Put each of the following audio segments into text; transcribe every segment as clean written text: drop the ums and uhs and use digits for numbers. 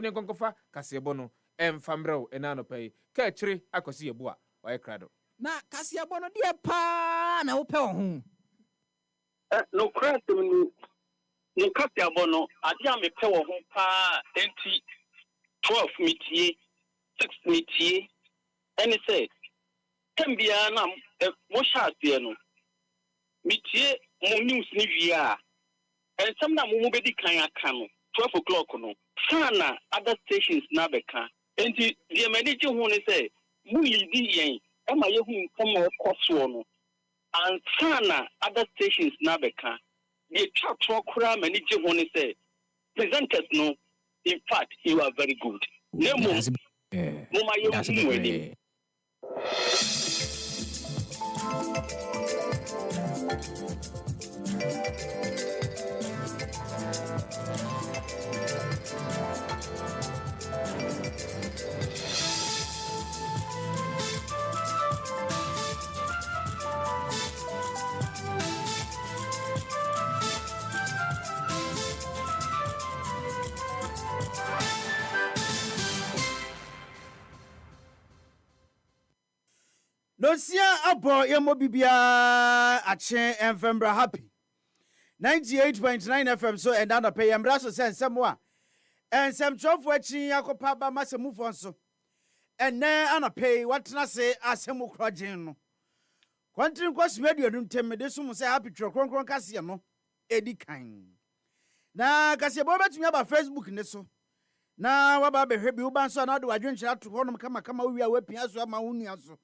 ne konkofa kasebo no emfambrɛw enano pay ka chire akosi yebo a ɔyɛ krado na kasebo no de pa na wo pɛ wo ho no krado no kasebo no ade a me pɛ wo ho pa enti 12 metie 6 metie and it said Tembia na mo sha ase no metie mo news ni wia and some na mo be di kan aka no 12 o'clock no sana other stations na beka enti the manage hu ni say mu lidi yen e ma ye hu nkom koso no and sana other stations na beka the chat kura manage hu ni say presenters no in fact you are very good nemo mo ma ye hu wedi Nosia abo yemo bibia ache Enfembra happy 98.9 FM so and ana pay yembra so sen semwa en sem trofo achi yakopa ba masemu fonso enne ana pay watna se asemu krogin no kwantrin kwasi media dum temme so mu se happy tro kronkron kase no edi kan na kase bo betumi aba Facebook ne so na waba behwe bi uban so na do adwenkyira to honom kama wi a wapia so ama wonu aso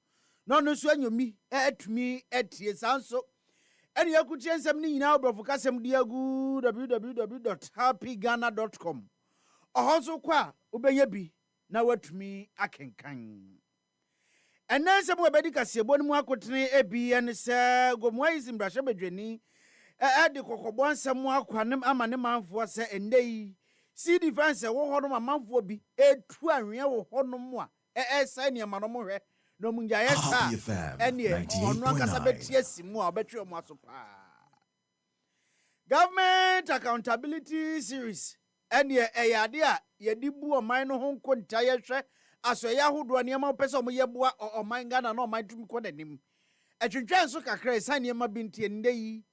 no no so anyomi etumi etie sanso ene yakutie nsem ni nyina obrofo kasem dia gu www.happyghana.com ohoso kwa ubeye bi na watumi akenkan ene nsem wabedi kasebo mu akotene ebi ene se gomwa isimbrahye bedweni de kokobon nsem akwanem amane manfo se endei si defense wo hono manfo bi etu anwe wo hono mu a sa ne ma no mo hwe no munja yesa ene onu akasa betie simu a obetwe mu aso pa Government Accountability Series ene eyade a yedi bu oman no ho nkonta yehwe aso ya hodo ne ma pese omo yeboa oman Ghana na oman tumi ko danim etwetwen so kakra sane ma bintie ndei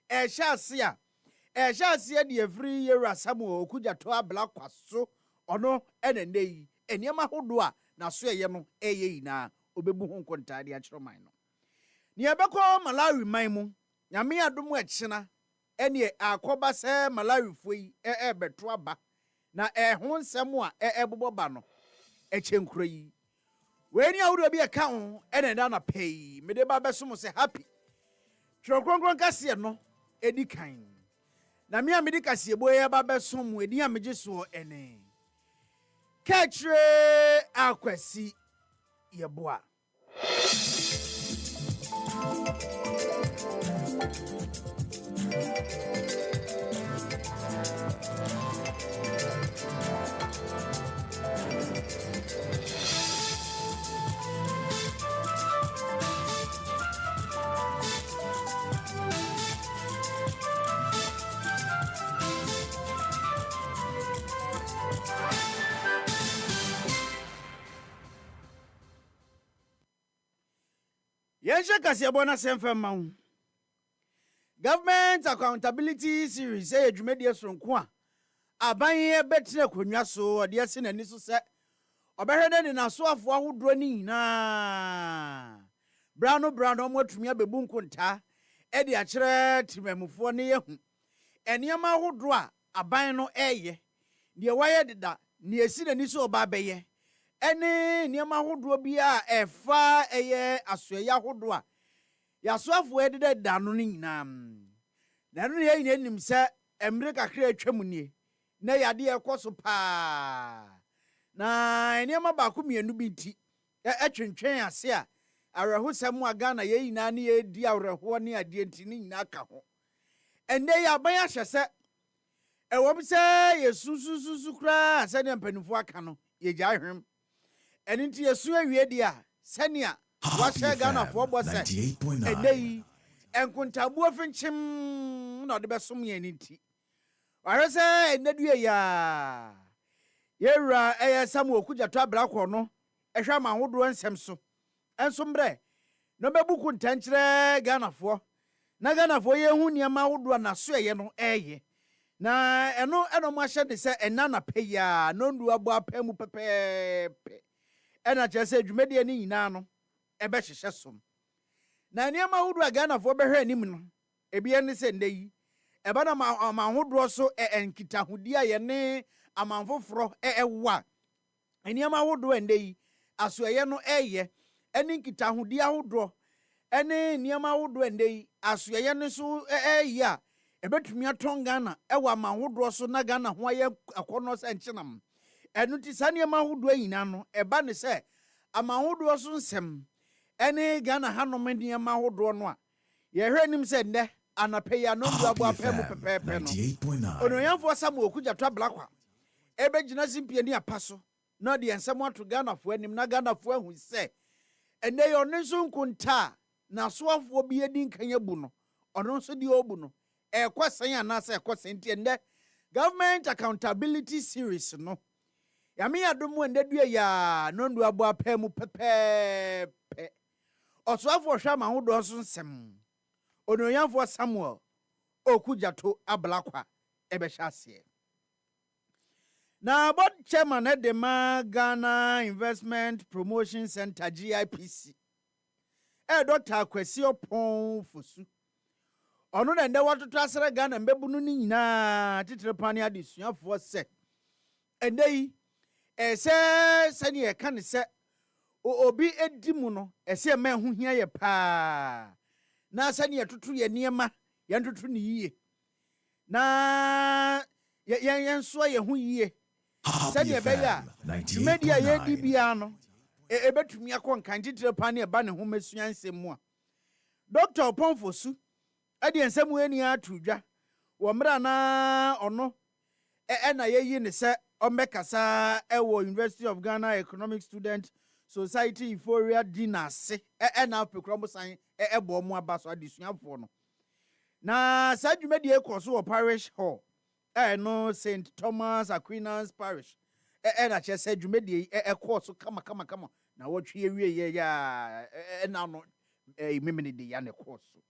ehya ase de every year asamo okuja to abla kwaso ono ene ndei eniema hodo a na so ye no eye ina obebu ho nkontade a chiro man no ne ebekọ Malawi man mu nyame adom akina ene akoba se Malawi foi beto aba na ho nsem a ebobo ba no echenkuro yi we ni awuro bi eka ho ene na pay me de ba beso se happy chiro kronkron kase no edi kan na me amedi kase ebo ye ba beso mu edi ameje so ene katre akwasi yeboa Yensha kasebo na semfa mawu Government Accountability Series edwumedie sonko a aban ye betire konwa so ode ase nani so se obehwede ne naso afo ahodro ni na brano mo atumi abebu nkonta ede a kire timamufo ne yehu eniama ahodro a aban no eye de waye deda ne esi nani so oba beye ene niema hodo bia efa eye asoya hodo a yasoafo edede dano ni nyina na no ye nyina nim se emre kakra atwam nie na yade ekoso pa na niema ba ko mienu bi nti etwentwen ase a arehosem a Ghana ye nyina ne ye di areho ne ade nti ni nyina ka ho ende ya ban ya hyese ewom se yesususu kra se ne mpanifo aka no ye gya hwem enti yesu awie dia sania wahye Ghana fo bose edei enkuntabu ofenchim na ode besom ye nti warese enadue ya yɛwura Samuel Kwadwo Abrakwa no ehwa ma hodo nsɛm so enso mbrɛ no bebuku ntankyerɛ Ghanafoɔ na Ghanafoɔ yehu niema hodo na so ɛyɛ no ɛyɛ na ɛno mo ahyɛ de sɛ ɛna na pɛya no ndu abo apɛmu pɛpɛɛpɛ ɛna kyerɛ sɛ dwumadie ne nyinaa no ɛbɛhyehyɛ som na niema hodo a Ghanafoɔ bɛhwɛ anim no ebie ne sɛ ndɛ yi ɛba na ma hodo so ɛnkitahudi a yɛne amanfoforo ɛwa eniema hodo ndɛ yi asoɛyɛ no ɛyɛ ɛne nkitahudi ahodo ɛne niema hodo ndɛ yi asoɛyɛ ne so ɛyɛ a ebetumi atɔn Ghana ɛwɔ amanhodo so na Ghana ho ayɛ akɔnɔ sɛ nkyenam ɛno ti sa niema hodo nyina no ɛba ne sɛ amanhodo so nsɛm ɛne Ghana hanom niema hodo no a yɛhwɛ nim sɛ ndɛ anapɛya no ndu abo apɛ mu pɛpɛɛpɛ no onoyamfo Samuel Kwadwo Abrakwa ebegyina simpie ni apa so na de ensɛm ato Ghanafoɔ anim na Ghanafoɔ ahu sɛ ɛnɛ yɛ ɔno nso nkonta na soafoɔ bi edi nkanya bu no ɔno nso de obu no ɛkɔsɛn anase ɛkɔsɛn tie ndɛ government accountability series no yame adom ndɛ dua ya no ndu abo apɛ mu pɛpɛɛpɛ ɔsoafoɔ hwɛ ma hodo nso nsɛm onoyamfo Samuel Kwadwo Abrakwa ɛbɛhyɛ aseɛ na board chairman edema Ghana Investment Promotion Center GIPC Dr. Kwadwo Sefah-Danquah ono na ndɛ watoto asere Ghana mbebunu ni nyinaa titre pane adesuafoɔ sɛ ɛndɛ yi ɛsɛ sɛne ɛka ne sɛ obi edi mu no ɛsɛ ma ho hia yɛ paa na sɛne yɛtoto yɛ niema yɛntoto ne yie na yɛn so yɛ ho yie sɛne ɛbɛyɛ a dwumadi a yɛdi bia no ebetumi akɔ nkan titre pane ɛba ne ho mesua nsɛm mu a Dr. Oponfosu ade nsɛm wani atudwa wɔ mra na ɔno na yɛyi ne sɛ ɔmmɛkasa ɛwɔ University of Ghana Economic Student Society Euphoria Dinner se na pekro san ɛbɔ mu aba so adesuafoɔ no na saa dwumadie kɔ so wɔ Parish Hall no St. Thomas Aquinas Parish na kyerɛ sɛ dwumadie ɛkɔ so kama na wɔtwe wie ya na no memene de ya ne kɔ so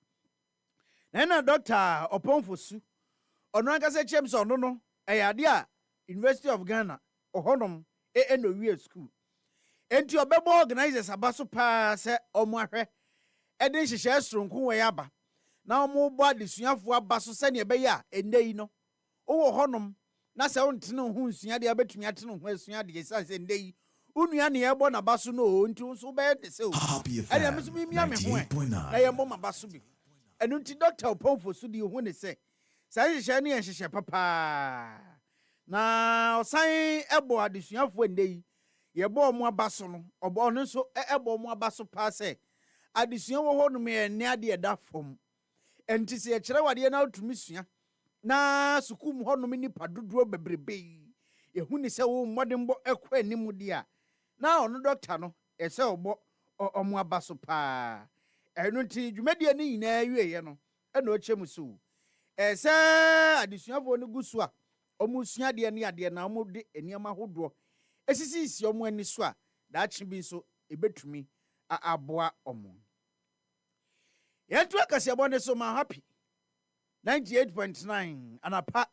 na Dr. Oponfosu ɔno ankasa kyerɛm sɛ ɔno no ɛyɛ ade a University of Ghana ɔhɔnom no wie school enti ɔbɛbɔ organizers aba so paa sɛ ɔmo ahwɛ ɛde nhyehyɛ soronko wɔ yɛ aba na ɔmo bɔ adesuafoɔ aba so sɛnea ɛbɛyɛ a ɛndɛ yi no wowɔ hɔnom na sɛ wontene ho nsua deɛ wobɛtumi atene ho asua deɛ ɛsiane sɛ ɛndɛ yi wonua ne yɛbɔ n'aba so no nti nso wobɛyɛ de sɛ o ɛdeɛ me so memia me ho na yɛmmɔ m'aba so bi ɛno nti Dr. Oponfosu de hu ne sɛ saa nhyehyɛ ne yɛ nhyehyɛ papaa na ɔsan ɛbɔ adesuafoɔ ndɛ yi yɛbɔ ɔmo aba so no ɔbɔ no nso ɛbɔ ɔmo aba so paa sɛ adesua wɔ hɔ no yɛ ne ade ɛda fam enti sɛ yɛkyerɛ wadeɛ na wotumi sua na sukum hɔ no nipa dodoɔ bebrebe yɛhu ne sɛ wo mmɔdenbɔ ɛkɔ anim di a na ɔno doctor no ɛsɛ ɔbɔ ɔmo aba so paa ɛno nti dwumadie ne nyinaa wieɛ no ɛna ɔkyɛ mu so ɛsɛ adesuafoɔ no gu so a ɔmo sua deɛ ne adeɛ na ɔmo de nneɛma hodoɔ esisi ɔmo ani so a daakye bi nso ebetumi aboa ɔmo yɛnto akasiabɔ ne so ma happy 98.9 anapa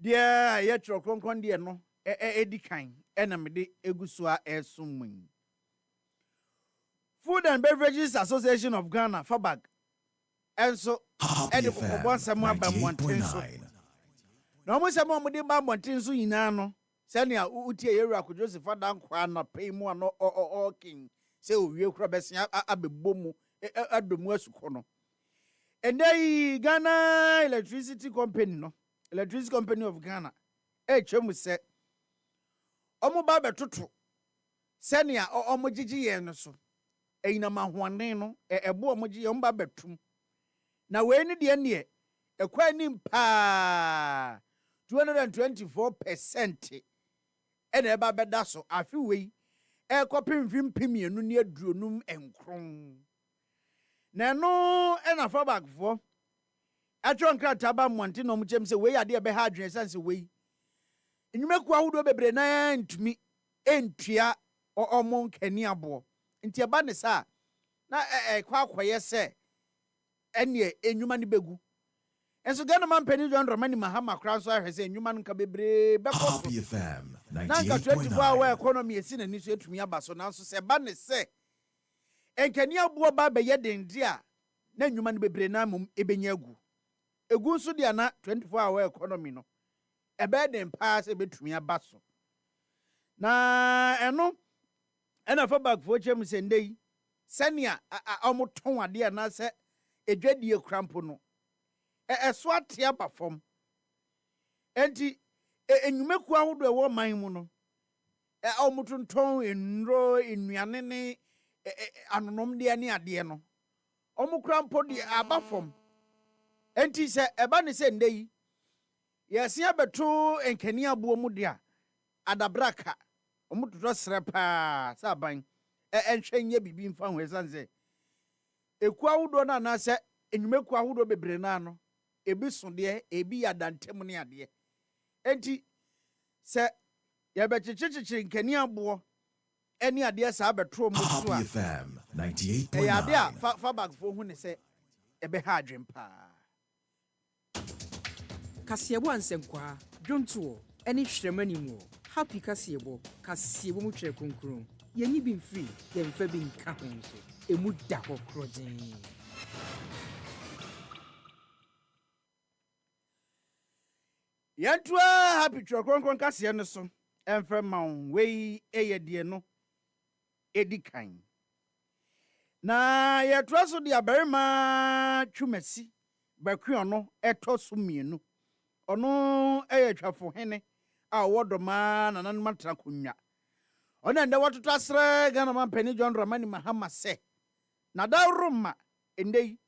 deɛ yɛtwerɛ kronkron deɛ no edi kan ɛna mede egu so a ɛso mu Food and Beverages Association of Ghana FABAG enso ɛde kokobɔ nsɛm aba mmɔnten so na ɔmo sɛm ɔmo de ba mmɔnten so nyinaa no sɛnea utie yɛwura Kwadwo Sefah-Danquah na pay mu ano king sɛ owie kura bɛsia abɛbɔ mu adomu asukɔ no ɛndɛ Ghana Electricity Company of Ghana twɛ mu sɛ ɔmo ba bɛtoto sɛnea ɔmo gyegye yɛn no so ɛyinam ahoɔden no ɛbo ɔmo gye ɔmo ba bɛtum na wei ne deɛ neɛ ɛkɔ anim paa 224% ɛna ɛba bɛda so afi wei ɛkɔpem mfimpimienu ne aduonum nkron na ɛno ɛna FABAG-foɔ atwerɛ nkrataa ba mmɔnten na ɔmo kyɛm sɛ wei adeɛ bɛha adwene sanse wei Enyumeku ahodo bebre na ntumi entua omo nkani abo. Nti eba ne sa na kwa akoye se ene enyuma ne begu. Enso Ghana man pani John Dramani Mahama kra so ahwese enyuma nka bebre bekoso. Na nka 24 hour economy esi na ni so etumi aba so nanso se eba ne se enkani abo ba be ye dendi a na enyuma ne bebre na mum ebenya agu. Egu so dia na 24 hour economy no. Ebe den pa se betumi aba so. Na eno ena fa bag fo chem se ndei senia omoton ade na se edwadie krampo no so ate aba fom enti enyumeku ahodo e wo man mu no omotonton enro enuane ne anonom de ne ade no omokrampo de aba fom enti se eba ne se ndei yesi abeto enkani abo mu de a adabraka omutoto srepa saban enhwenye bibi mfa ho esanze eku ahodo na na se enyumeku ahodo bebre na no ebi so de ebi yadantem ne ade enti se ye bechichichi nkani abo eni ade sa abetro mu so a FM 98.9 e ade a fa bag fo hu ne se ebe ha adwempa Kasiebo ansenkwa, dwonto, eni hwremani mu. Happy kasiebo mu twere konkron. Yeni bi mfiri, ye mfa bi nka ho nso. Emu da ho krojen. Yantua happy twere konkron kase ne so. Emfa ma wei eyedie no edikan. Na ye troso dia berima twumasi bakwe no etoso mienu. Ono twafo hene a wodoma na nan matra kunwa ona nda watoto asre Ghana man pani John Dramani Mahama se na da ruma endei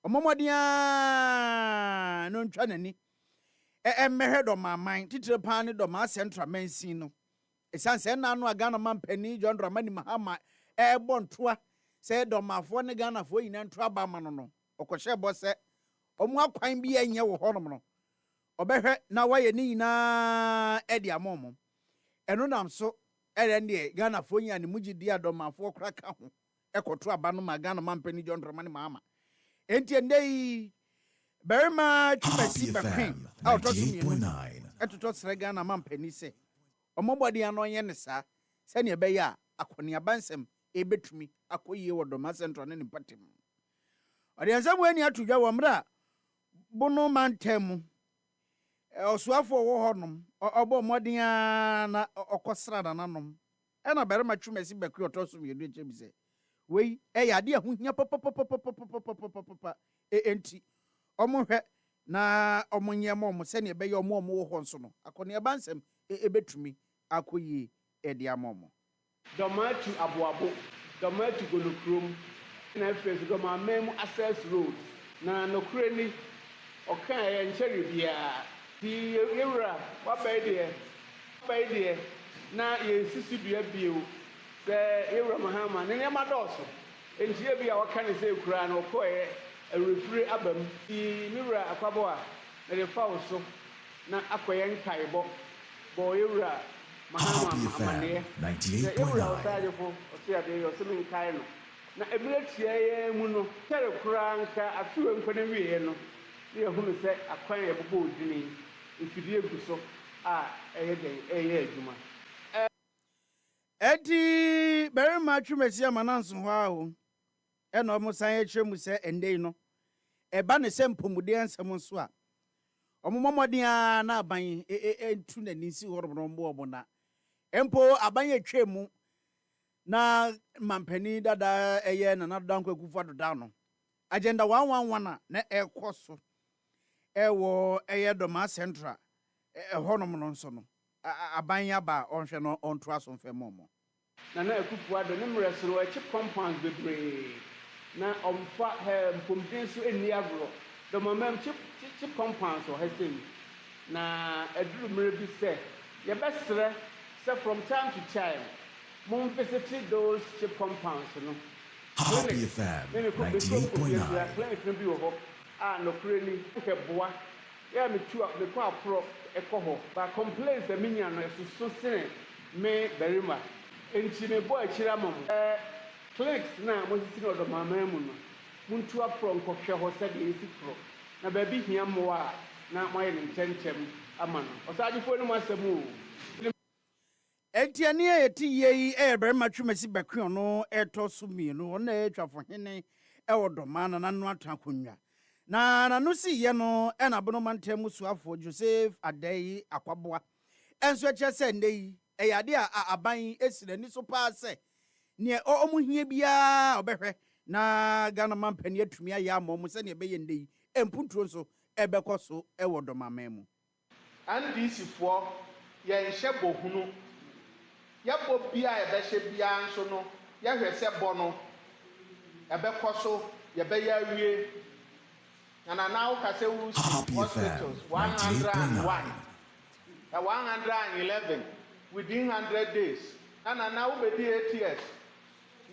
omomodia no ntwa nani mehwe do maman titire pa ne do ma central mansin no esanse na no Ghana man pani John Dramani Mahama bontoa se do mafo ne Ghana fo yina ntoa ba ma no okohye bo se omo akwan bi enye wo honom no obehwe na waye ni na edi amomom eno nam so ende Ghana fo nya ne mugidi adomafo kraka ho ekoto aba no ma Ghana man pani John Dramani Mahama enti endei berima twumasi bakwen etoto sere Ghana man pani se omobodi ano ye ne sa se ne be ya akoni abansem ebetumi akoyie wodoma central ne patem odi ansam wani atudwa wo mra bono mantem osuafo wo honom obo modin na okosra na nanom ena berima twumasi bakwe otoso mi edu echebise wei yade ahohia papa enti omohwe na omonyemo mo se ne be ye omo wo ho nso no akoni abansem ebetumi akoyie edi amomo domatu aboabo domatu golokrom na face goma mem access road na nokure ni okan ye ncheri bia di yewura wabaide na ye sisi bia bio se yewura Mahama ne ma doso entie bia wakan se kura na okoye refri abam di miwura akwabo a na le fawo so na akoye nkaibo bo yewura Mahama amane 98.9 na ebiretie mu no tere kura nka afiwe nkone wiye no ne hunu se akwan ebobo odini ifidie guso a eye adwuma edi berima twumasi amananso ho aho ena omusan ekyeremu se endei no eba ne se mpomude ansem nso a omomodin na aban entu nani si horobombo obona empo aban etwemu na mampani dada eye na nadanko akufa doda no agenda 111 na ekoso ewo eye doma central honom no nso no aban yaba onhwe no onto asomfe momo na akufu ado ne mresoro echi compounds bebre na omfa mpomdin so eni agro doma mem chi compounds o hesen na eduru mre bi se ye besre se from time to time mon visit those chip compounds no Happy FM 98.9 clinic no bi wo ho no kure ni keboa ya me tu me kwa pro ɛkɔ hɔ ba complaints a menya no ɛsoso sene me barima enti me bɔ akyire ama mo clinics na mosisi no ɔdɔmaman mu no muntu aprɔ nkɔhwɛ hɔ sɛdeɛ ɛsi korɔ na baabi hia mmoa a na moayɛ ne nkyɛnkyɛm ama no ɔsaagyefo no mu asɛm o Etiani eti ye barima twemasi bakwe no eto so mienu ona etwafo hene ewo doma na nanu atakonwa na no si ye no e na bono mantem suafo Joseph Adai Akwaboa enso eche se ndei e yade a aban esirani so pa se ne omu hie bia obehwe na Ghana mampani atumi aye amom se ne be ye ndei empuntuo so ebekọ so ewo doma memu andisi fo ye nhye bohunu yabo bia ebehye bia nso no yehwe se bo no ebekọ so yebɛyɛ awie na now ka se wu hospitals 101 111 within 100 days na now be di ATS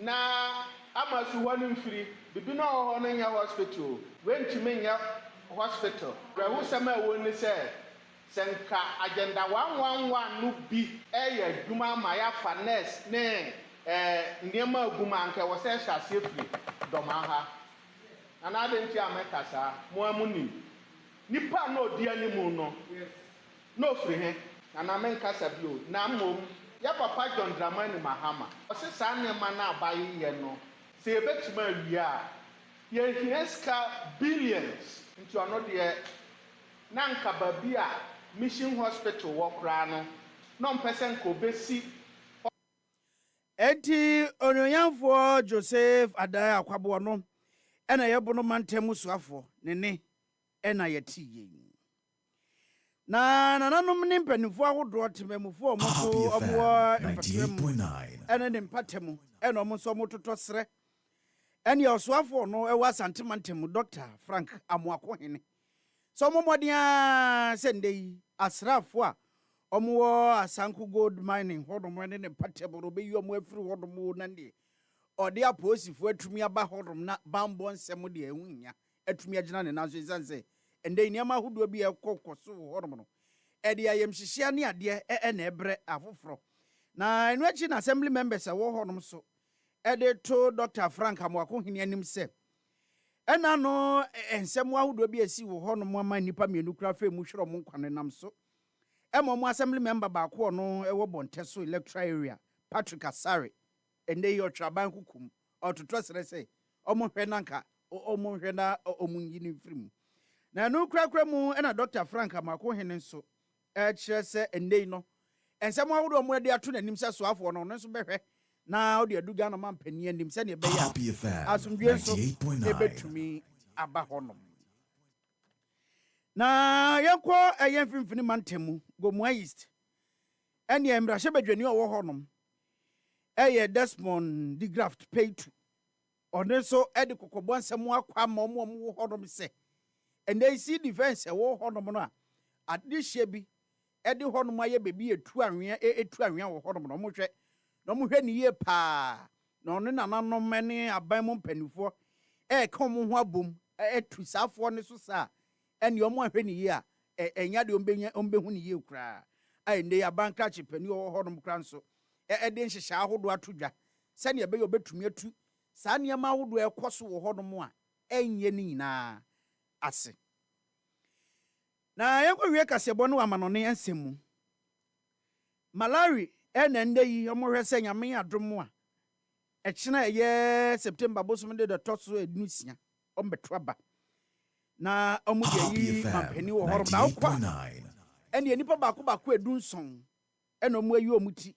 na amasu hɔ no mfiri bibi na hɔ no nyɛ hospital wentumi nyɛ hospital rehu sɛm a wɔ ni sɛ senka agenda 111 no bi ɛyɛ adwuma ma ya fa nurse ne nneɛma aguma anka wɔ sɛ hyase firi dɔma ha ana de nti ameka saa mo amuni nipa na odi animu no no firi he ana menka sabio na mmom ya papa John Dramani Mahama ɔse saa nneɛma na abayi yɛ no sɛ yɛbɛtuma awie a yɛhia sika billions nti ɔno deɛ na nka baabi a mission hospital wɔ koraa no na mpɛsɛ nka obesi enti onyanfo Joseph Adai Akwaboa no ena yebono mantem suafo ne ena yeti ye na nanom ne mpanifo ahodo temamufo omoso obo 98.9 ena ne mpatemu ena omoso omototo sere ene osuafo no ewa santimantem Dr. Frank Amoako hene so momodia sendei asrafo a omo Asanku Gold Mining hodomo ne pateboro be yi omo afiri hodomo na de ode aposifo atumi aba hodom na bambo nsem de ehunya atumi agina ne naso izanse ende niama hodo bi ekokoso hodom no ede ayem hihia ne ade na ebre afoforo na enu achi na assembly members wo hodom so ede to Dr. Frank Amoako hene anim se ena no ensem ahodo bi asi wo hodom ama nipa mienu kura fa mu hwero mo nkwane nam so mo assembly member ba ko no ewo bonte so electoral area Patrick Asare ende yo traban kukum ototo sere se omo hwe nanka omo hwe na omo nyini mfirim na no krakra mu na Dr. Frank Amoako hene nso kire se ende no ensem awodo mo de ato nanim se so afo no nso behwe na odi aduga na mampani anim se ne be ya asumdwe nso ebetumi aba honom na yakwo ayemfimfini mantemu Gomua East ene emrahye badwani owo honom eye Desmond the Graft Paytu one so ede kokobon nsem akwa momom wo honom se ende si defense wo honom no a ade hye bi ede honom aye bebi etu anwea wo honom no mohwe no mohwe ne ye pa no ne nananom ne aban mo mpanifo kom ho abom etu safo ne so sa ene omo ahwe ne ye a enya de ombehu ne ye kura a ende abanka chepani wo honom kura nso ede nhihya ahodo atodwa se ne be obetumi atu saa niam ahodo ekoso wo honom a enye ne nyina ase na yakwe kasebo no amanone ansemu Malawi ena nde yi omohwe se nyame adom a ekina eye September bosom de toso edusia ombeto aba na omudi yi mampani wo horom na okwa ene nipa bako edunson ena omu ayi omuti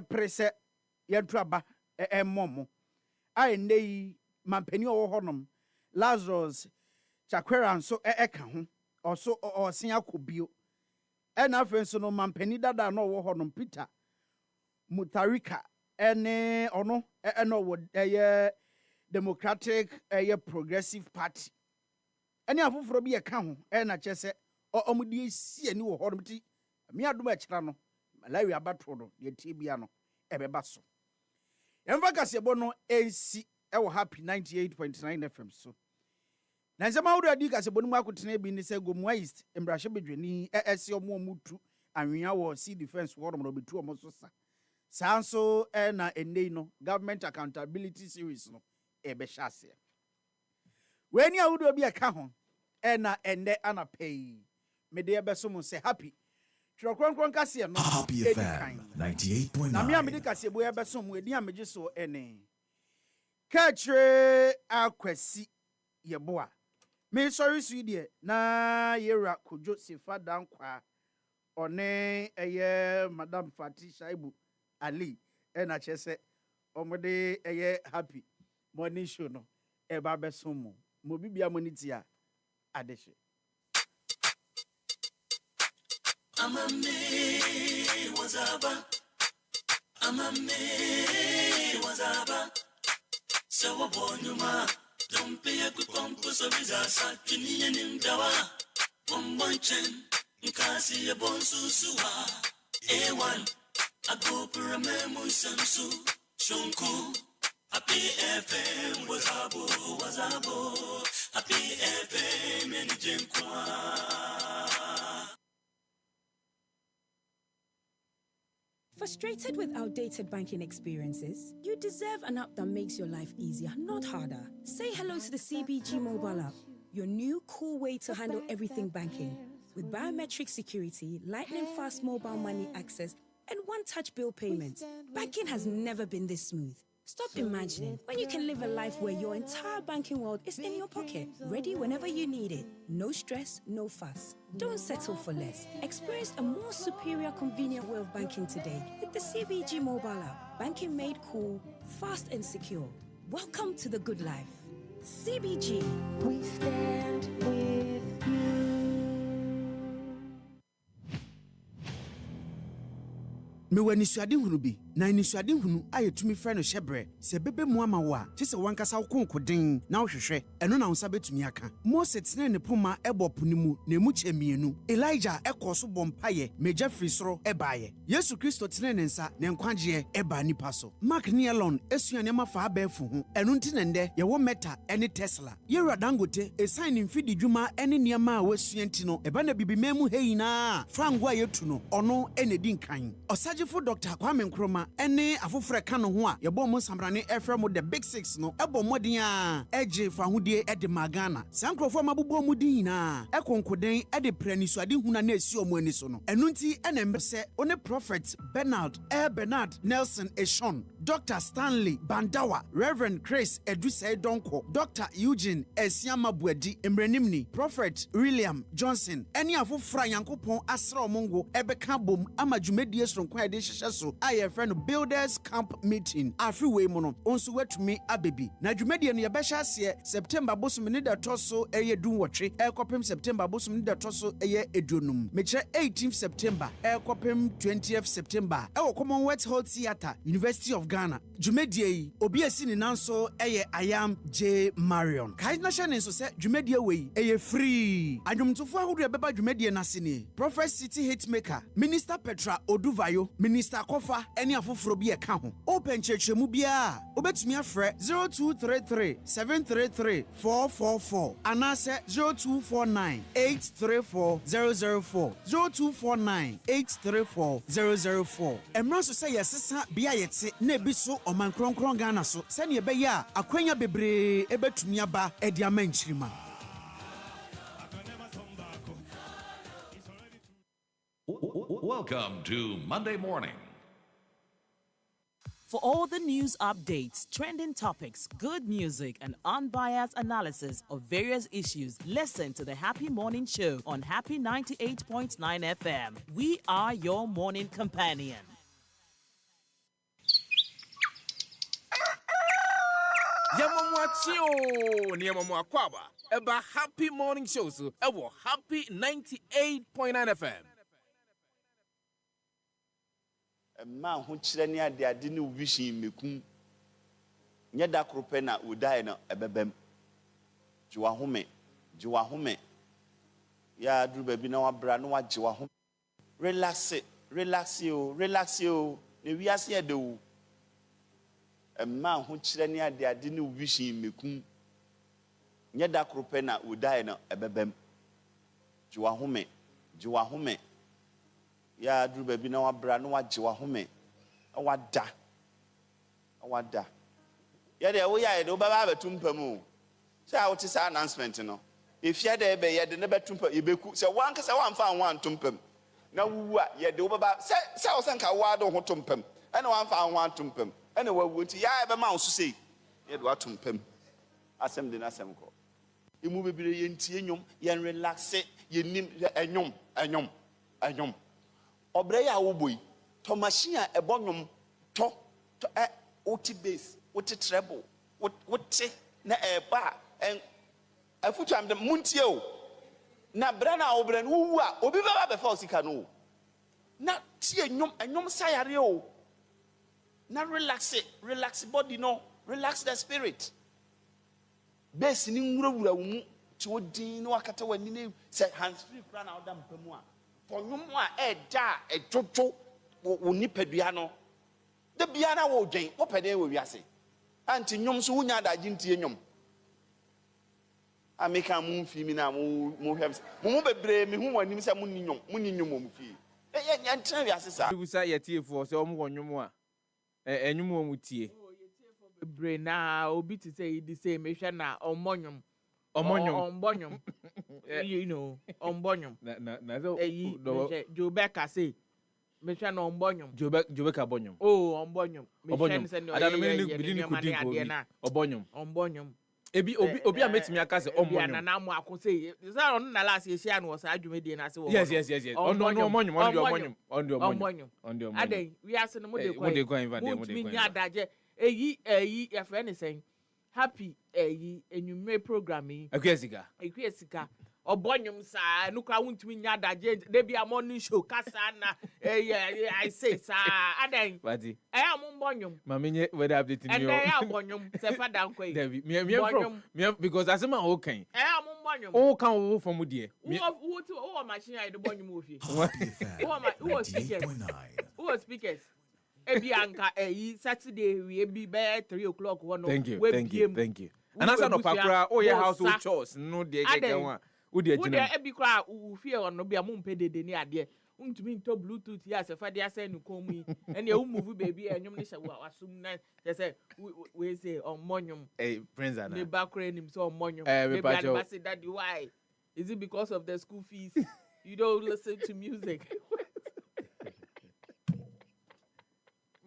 prese yentu aba momo a ende yi mampani wo honom Lazarus Chakwera nso eka ho oso osen akobio ena afenso no mampani dada no wo honom Peter Mutarika ene ono eno wo Democratic Progressive Party ene afoforo bi eka ho ena kyese omudi esi ani wo honom ti mi adom akira no Malawi abatro no ye tibia no ebeba so yemfa kasebo no ensi ewo happy 98.9 FM so na nsɛm awudu adi ka sɛ bonu mu akotena bi ne sɛ Gomua East mbrahye bedwani ɛsi ɔmo mutu anwea wɔ sea defense wɔ ɔmo betu ɔmo so sa saa nso na enei no government accountability series no ɛbɛhyɛ aseɛ wɛni awudu bi ɛka ho ɛna ɛnɛ anapɛyi mede ɛbɛso mo sɛ happy twerɛkronkron kaseɛ no Happy FM 98.9. na me a mede kaseɛ bo ɛbɛso mo edi a megye so ɛne Kwadwo Akwasi yɛboa me sorry so deɛ na yɛwura Kwadwo Sefah-Danquah ɔne ɛyɛ Madam Fati Shaibu Ali ɛna kyɛ sɛ ɔmode ɛyɛ happy morning show no ɛba bɛso mo mo bibia mo ne tia adehye Amame wazaba Sawa bonyuma Dumpe ya kupompo so bizasa Kiniye nimdawa Bombonchen Nkasi ya bonsusuwa A1 Agopurame musansu Shunku Happy FM wazabo Happy FM enijenkwa Frustrated with outdated banking experiences? You deserve an app that makes your life easier, not harder. Say hello to the CBG mobile app, your new cool way to handle everything banking. With biometric security, lightning fast mobile money access, and one-touch bill payments, banking has never been this smooth. Stop imagining when you can live a life where your entire banking world is in your pocket, ready whenever you need it. No stress, no fuss. Don't settle for less. Experience a more superior, convenient way of banking today with the CBG mobile app. Banking made cool, fast and secure. Welcome to the good life. CBG. We stand with you. me wani suade hunu bi na ni suade hunu ayetumi frɛ no hyebrɛ sɛ bebe mu ama wo a kye sɛ wankasa wo konkoden na wo hwehwɛ ɛno na wo nsa betumi aka Mose tene ne poma ɛbɔ po ne mu na emu kyemienu Elijah ɛkɔ so bɔ mpaye megya firi soro ɛbaaye Yesu Kristo tene ne nsa ne nkwagye ɛba nipa so Mark ne Elon esua ne mafa abɛɛfo ho ɛno nti ne ndɛ yɛwɔ Meta ɛne Tesla Yewura Dangote esan ne mfidi dwuma ɛne nneɛma a wasua nti no ɛba na bibima mu heyina frango a yetu no ɔno ɛna di nkan Ɔsagefo Dr. Kwame Nkrumah ɛne afoforo ka no ho a yɛbɔ mo samrane ɛfrɛ mo the big 6 no ɛbɔ modin a ɛgye fa hodie ɛde magana sankrofo mabobɔ mu din na ɛkonkoden ɛde pranisuade huna na esi ɔmo ani so no ɛno nti ɛna mbese one prophet Bernard Nelson Eshon Dr. Stanley Bandawa Reverend Chris Sefah-Danquah Dr. Eugene Esiama Buadi Emrenimni Prophet William Johnson ɛne afoforo Yankopɔn asra ɔmongo ɛbɛka bom ama dwumadie sonkwa ɛde hyehyɛ so a friend Builders Camp Meeting afriwe mu no onso watumi abebi na dwumadie no yɛbɛhyɛ aseɛ September bosom ne da toso ɛyɛ dunwɔtwe ɛkɔpem September bosom ne da toso ɛyɛ edonum mekyerɛ 18th September ɛkɔpem 20th September ɛwɔ Commonwealth Hall Theatre University of Ghana dwumadie yi obi esi ne nanso ɛyɛ Ayam J Marion kai na hyɛ ne nso sɛ dwumadie wei ɛyɛ free adwomtofo ahodo ɛbɛba dwumadie n'ase ne Prophet City Hitmaker Minister Petra Oduvayo Minister Kofa any afoforo bi eka ho open chechemu bia obetumi afrɛ 0233 733 444 anase 0249 834 004 0249 834 004 emra so sɛ yɛsesa bia yɛte na ebi so ɔman kronkron Ghana so sɛ ne ɛbɛyɛ a akwanya bebree ebetumi aba ɛde ama nkyirima Welcome to Monday Morning. For all the news updates, trending topics, good music, and unbiased analysis of various issues, listen to the Happy Morning Show on Happy 98.9 FM. We are your morning companion. Yamamwachio Niamamwa Kwaba Eba Happy Morning Show so Ewo Happy 98.9 FM. Ma ho kyerɛ ne ade ne vision mekum nyɛ da krope na udae no ebebem jiwa home ya duru ba bi na wabra no wajiwa home relax o ne wiase ade wo ma ho kyerɛ ne ade ne vision mekum Nyeda krope na udae no ebebem. Jiwa home. Ya duru baby na wabra no wajiwa home. Awada. Ya de wo ya de wo baba betumpa mu. Say I want to announcement no. If you there be ye de ne betumpa ye beku. Say wan ka say wan fa wan tumpam. Na wu a ye de wo baba say wo sanka wa do ho tumpam. Ena wan fa wan tumpam. Ena wa wu nti ya be ma wo so say ye de wa tumpam. Asem de na asem ko. Imu bebire ye ntie nyom ye relax ye nim enyom. Obre ya wo boy. To machine a ebo nyom to oti bass, oti treble, oti na eba en afutu am de muntie o. Na bra na obra no wu a obi baba be fa osika no. Na tie enyom sayare o. Na relax body no, relax the spirit. Bass ni nwurawura wo ti odin no akata wani ne say hands free kra na oda mpamu a. For nyom a eda ejojo wo nipadua no. The biana wo dwen wo pede wo wiase anti nyom so wunya da gintie nyom ameka mu mfi mi na mu hwem mu bebre mi hu wanim se mu ni nyom mu fi ye ntra wiase sa busa yetiefo se omo wonyom a enyum wo mutie bebre na obi ti say di say me hwe na ombonyom you know ombonyom na so Jobeka say me hwe na ombonyom Jobeka bonyom ombonyom me hwe se no adano me ni bidi ni kudi ombonyom obi a metimi aka se ombonyom na na mu akose say on na last year no was adwumedie na se wo yes ombonyom aden we ase no mo de kwa invade mo de kwa adaje eyi ya friend say happy enyume programming ekwesika obonyum sa nukra wuntumi nya adaje de bia morning show kasa na I say sa adan badi am mbonyum mamenye weather update ni yo and mbonyum Sefah-Danquah David me because asema o kan am mbonyum o kan wo from die wo machine I do mbonyum wo fi wo speakers Ebianka Saturday we be 3 o'clock one. Thank you. And as an opakra your household chores no de kekenwa wo de agina wo de ebi kra wo fie ono bia mo mpedede ni ade untumi nto bluetooth ya Sefah de asa nukom yi ene e move baby enyum ne wasum na say we say omonyum prince ana me bakra nim so omonyum maybe I daddy why is it because of the school fees you don't listen to music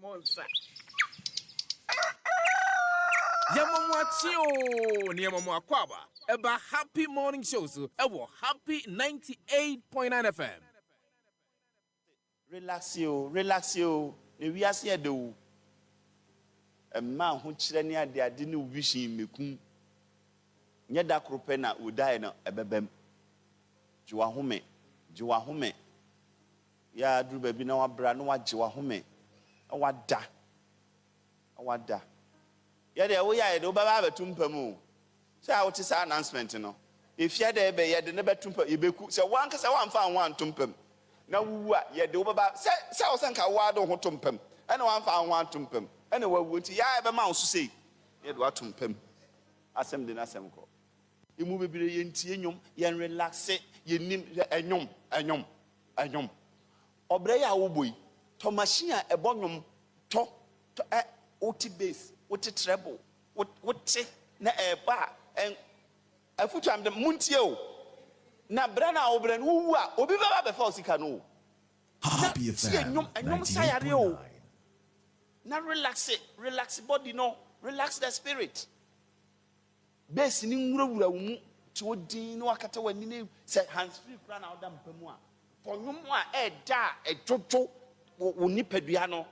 Monsa. Yamamwachio ni Yamamwakwaba. Eba happy morning show so ewo happy 98.9 FM. Relax yo. Ne wiase ede wo. Emma ho kire ne ade ne vision mekum. Nyeda krope na udae no ebebem. Jiwa home. Ya duru baby na wabra no wajiwa home. Awada. Ya de wo ya de wo baba betumpa mu. Say I want to announcement no. If you there be ye de ne betumpa ye beku. Say wan ka say wan fa wan tumpam. Na wu a ye de wo baba say wo sanka wa do ho tumpam. Ena wan fa wan tumpam. Ena wa wu nti ya be ma wo so say ye de wa tumpam. Asem de na asem ko. Imu bebire ye ntie nyom ye relax ye nim enyom. Obre ya wo boy. To machine a ebonyom to oti bass oti treble oti na eba en afutu am de muntie o na bra na obra no wu a obi baba be fa osika no Happy enyom sayare o na relax body no, relax the spirit. Bass ni nwurawura wo ti odin no akata wani ne say hands free kra na oda mpamu a for nyom a eda ejojo wo nipadua no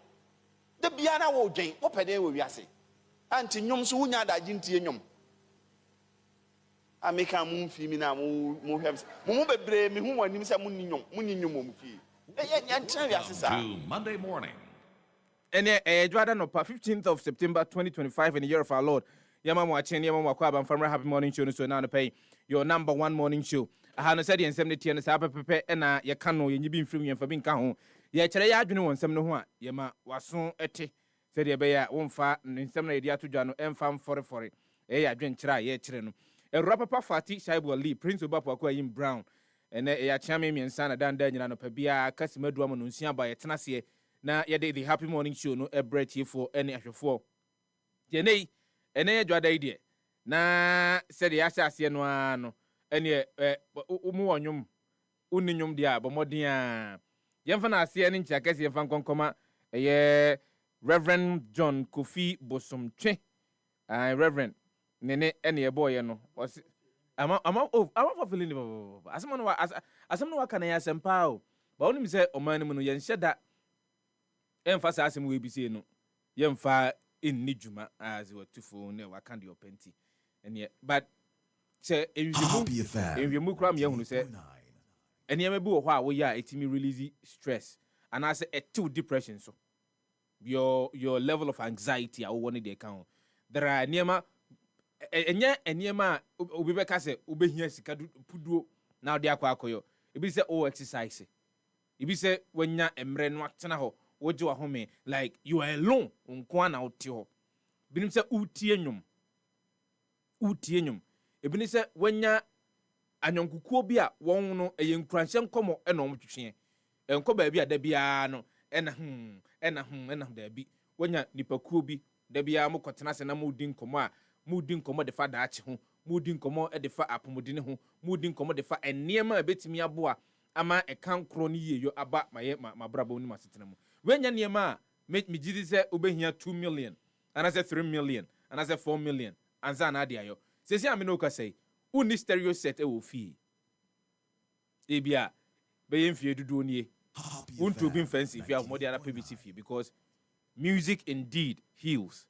de bia na wo dwen wo pede wo wiase anti nyom so wunya da gintie nyom ameka mu mfi mi na mu hwem mu bebre mi hu wanim se mu ni nyom mu fi ye ntra wiase sa Monday morning. And Edward no 15th of September 2025 in the year of our Lord. Yamama Wacheni, Yamama Kwaba, from Happy Morning Show, so now to pay your number one morning show. I had no said in 70 and Sapa Pepe and Yakano, you been free and for being Kahon. Yachaya, you know, some no one, Yama was soon ete, said Yabaya, won't far, and in some idea to Jano, and farm for it. I drink try, ye children. Papa Fati Shaibu Ali, Prince Obapo Akoyim Brown, and a chame me and son dan dan no pebia Casimedua Monunsia by a tenasie. Na yede the happy morning show no a bread here for any ashfo. Yene, ene dwada idea. Na said the asase no ano. Ene umu onwum. Uninyum dia bomodia. Yemfa na ase ene ncha kase yemfa nkonkoma Reverend John Kofi Bosomtwe. Reverend nene ene boy no. I'm for feeling asem no waka na yasempa o. Ba onim se oman mu no yenhye da emfa sa asem we bi se no. Yemfa inni juma as we to phone ne waka de openti. Ene but say enwiemu kram ye hunu se ene me bi wo ho a wo ya etimi release stress and I say depression so your level of anxiety I want dey count. There are niema eniema obi be ka se obehia sika puduo na ode akoyo ebi se exercise ebi se wanya emre no atena ho woje wa home like you are alone nko na wote ho binim se utie nnwom ebi ni se wanya anyonkukuo bi a won no eyenkranhye nkomo na omtwetwe enko ba bi a da bia no ena da bi wanya nipakuo bi da bia mo kotena se na mudi nkomo a mudi nkomo de fa daache ho mudi nkomo de fa apomodine ho mudi nkomo de fa enniema ebetimi aboa ama ekankro ni yeyo aba mabrabo ni masetena mu wenya niema a me gidi se obehia 2 million anase 3 million anase 4 million anza na ade ayo sesi amino ka sei uni stereo set e wo fie ebia be yemfie dudu nie unto be fancy if you have more than PVC fee because music indeed heals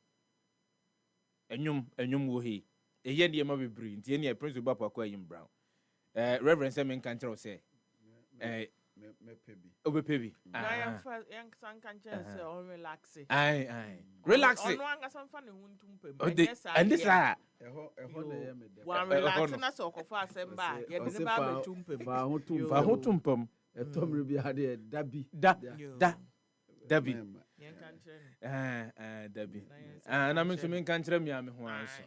enyum wo he eye ne ma bebre ntie ne Prince Obapo Akoyim Brown Reverend Semen Kantero say me pebi na yang san kanche say on relax relax on anga san fa ne huntum pem and this na ye me de wa relax na so okofo asemba ye de ba betum pem fa hotumpam etomre bi ade dabi dabi yan kanche dabi na me so men kanche me ame ho anso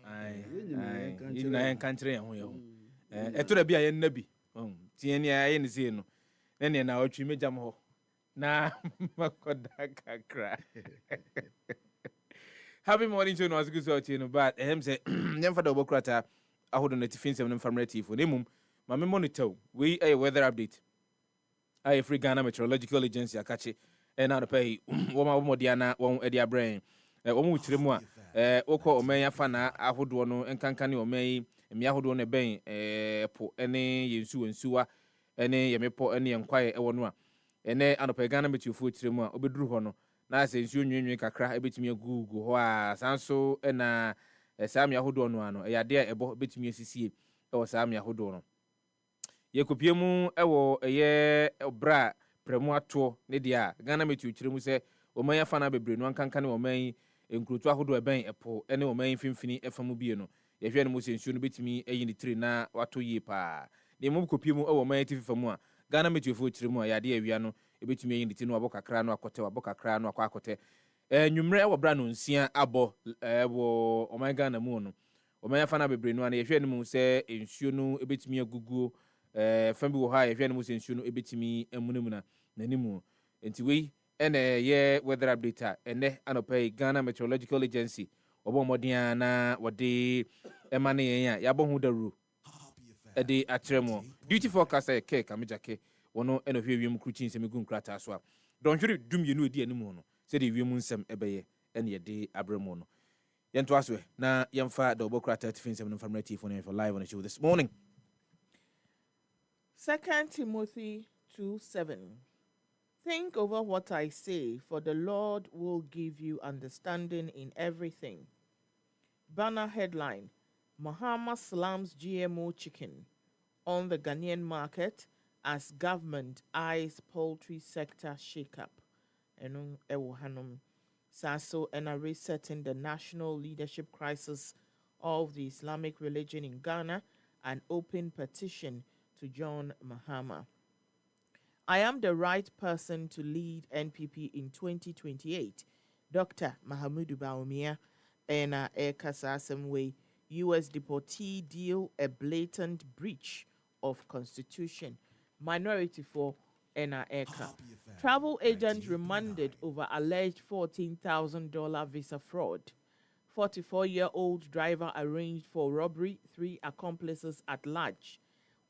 na yan kanche yan ho ye ho eto da bi aye nabi tie ne aye ne sei no ene na otwi mejam ho na makoda kakra happy morning to no as good so no but say nyem fada obokrata ahodo na tifin sem no famrative for nemum ma me monitor we a weather update I free Ghana Meteorological Agency akache na no pay wo ma wo dia na won e dia brain wo mu tire mu a wokọ omen afa na ahodo no enkanka ne omen emi ahodo no ben po ene yensu wensuwa ene yemepo ene yenkwae ewo no a ene anopa Ghana Meteorological tire mu a obeduru ho no na se nsu onwenwen kakra ebetimi agugu ho a sanso na saami ahodo no ano yade a ebo betimi asisie ewo saami ahodo no yekopie mu ewo obra premu ato ne dia Ghana Meteorological mu se oman afa na bebre no ankanka ne oman enkrutu ahodo eben epo ene oman finfini efamu bie no yehwe ne mo se nsu no betimi eyi ni tire na wato yie pa ne mo kopie mu ewo oman tififamu a Ghana Meteorological mu a yade awia no ebetumi eyi ni tire no abokakra no abokakra no akote nwumre ewo bra no nsia abo ewo oman Ghana mu no oman afa na bebre no na yehwe ne mo se nsu no ebetumi agugu fambi wo ha yehwe ne mo se nsu no ebetimi emunumuna nanimu enti we ene ye weather update ene anopai Ghana Meteorological Agency obo modia na wode emane yen ya yabo hu daru ede atremo duty forecast ke kamejake wono eno hwewiem kruchin semigun krata so a don hwere dum yenu edi animu no se de wiem nsem ebeye ene ye de abremo no yento aswe na yemfa the obokrata tifin no family phone for live on the show this morning. 2 Timothy 2:7. Think over what I say, for the Lord will give you understanding in everything. Banner headline: Mahama slams GMO chicken on the Ghanaian market as government eyes poultry sector shake-up. Enung ewo hanum. Saso ena resetting the national leadership crisis of the Islamic religion in Ghana, an open petition to John Mahama. I am the right person to lead NPP in 2028. Dr. Mahamudu Bawumia ena ekasa asemwe U.S. deportee deal a blatant breach of constitution. Minority for NA aircraft. Travel agent remanded over alleged $14,000 visa fraud. 44-year-old driver arranged for robbery, 3 accomplices at large.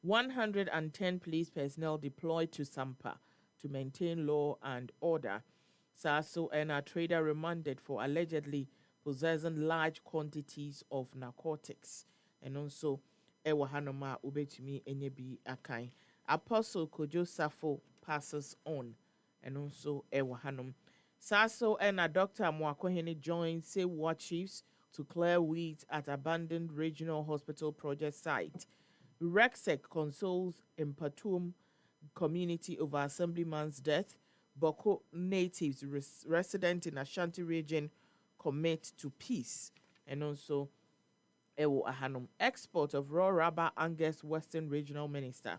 110 police personnel deployed to Sampa to maintain law and order. Saso and a trader remanded for allegedly possessing large quantities of narcotics. And also, Ewa Hanoma Ubetumi Enyebi Akai. Apostle Kwadwo Sefah passes on. And also, Ewa Hanum. Saso and a Dr. Mwakwahene joins Say War Chiefs to clear weeds at abandoned regional hospital project site. Rexec consoles Mpatum community over Assemblyman's death. Boko natives resident in Ashanti region commit to peace. And also, Ewo Ahanum, export of raw rubber Angus Western Regional Minister.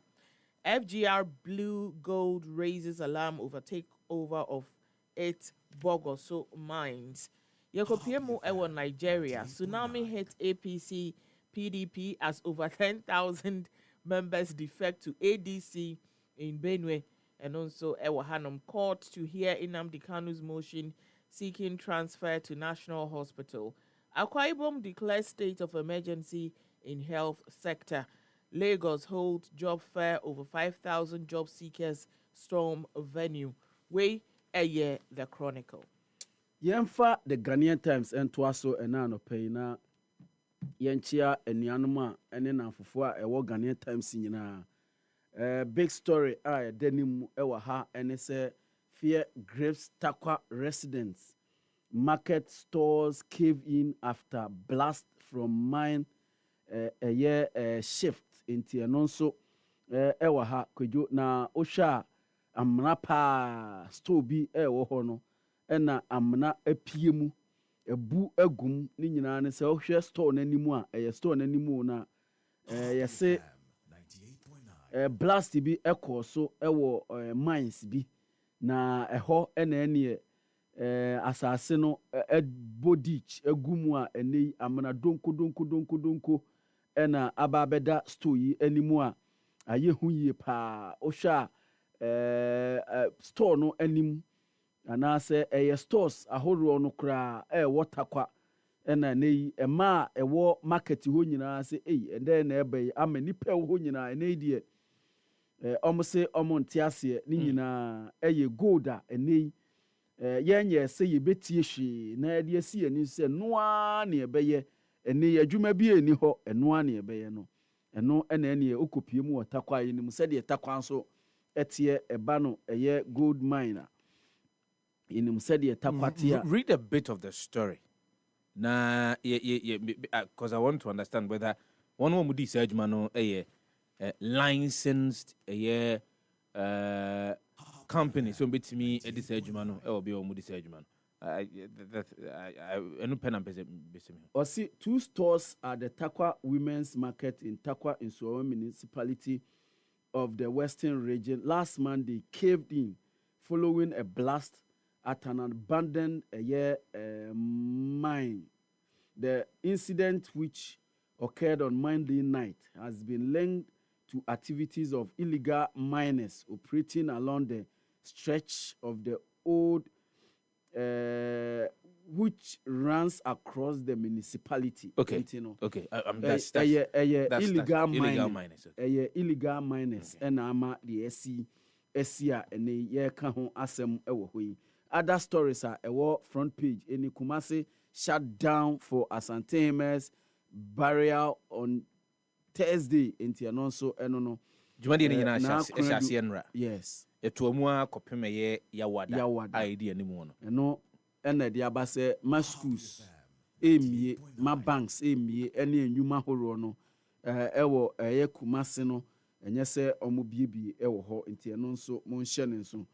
FGR Blue Gold raises alarm over takeover of 8 Bogoso mines. Yekopiemu Ewo Nigeria, tsunami hit APC PDP as over 10,000 members defect to ADC in Benue. And also Ewo Hanum, court to hear Nnamdi Kanu's motion seeking transfer to National Hospital. Akwa Ibom declares state of emergency in health sector. Lagos holds job fair, over 5,000 job seekers storm venue. Way a year, the Chronicle. Yemfa the Ghanaian Times and Twaso and Nano Payna Yenchia and Yanuma and then Fufua a Ghanaian Times in big story. I denim ewaha and it's a fear Graves Takwa residents. Market stores cave in after blast from mine a year shift into an also ewaha Kwadwo na Osha amnapa store bi ewo hono ena amna apiemu ebu agum ni nyina ne se ohwe store nanimu a store nanimu na yese blast bi ekoso ewo mines bi na eho ena ene asase no bodich agumu a ene amna donko ena ababeda store yi animu a aye hu yie pa ohwa store no anim anase stores ahoro no kra waterkwa ena nei ema ewo market ho nyina se ende na ebe ama nipa ho nyina ene die omse omontiase ni nyina gold a ene yenye se yebetie hwe na de asi ani se noa na ebeye ene adwuma bi eni ho enoa na ebeye no eno ena ene okopie mu waterkwa yi nim se de takwa so etie eba no eye gold miner in read a bit of the story. Na because I want to understand whether one more mudi surgeon licensed company so bit me a surgeon or be mudi surgeon. I see 2 stores at the Takwa Women's Market in Takwa in Suwa municipality of the Western region last Monday caved in following a blast at an abandoned mine. The incident, which occurred on Monday night, has been linked to activities of illegal miners operating along the stretch of the old, which runs across the municipality. Okay. Okay. That's illegal miners. Illegal miners. And ama the SCA and the year kahon asem ewo hoi. Other stories are a front page. Any Kumasi shut down for Asanteme's burial on Thursday in Tianonso Enono. Jumadi na yes. Etuamua kopeme yawada idea ni muono. Eno ene diabase ma schools emie ma banks emie ene enwuma horo no ewo Kumasi no enye se omo biebie ewo ho nti eno nso mo nhye ne nso.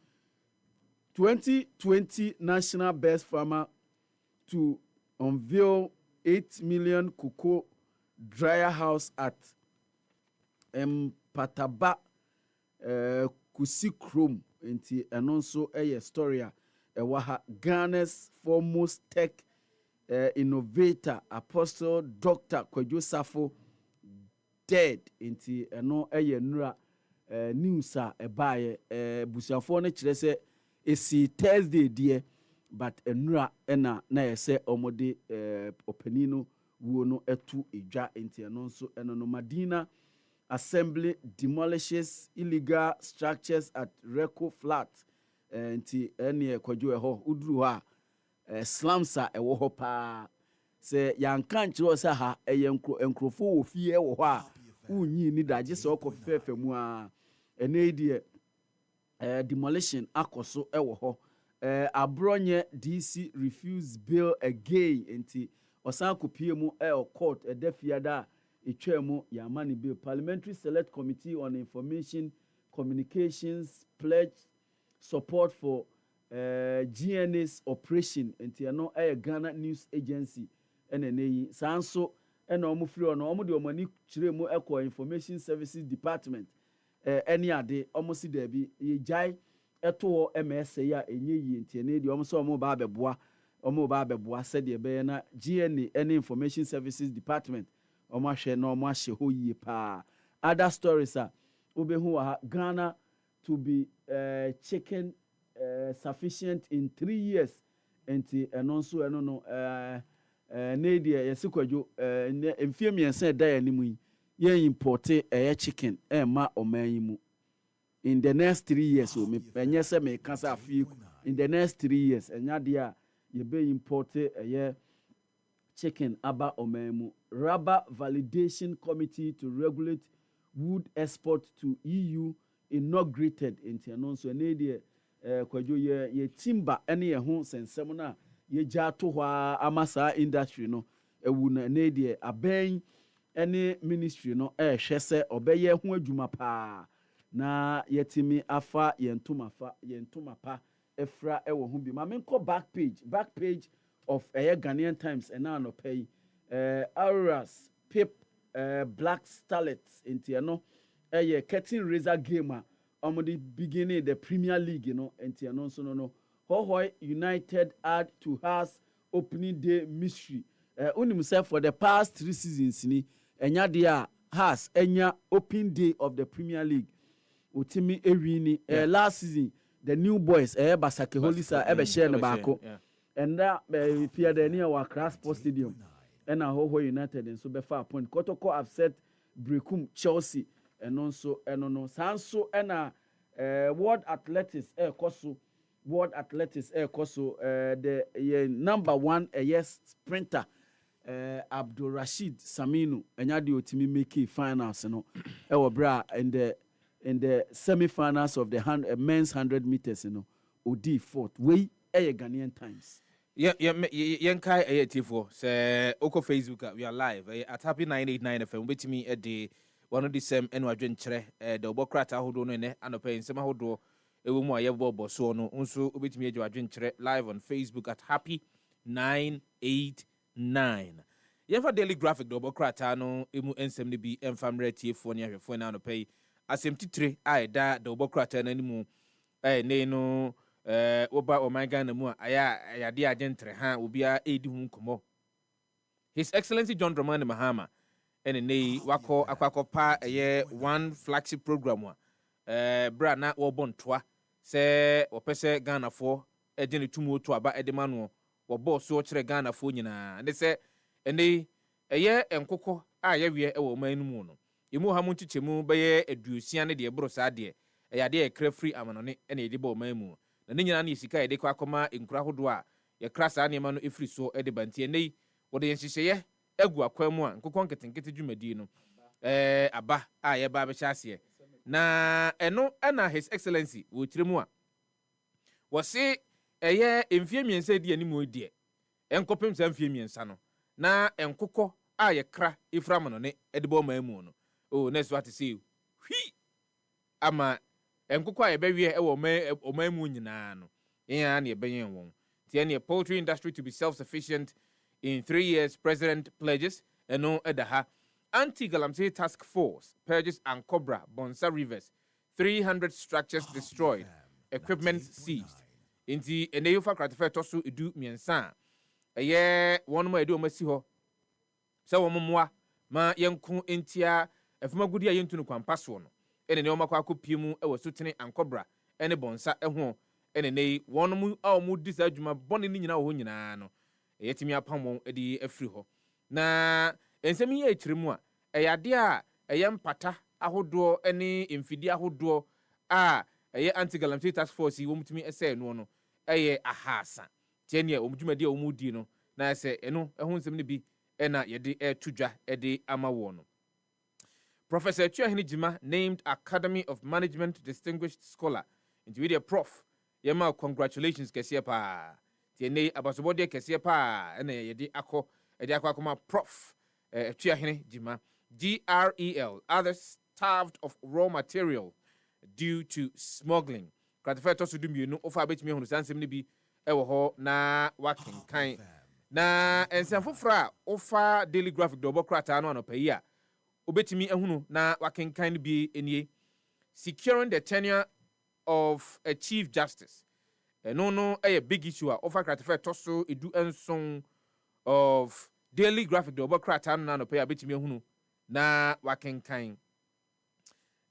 2020 National Best Farmer to unveil 8 million cocoa dryer house at Pataba Kusi Chrome inti enonso story Ghana's foremost tech innovator apostle Dr. Kwadwo Sefah dead nti ɛno ɛyɛ nnura news a ɛbaeɛ busuafoɔ no kyerɛ sɛ ɛsi Thursday deɛ but nnura ɛna na yɛ sɛ ɔmode ɔpanin no wuo no ɛto edwa nti ɛno nso ɛno no Madina Assembly demolishes illegal structures at Reko Flat nti ɛne Kwadwo ɛhɔ uduru hɔ a slums a ɛwɔ hɔ paa sɛ yanka nkyerɛ sɛ ha ɛyɛ nkrofo wɔ fie ɛwɔ hɔ a unyi ni dagye sɛ ɔkɔ fɛfɛ mu a ɛne deɛ demolition akɔ so ɛwɔ hɔ abronye DC refuse bill again nti ɔsan kopie mu court ɛda fiada etwa mu yamani bill. Parliamentary Select Committee on Information Communications pledge support for GNA's operation nti ɛno Ghana News Agency ɛna neyi sanso ɛna ɔmo firi ɔno ɔmo de ɔmo ani kyerɛ mu Information Services Department ɛne ade ɔmo si daabi yɛgyae ɛto hɔ ɛmɛɛsɛ yi a ɛnyɛ yie nti ɛne deɛ ɔmo sɛ ɔmo ba abɛboa sɛdeɛ ɛbɛyɛ na GNA ɛne Information Services Department ɔmo ahwɛ na ɔmo ahyɛ hɔ yie paa. Other stories a wobɛhu wɔ ha Ghana to be chicken sufficient in 3 years nti ɛno nso ɛno no ne deɛ yɛsi Kwadwo mfie mmiɛnsa ɛda yɛ anim yi yɛn importe chicken ɛma ɔman yi mu in the next 3 years o ɛnyɛ sɛ meka sɛ afie in the next 3 years ɛnya deɛ a yɛbɛ importe chicken aba ɔman mu. Rubber validation committee to regulate wood export to EU inaugurated nti ɛno nso ɛne deɛ Kwadwo ye timber ene ye ho sensem na ye gya to hɔ ama saa industry no ewu na ne de aben ene ministry no hwɛ sɛ ɔbɛyɛ ho adwuma paa na yetimi afa yentoma pa efra ɛwɔ ho bi ma menkɔ back page of Ghanaian Times ɛna no pay Auras Pip Black Starlets nti ɛno curtain raiser game a the beginning the Premier League, and no. Hohoi United add to has opening day mystery. Himself for the past 3 seasons, and yadia has enya opening day of the Premier League. Utimi Erini last season the new boys Basake Holisa share the bako, and that fear the near our Crash Sports Stadium and Hohoi United and so be far point. Kotoko upset Brekum Chelsea. And also sanso ena World Athletics koso the number 1 sprinter Abdul Rashid Saminu enya de otimi make finals no bra in the semi-finals of the men's 100 meters odi fourth way Ghanaian Times. Yenkai tifo say oko Facebook we are live at Happy 989 FM with me a day. One of the same and wadwen kyerɛ the obokrata ahodo no ne anɔpɛ nsɛm ahodo ewu mu a yɛbɔ so no nso obetumi agye wadwen kyerɛ live on Facebook at Happy 989. Yɛfa daily graphic the obokrata no emu nsɛm ne bi emfamre tiefo ne ahwefo na anɔpɛ yi asɛm titire a ɛda the obokrata na nimu ne no oba ɔman Ghana mu a ayade agentre ha obia edi hu nkɔmɔ. His Excellency John Dramani Mahama and nei wako akwakopa one flagship program bra na wo bontwa se opese Ghana fo ejene tumu otu aba edemano wo boss wo kire Ghana fo nyina ne se ene enkokɔ a yawie ewo manu mu no emu ha mu ntichemu beye aduosia ne de ebro sa de yade ekra free amanone ene de ba man mu na ne nyina na sika yede kwa akoma enkura hodo a ye kra sa ne ma no efri so ede bantie nei wo de yenhyehyeye egu akwamu a nkokɔ nketenkete dwumadi no aba a ye ba be hyase na eno na His Excellency wo tiremu a wo se emfie miensa di animu die enkopem sa mfie miensa no na enkokɔ a ye kra efram no ne edebo mamu no o next what to say hwi ama enkokɔ a ye bewie o mamu nyina no yen na ye beyen won tie ne poultry industry to be self-sufficient in 3 years. President pledges eno edaha anti-galamsey task force purges and Cobra Bonsa Rivers 300 structures destroyed, equipment seized. Inti eneyofa kratife tosu edu miensa ɛyɛ wɔn mo ɛde wɔn asi hɔ sɛ wɔn mmoa ma yɛnko ntia afumagudi a yɛntu no kwampa soɔ no ɛne ne wɔn akɔ akɔpie mu ɛwɔ sotene ankɔbra ɛne bɔnsa ɛho ɛne ne wɔn mu a wɔn di saa adwuma bɔne ne nyinaa wɔ hɔ nyinaa no ɛyɛtumi apam wɔn ɛde afiri hɔ na nsɛm yi akyire mu a ɛyɛ adeɛ a ɛyɛ mpata ahodoɔ ɛne mfidie ahodoɔ a ɛyɛ anti-galamsey task force yi wɔn tumi ɛsɛ ɛno no ɛyɛ ahasa tiɛ nea wɔn dwumadi a wɔn di no na sɛ ɛno ɛho nsɛm no bi ɛna yɛde ɛto dwa ɛde ama wɔn no. Professor Chuahini Jima named Academy of Management Distinguished Scholar nti wi deɛ prof yɛma congratulations kɛseɛ paa tiɛ ne abasobɔdeɛ kɛseɛ paa ɛna yɛde akɔ akɔma prof Chuahini Jima GREL others starved of raw material due to smuggling. Kratofa to so du mienu ofa betimi ehunu sansem ne bi ɛwɔ hɔ na wakenkan na ensɛm foforo a ofa daily graphic do bokrata no anopa yi a obetimi ehunu na wakenkan no bi enie securing the tenure of a chief justice no ɛyɛ big issue a ofa kratofa to so edu enson of daily graphic do bokrata no anopa yi a betimi ehunu na wakenkan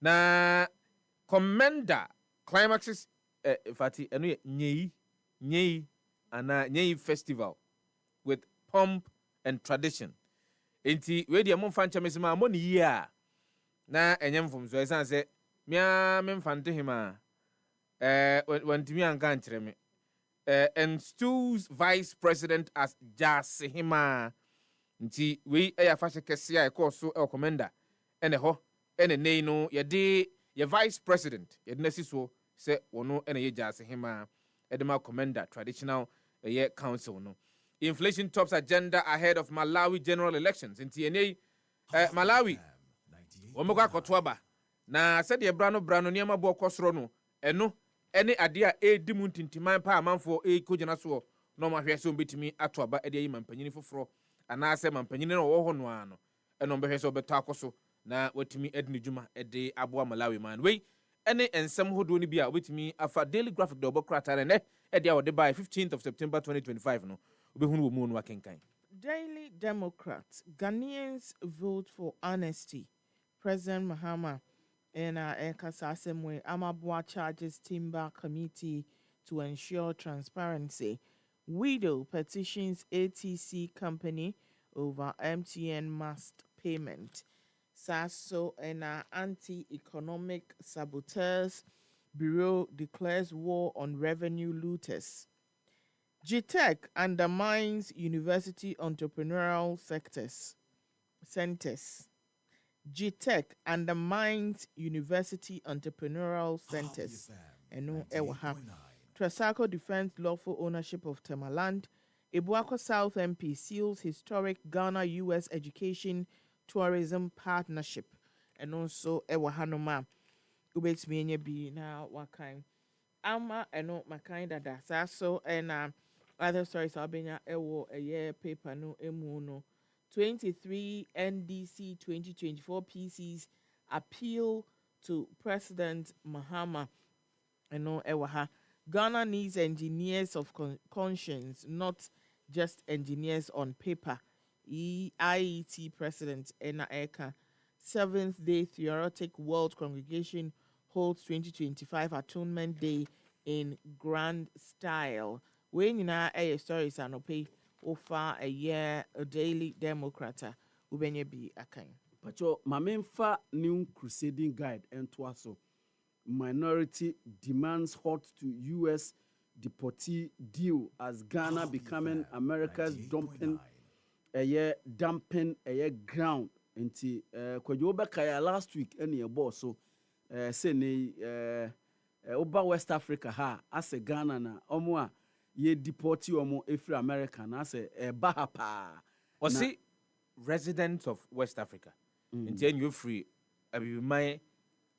na Commander Climaxes Fati eno Nyei Festival with pomp and tradition. Enti we dia mon fan chamesi ma moni yia na enyem fom so esan se mia memfante hima wantimi anka nkyere me and Stu's vice president as Jasihima nti we eya fashe kese a ekọ so e commander ene ho ene nei no ye vice president ye nasi so se wono ene ye Jasihima edema commander traditional council no. Inflation tops agenda ahead of Malawi general elections nti ene Malawi womekwa kotoaba na se de brano niam abo kosoro no eno ene ade a edi mu ntintiman pa amanfo kogina so no mahwe se ombetimi atoaba ede yi mampanyini foforo ana se mampanyini no wo ho no ano eno mbehwe se obeto akoso na watimi edini dwuma ede abo Malawi man we ene ensem hodo ni bia obetimi afa daily graphic do bokrata ne ede a wode by 15th of September 2025 no obehunu wo mu no wakenkan. Daily Democrat, Ghanaians vote for honesty. President Mahama and Ekasasemwe Amabwa charges Timber Committee to ensure transparency. Widow petitions ATC company over MTN mast payment. SASO and anti-economic saboteurs Bureau declares war on revenue looters. GTech undermines university entrepreneurial centers. GTech undermines university entrepreneurial centers. Eno ewaha. Tresako defends lawful ownership of Temaland. Ebuako South MP seals historic Ghana-US education tourism partnership. And also ewahanoma. Ubetimi enye bi na wakan. Ama eno makan dada. Saso and other stories Albania ewo a year paper no emuno 23 NDC 2024 PCs appeal to President Mahama eno ewaha. Ghana needs engineers of conscience, not just engineers on paper. IET President Ena Eka. 7th Day Theoretic World Congregation holds 2025 Atonement Day in grand style. When na stories anope ofa a year a Daily Democrat ubenye bi akan. Pacho mamemfa new crusading guide ento aso. Minority demands hot to US deportee deal as Ghana becoming America's dumping ground. Nti Kwadwo Sefah-Danquah last week any boss so say ne oba West Africa ha as Ghana na omo a ye deportee omo efri America na say ba pa or see residents of West Africa nti enyo free abibiman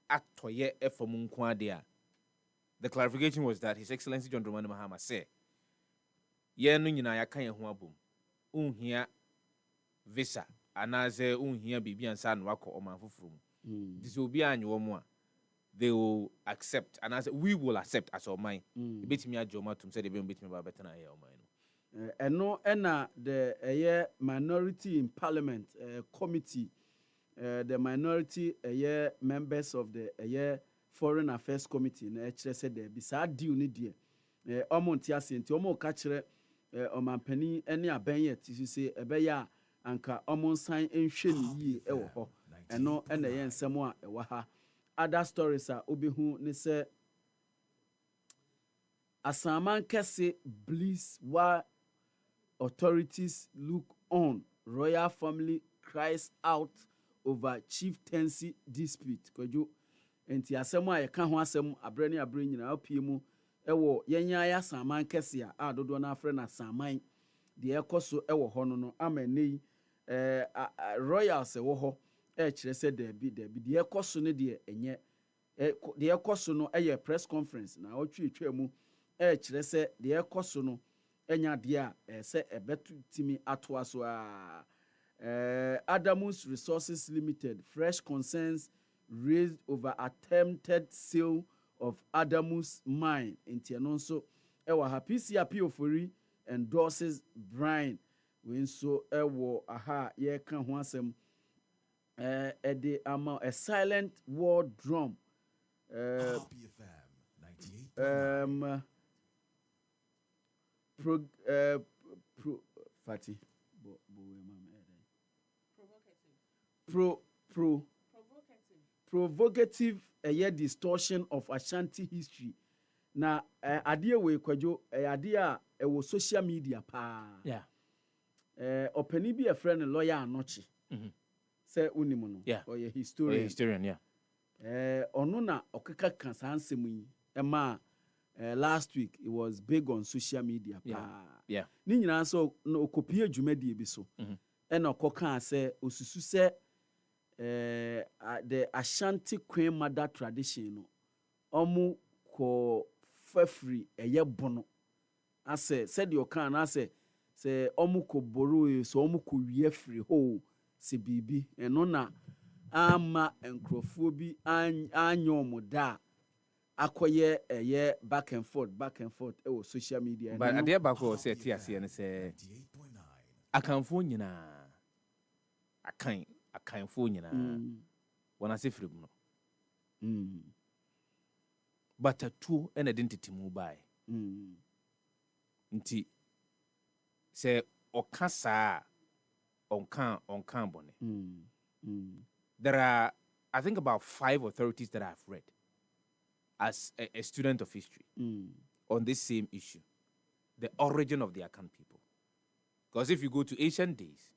atoye efom nko ade a. The clarification was that His Excellency John Dramani Mahama say ye no nyina ya kan ye ho abom unhia visa anaze unhia bibi ansa no wako omanfoforo mu this will be anyo mo a they will accept anaze we will accept as oman betimi ajoma tum say they be betimi ba betana here oman no ɛno ɛna the minority in parliament committee the minority members of the foreign affairs committee na ɛkyerɛ sɛ dɛ bi saa deal ne deɛ ɔmo nte ase nti ɔmo ka kyerɛ ɔmampani ne abɛnyɛ ti so sɛ ɛbɛyɛ a anka ɔmo nsan nhwɛ ne yie ɛwɔ hɔ ɛno ɛna ɛyɛ nsɛm a ɛwɔ ha other stories a obehu ne sɛ asaman kɛse bliss while authorities look on royal family cries out over chieftaincy dispute Kwadwo enti asɛm a yɛka ho asɛm abrɛ ne abrɛ nyinaa opie mu ɛwɔ yɛnya ya asaman kɛse a dodoɔ na afrɛ na asaman deɛ ɛkɔ so ɛwɔ hɔ no ama nei royals ɛwɔ hɔ ɛkyerɛ sɛ dabi deɛ ɛkɔ so ne deɛ ɛnyɛ deɛ ɛkɔ so no ɛyɛ press conference na ɔtwetwa mu ɛkyerɛ sɛ deɛ ɛkɔ so no ɛnya deɛ a sɛ ɛbɛto timi atoa so a Adamus Resources Limited fresh concerns raised over attempted sale of Adamus mine nti ɛno nso ɛwɔ ha PCRP ofori endorses Brian we nso ɛwɔ aha yɛka ho asɛm ɛde ama a silent war drum Fati provocative distortion of Ashanti history na adeɛ wɔ Kwadwo adeɛ a ɛwɔ social media pa ɔpani bi ɛfrɛ no lawyer Anochi sɛ unimu no ɔyɛ historian ɔno na ɔkeka ka saa nsɛm yi ɛma last week it was big on social media pa ne nyinaa sɛ ɔkɔpie dwumadie bi so ɛna ɔkɔkaa sɛ osusu sɛ the Ashanti Queen Mother tradition no ɔmo kɔ fafiri ɛyɛ bono asɛ sɛdeɛ ɔkaa na asɛ sɛ ɔmo kɔ boroe so ɔmo kɔ wie firi hɔ sɛ biribi ɛno na ama nkurɔfoɔ bi anyɛ ɔmo da akɔyɛ ɛyɛ back and forth ɛwɔ social media but adeɛ baako sɛ ɛte aseɛ no sɛ akanfoɔ nyinaa akanfoɔ nyinaa wɔn ase firi mu no batatuo ɛna de ntete mu bae nti sɛ ɔka saa ɔnka bɔne there are I think about 5 authorities that I've read as a student of history on this same issue, the origin of the Akan people. Because if you go to ancient days,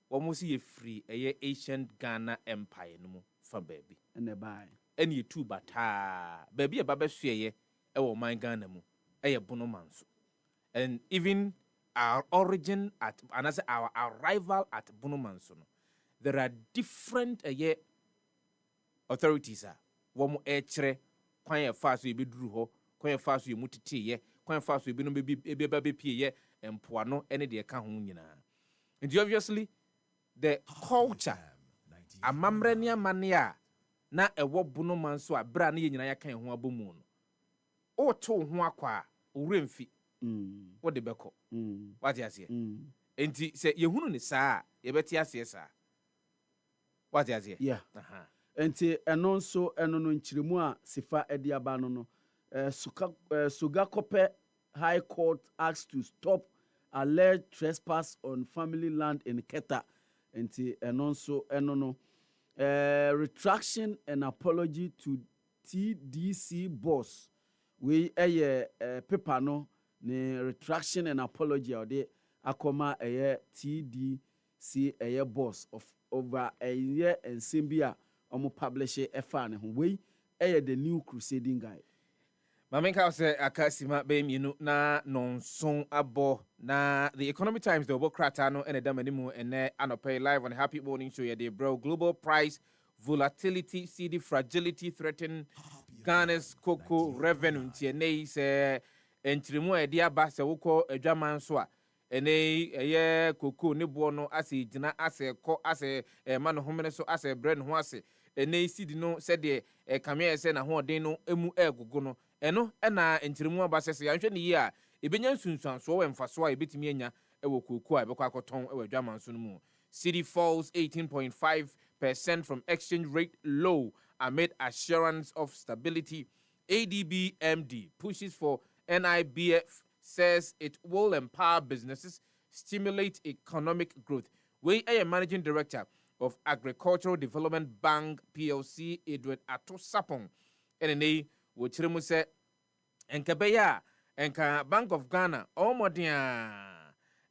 almost a free ancient Ghana empire no from baby. And the buy. And you too, but baby a baba suye my Ghana mu a bonomanso. And even our origin at another our arrival at Bonomanso, there are different authorities one more kwan fast we be dru ho kwan fast we mutete ye kwan fast we be no be pie ye empoano ene de ka ho nyina. And obviously the culture amamre ne amane a na ewo Bonomanso a bra na ye nyina ya kan ho abomu no o to ho akwa owremfi what de beko what you say enti se yehunu ni saa ye beti ase saa what you say enti eno nso eno no nkyiremu a sifa edi aba no Sugakope High Court asked to stop alleged trespass on family land in Keta. Enti eno nso eno no retraction and apology to TDC boss we paper no ne retraction and apology or de akoma TDC boss of over a year and Simbia omo publish efa ne ho we the new crusading guy Mamenka say akasima be mienu na nonson abo na the Economic Times the obokrata no ene damanimu ene anopay live on Happy Morning Show the bro global price volatility CD fragility threaten Ghana's cocoa revenue TNA say entrimu edi aba se wokọ adwaman so a ene cocoa ne bo no ase gina ase ko ase ma no homene so ase brand ho ase ene CD no se de kamea se na ho den no emu egugu no eno na entrimu aba se ya hwe ne yi a ebenya nsunsuanso wɔ mfaso a ebetumi anya ɛwɔ kooko a ɛbɛkɔ akɔtɔn ɛwɔ adwamanso no mu. Cedi falls 18.5% from exchange rate low amid assurance of stability. ADB MD pushes for NIBF, says it will empower businesses, stimulate economic growth. We are managing director of Agricultural Development Bank PLC, Edward Atosapong. NNA, which remuse Enkabeya, Enka Bank of Ghana, Omodia,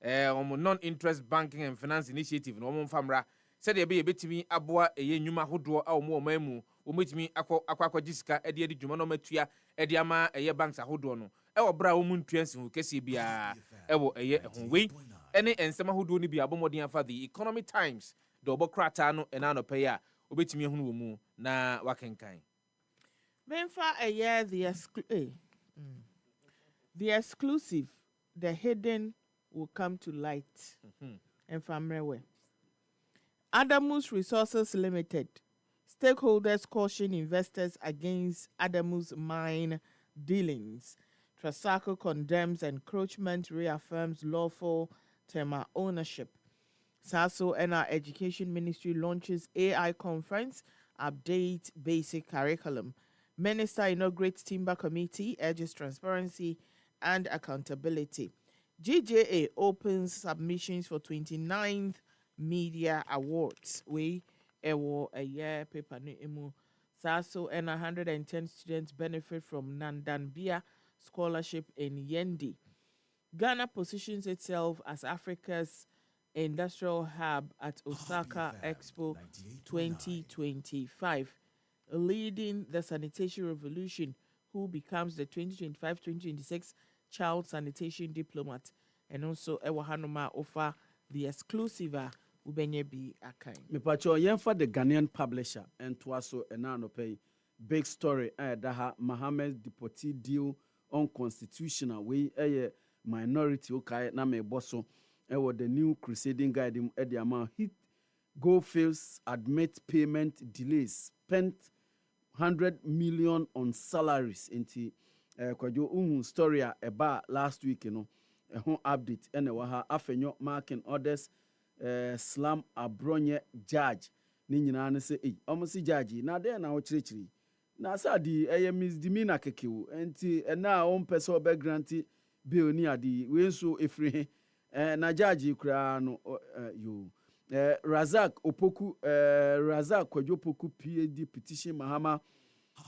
non-interest banking and finance initiative, no one famra, said there be a bit to me, Abua, a yuma hodua, or more memu, who meet me aqua jisca, Eddie Jumanometria, Ediama, a year banks a hodono, our brow moon trends who kesi be a year way. Any and some who do be abomodian for the Economy Times, double cratano and ano paya, obit me who na wakenkai. Memfa a year the exclusive, the hidden will come to light. And from Rewe. Adamus Resources Limited. Stakeholders caution investors against Adamus mine dealings. Trasaco condemns encroachment, reaffirms lawful Tema ownership. SASO and our Education Ministry launches AI conference, update basic curriculum. Minister inaugurates Timber Committee, urges transparency and accountability. GJA opens submissions for 29th Media Awards. We ewo a year paper no emu. SASO and 110 students benefit from Nandambia scholarship in Yendi. Ghana positions itself as Africa's industrial hub at Osaka Expo 2025, leading the sanitation revolution, who becomes the 2025-2026 child sanitation diplomat, and also Ewahanoma offer the exclusive Ubenye B Akai. Mipacho yenfa the Ghanaian publisher and Twaso enano pay big story daha Mohammed deportee deal unconstitutional way minority okay na me boso the new crusading guide at the amount hit go fails admit payment delays spent 100 million on salaries into Kwadwo story about last week a home update and waha afenyo marking orders slam abronye judge ni nyina ne se almost judge na there na o chirichiri na sa di misdemeanor kekewo enti na on person obe grant bill ni adi we nso efiri na judge kura no Razak Kwadwo Opoku PhD petition Mahama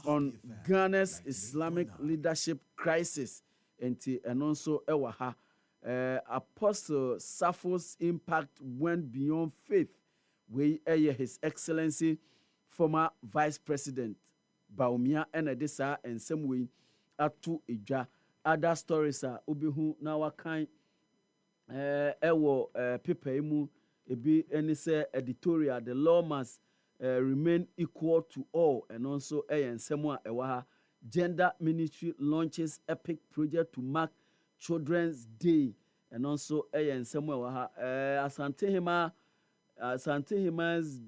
on Ghana's Islamic leadership crisis enti enonso ewaha Apostle Sappho's impact went beyond faith. We His Excellency former Vice President Baumia Enedisa and some way atu ija other stories are ubihu na wakan ewo paper emu ebi any say editorial the law must remain equal to all and also and semwa ewaha gender ministry launches epic project to mark Children's Day and also and somewhere Asante Hima's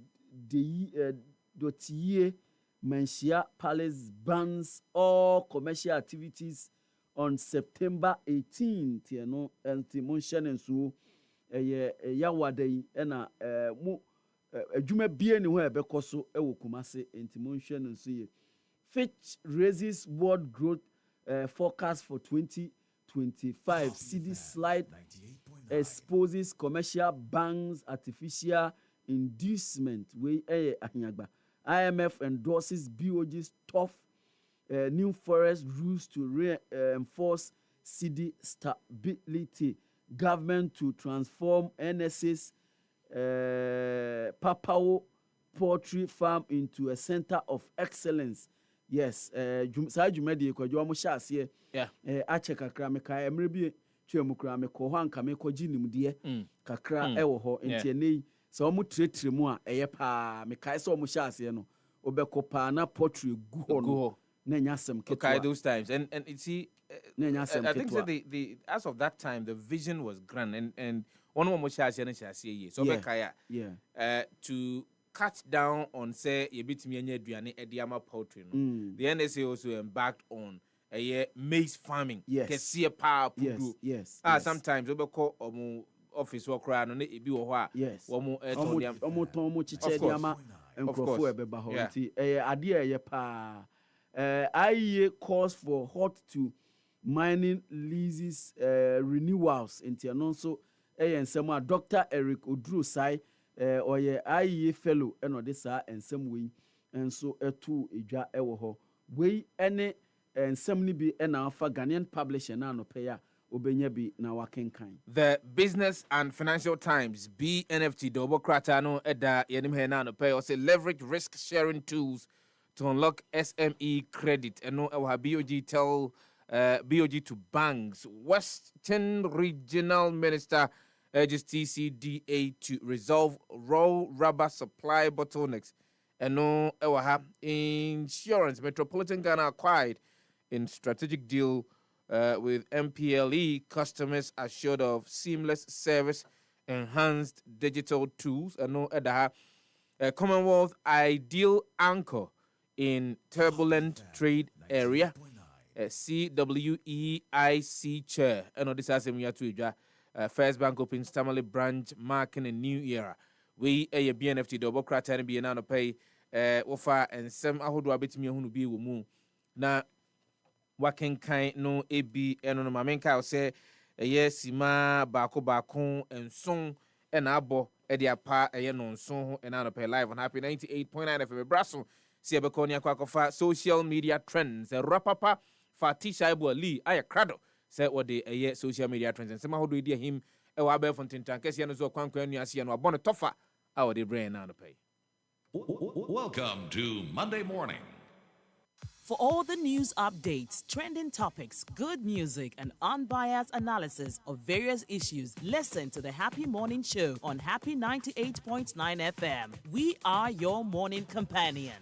Dotier Menshia Palace bans all commercial activities on September 18th, you know, and Timontion and so Yawade and a Juma be anywhere because so Kumase and Timontion and so Fitch raises world growth forecast for 2025. CD slide exposes commercial banks artificial inducement. IMF endorses BOG's tough new forest rules to reinforce CD stability. Government to transform NSA's Papao poultry farm into a center of excellence. Yes, Sajumedi Kwadwo Mushasiye. Yeah. Ache kakra me ka emre bi twemukra me ko ho anka me ko ginimdie kakra ewo ho enti nei so omu tretre mu a eye pa me kai so omu Shasiye no obeko pa na poultry gu ho no na nyasem ketwa. Okay, those times and you see I think so the as of that time the vision was grand and one more Shasiye na Shasiye so bekaya to cut down on say yebitimi anya aduane ediama poultry no. The NSA also embarked on maize farming. Yes. Can see a power pudu. Yes. Sometimes we call office work around on it be or yes. Omo Omo chiche diama nkrofo ebeba ho nti ade eye pa IEA calls for hot to mining leases renewals nti no nso ensem a Dr. Eric Oduro Sai oye IEA fellow eno de sa ensem we enso etu edwa ewo ho we ene ensem ni bi na afa Ghanaian publisher na no pay a obenya bi na wakenkan. The Business and Financial Times BNFT double krata no eda yenim he na no pay or say leverage risk sharing tools to unlock SME credit and no BOG tell BOG to banks. Western Regional Minister urges TCDA to resolve raw rubber supply bottlenecks. And no insurance. Metropolitan Ghana acquired in strategic deal with MPLE. Customers assured of seamless service, enhanced digital tools. And no Commonwealth ideal anchor in turbulent trade area. CWEIC chair. And this has to First Bank opens Tamale branch marking a new era. We a BNFT double crata and be an pay offer and some ahodo abetimi hunu bi wo mu na waken kan no ebi eno no mamenka say sima baako enson and abo e dia pa no nson ho and an pay live on Happy 98.9 FM Brasso si ebekoni akwakofa social media trends rapapa Fatisha Ibu Ali aya krado say what the social media trends and some ahodo e dia him e wa be fontin tankesi no so kwankwan nu ase no abon tofa our the brain now to pay. Welcome to Monday Morning. For all the news updates, trending topics, good music, and unbiased analysis of various issues, listen to the Happy Morning Show on Happy 98.9 FM. We are your morning companion.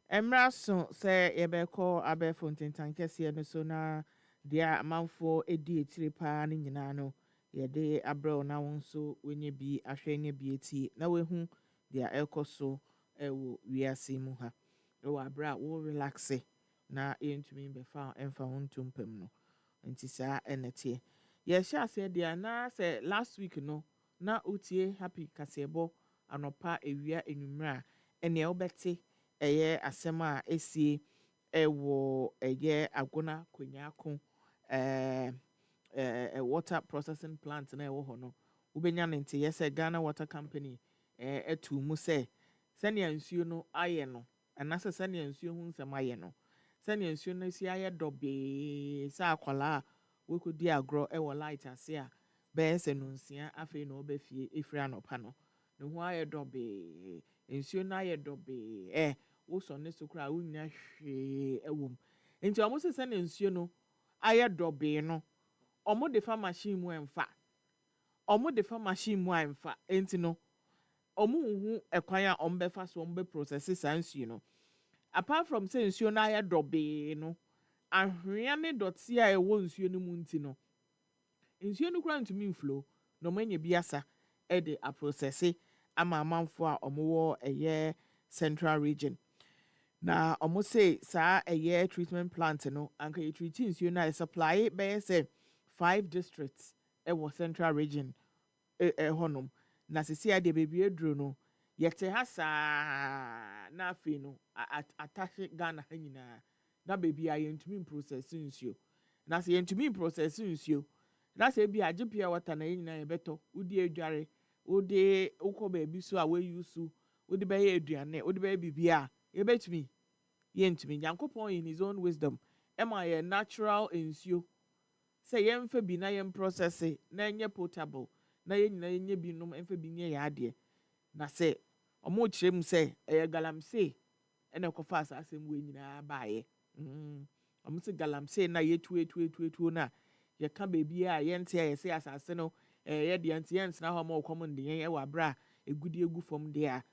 Emraso say yebeko abe fontin tankesi no so na dia amanfo edi etire pa ne nyina no yede abro na won so wenye bi ahwenye bi eti na wehu dia ekoso ewo wiase mu ha ewo abra wo relax na yentumi be fa emfa hontum pem no nti sa enete ye sha se dia na se last week no na otie happy kasebo anopa ewia enumra ene obete eye asema esie ewo eye agona konyako water processing plant na ewo hono ubenya nte yese Ghana Water Company etu mu se sene nsuo no aye no anase sene nsuo hu nsem aye no sene nsuo no si aye dobe sa akwala we could di agro ewo light ase a be se no nsia afi no obefie efiri anopa no ne ho aye dobe nsuo no aye dobe wo so ne sokra wo nya hwe ewom enti omo se ne nsuo no aye dobe no omo de fa machine mu emfa enti no omo hu ekwan a omo be fa so omo be process sa nsuo no apart from say nsuo no aye dobe no ahwea ne doti a ewo nsuo no mu nti no nsuo no kura ntumi flow no manya biasa e de a process ama amanfo a omo wo eye central region na omo say sa eye treatment plant no anka e treat nsuo na supply be say 5 districts e wo central region honom na sisi ade bebi edro no yete ha saa na afi no attache Ghana hanyina na bebi a yentumi process nsuo na se yentumi process nsuo na se bi agipia water na nyina yebeto udi edware udi ukọ bebi so a we use udi be ye aduane udi be bibia yebetumi yɛntumi nyankopɔn in his own wisdom ɛma yɛ natural nsuo sɛ yɛmfa bi na yɛn process na ɛnyɛ potable na yɛn nyinaa yɛnyɛ bi nom ɛmfa bi nyɛ yɛ adeɛ na sɛ ɔmo kyerɛ mu sɛ ɛyɛ galamsey ɛna ɛkɔfa saa asɛm wɔ nyinaa baayɛ ɔmo sɛ galamsey na yɛtuo na yɛka baabi a yɛnte a yɛsɛ asase no yɛ deɛ nti yɛntena hɔ ma ɔkɔm nde yɛn ɛwɔ abere a egudi egu fam deɛ a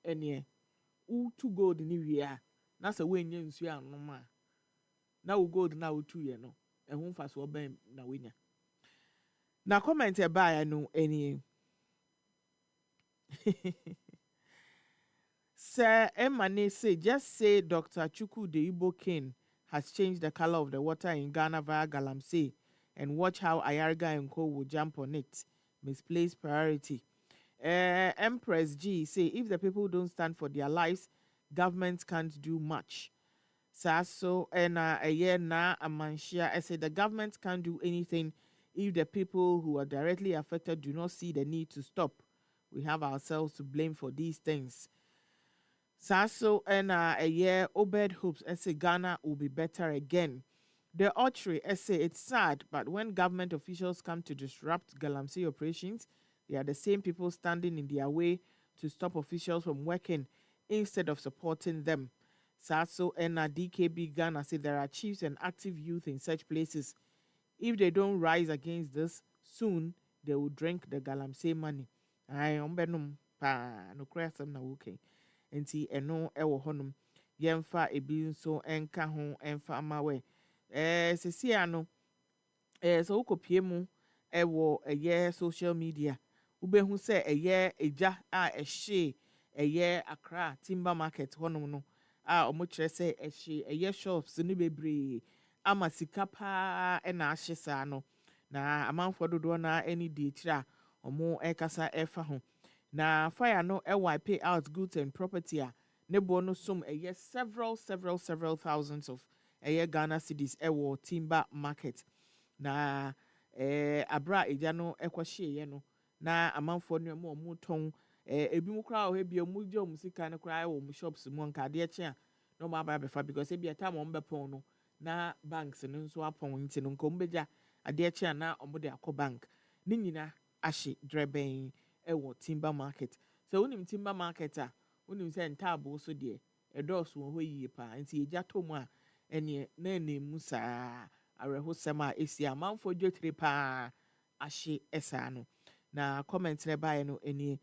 ɛneɛ wotu gold ne wie a na sɛ woanya nsuo anom a na wo gold na wotu yɛ no ɛho mfasoɔ bɛn na wonya na comment ɛbaeɛ no ɛnie Sir Emane say, just say Dr. Chukwu de Igbo King has changed the color of the water in Ghana via Galamsey and watch how Ayarga and Co will jump on it. Misplaced priority. Empress G say, if the people don't stand for their lives, government can't do much. Saso and a year na Amanshia, I say the government can't do anything if the people who are directly affected do not see the need to stop. We have ourselves to blame for these things. Saso and a year Obed hopes say Ghana will be better again. The Autry say it's sad, but when government officials come to disrupt Galamsey operations, they are the same people standing in their way to stop officials from working instead of supporting them. Saso and DKB Ghana say there are chiefs and active youth in such places. If they don't rise against this, soon they will drink the Galamsey money. Aye, pa no krasam na okay. Enti eno ewo honum yemfa ebi nso enka ho emfa amawe sesi ano so ukopie mu ewo eye social media ubehu se eye eja a ehye eye Accra timber market honum no a omo kire se ehye eye shops ni bebre ama sika pa na ahye sa no na amanfo dodo na any dey tira omo ekasa efa ho na fire no wipe out goods and property a ne no sum several thousands of Ghana cedis timber market na abra eja no ekwahye no na amanfo no mo ton ebi mu kra o bi mu je o musika no kra wo mu shops mu nka de eche a no ma ba befa because e bi eta mo mbepon no na banks no nso apon nti no nko mbeja ade eche na omo de akọ bank ni nyina ahye dreben ewo timber market so unim timber market a unim se ntabo so de edos wo ho yie pa nti eja to mu a ene na enemu saa areho sema esi amanfo dwetire pa ahye esa no na comment ne bae no ene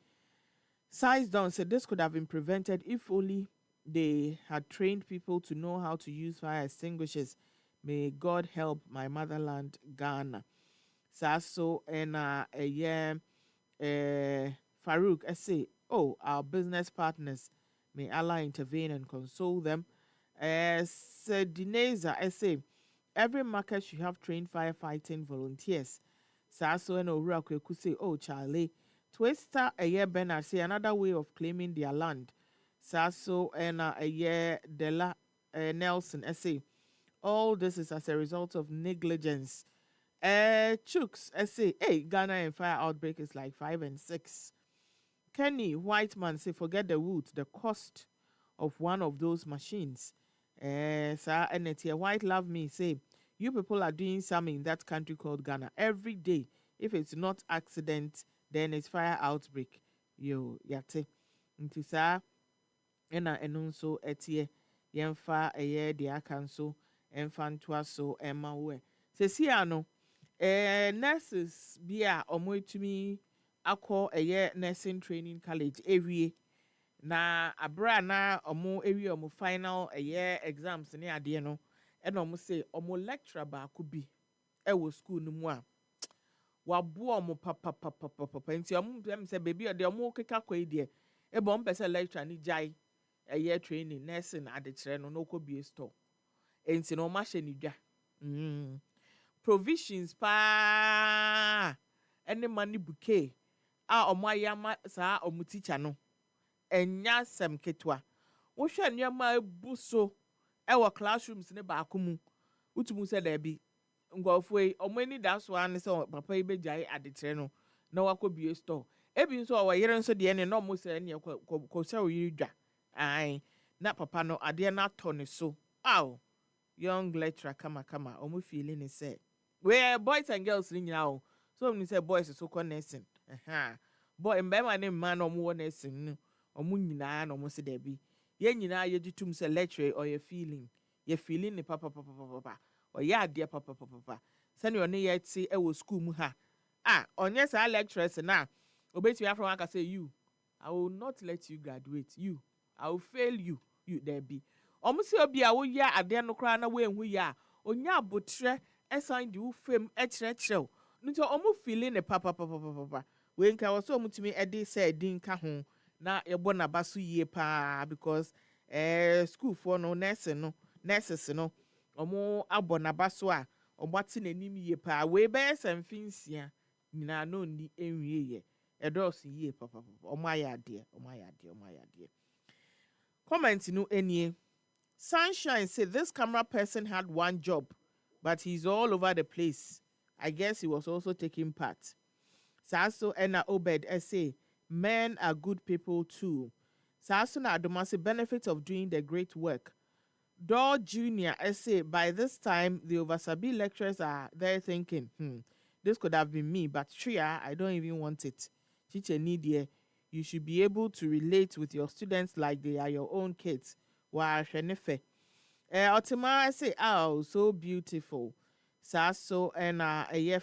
size down said this could have been prevented if only they had trained people to know how to use fire extinguishers. May God help my motherland Ghana. Saso and a year Farouk, I say, oh, our business partners, may Allah intervene and console them. Said Dineza, I say, every market should have trained firefighting volunteers. Saso and Oracle could say, oh, Charlie, Twister a year Bernard say another way of claiming their land. Saso and a year Dela Nelson, I say, all this is as a result of negligence. Chooks, I say, hey, Ghana and fire outbreak is like 5 and 6. Kenny Whiteman say, forget the wood, the cost of one of those machines. Sir, and White love me say, you people are doing something in that country called Ghana every day. If it's not accident, then it's fire outbreak. Yo, yate. Nti sir, ena enunso etie yemfa eye de akanso emfa ntwa so ema we. Sesi ano nurses bia omo etumi akọ nursing training college ewie na abra na omo ewie omo final exams ne ade no e na omo say omo lecturer ba ko bi e wo school no mu a wabo omo papa nti omo dem say baby de omo keka kwai de e bo omo pese lecturer ni jai training nursing ade kire no ko bi store enti no ma hye ni dwa provisions pa any money bouquet a omo ayama sa omo teacher no enya sem ketwa wo hwe nneema ebuso e wo classrooms ne ba akomu utumu se da bi ngofo yi omo ani da so an se papa yi begyae adekere no na wakọ bi store ebi nso o yere nso de ne no mo se ne ko se o yi dwa ai na papa no adeɛ no atɔ ne so aw young lecturer kama ɔmo feeling ne sɛ we boys and girls ni nyina o so ɔmo say boys so kɔ nursing boy mbɛma ne mma na ɔmo wɔ nursing no ɔmo nyinaa na ɔmo se da bi yɛn nyinaa yɛgye tum sɛ lecturer ɔyɛ feeling ne papa ɔyɛ adeɛ papa sɛnea ɔne yɛ te ɛwɔ school mu ha ɔnyɛ saa lecturers na obetumi afro aka say you I will not let you graduate you I will fail you there be ɔmo se obi a woyɛ adeɛ no koraa na woenhu yɛ a onya abotrɛ ɛsan de wo fam ɛkyerɛkyerɛw nti ɔmo feeling ne papa we nka wɔ so ɔmo tumi ɛde sɛ ɛdin ka ho na yɛbɔ n'aba so yie paa because school for no nurses no ɔmo abɔ n'aba so a ɔmo ate n'anim yie paa we bɛyɛ sɛ mfinsia nyinaa no ndi enwie yɛ ɛdɔɔso yie papa ɔmo ayɛ adeɛ comment no enie Sunshine said this camera person had one job but he's all over the place. I guess he was also taking part. Saso Ena Obed say men are good people too. Saso na Adomasi benefits of doing the great work. Dor Jr. say by this time the Oversabi lecturers are there thinking, this could have been me, but Tria, I don't even want it. Chiche Nidie, you should be able to relate with your students like they are your own kids. Wa Shenefe. Otima say, oh, so beautiful. Saso and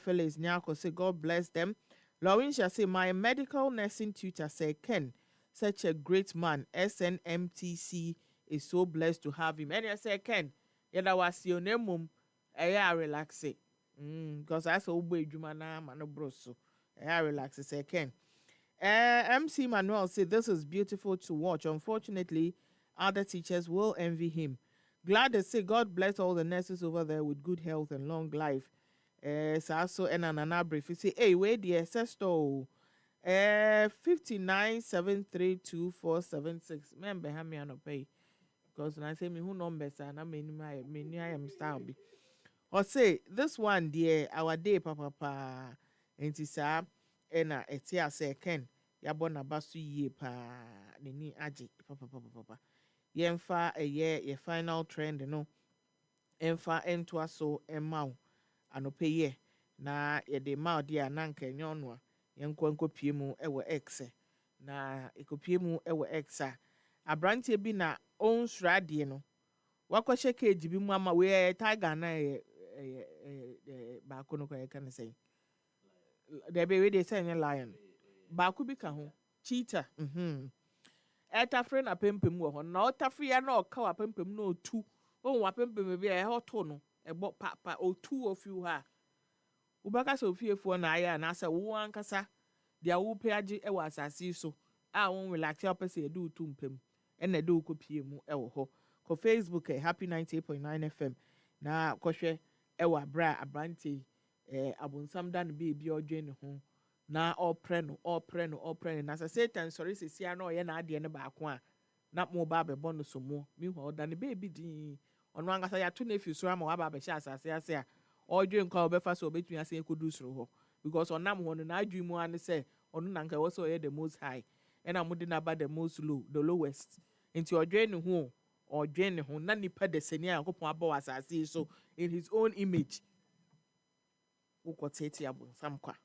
Felix Nyako say, God bless them. Lauren shall say, my medical nursing tutor said, Ken, such a great man. SNMTC is so blessed to have him. And I say, Ken, yada was your name, relax it. Because I saw Jumana Manobroso. Relax it, say, Ken. MC Manuel said, this is beautiful to watch. Unfortunately, other teachers will envy him. Glad to say God bless all the nurses over there with good health and long life. So and another brief. You say, hey, where the ancestor? 59732476. Remember, how me on pay? Because when I say me who numbers and I mean I am style. Or say this one, dear, our day, papa, and tisa, and etia say Ken, yabona basu ye pa, nini aji, papa. Yemfa a year your final trend no emfa entwa so emau anope ye na ye de ma dia nanka nyonwa yenkwanko pie mu ewo x na ekopie mu ewo x abrante bi na onsra de no wakwahye cage bi mu ama we tiger na ba ko no kwa kan say de be we dey say lion ba ko bi ka ho cheetah etafre na pempem wo ho na otafre ya na oka wa pempem na otu o wa pempem bi e hoto no ebo papa otu ofiu ha ubaka so ofiefo na aya na asa wo ankasa dia wo pe age e wa asase so a won relax your person edu otu mpem e na de okopie mu e wo ho ko Facebook happy 98.9 FM na kohwe e wa bra abrante abonsam da no be bi odwe ne ho na all pray no na Satan sorry sesia na oye na ade ne ba ko a na mo ba be bono so mo mi ho da ne baby din ono angasa ya to na fi so ama wa ba be sha asase ase a odwe nka obefa so obetumi ase ekodu soro ho because onam ho no na adwi mu an say ono na nka wo so oye the most high and amudi na ba the most low the lowest nti odwe ne ho na nipa de seni a yakopon aba asase so in his own image wo kwotete abonsam kwa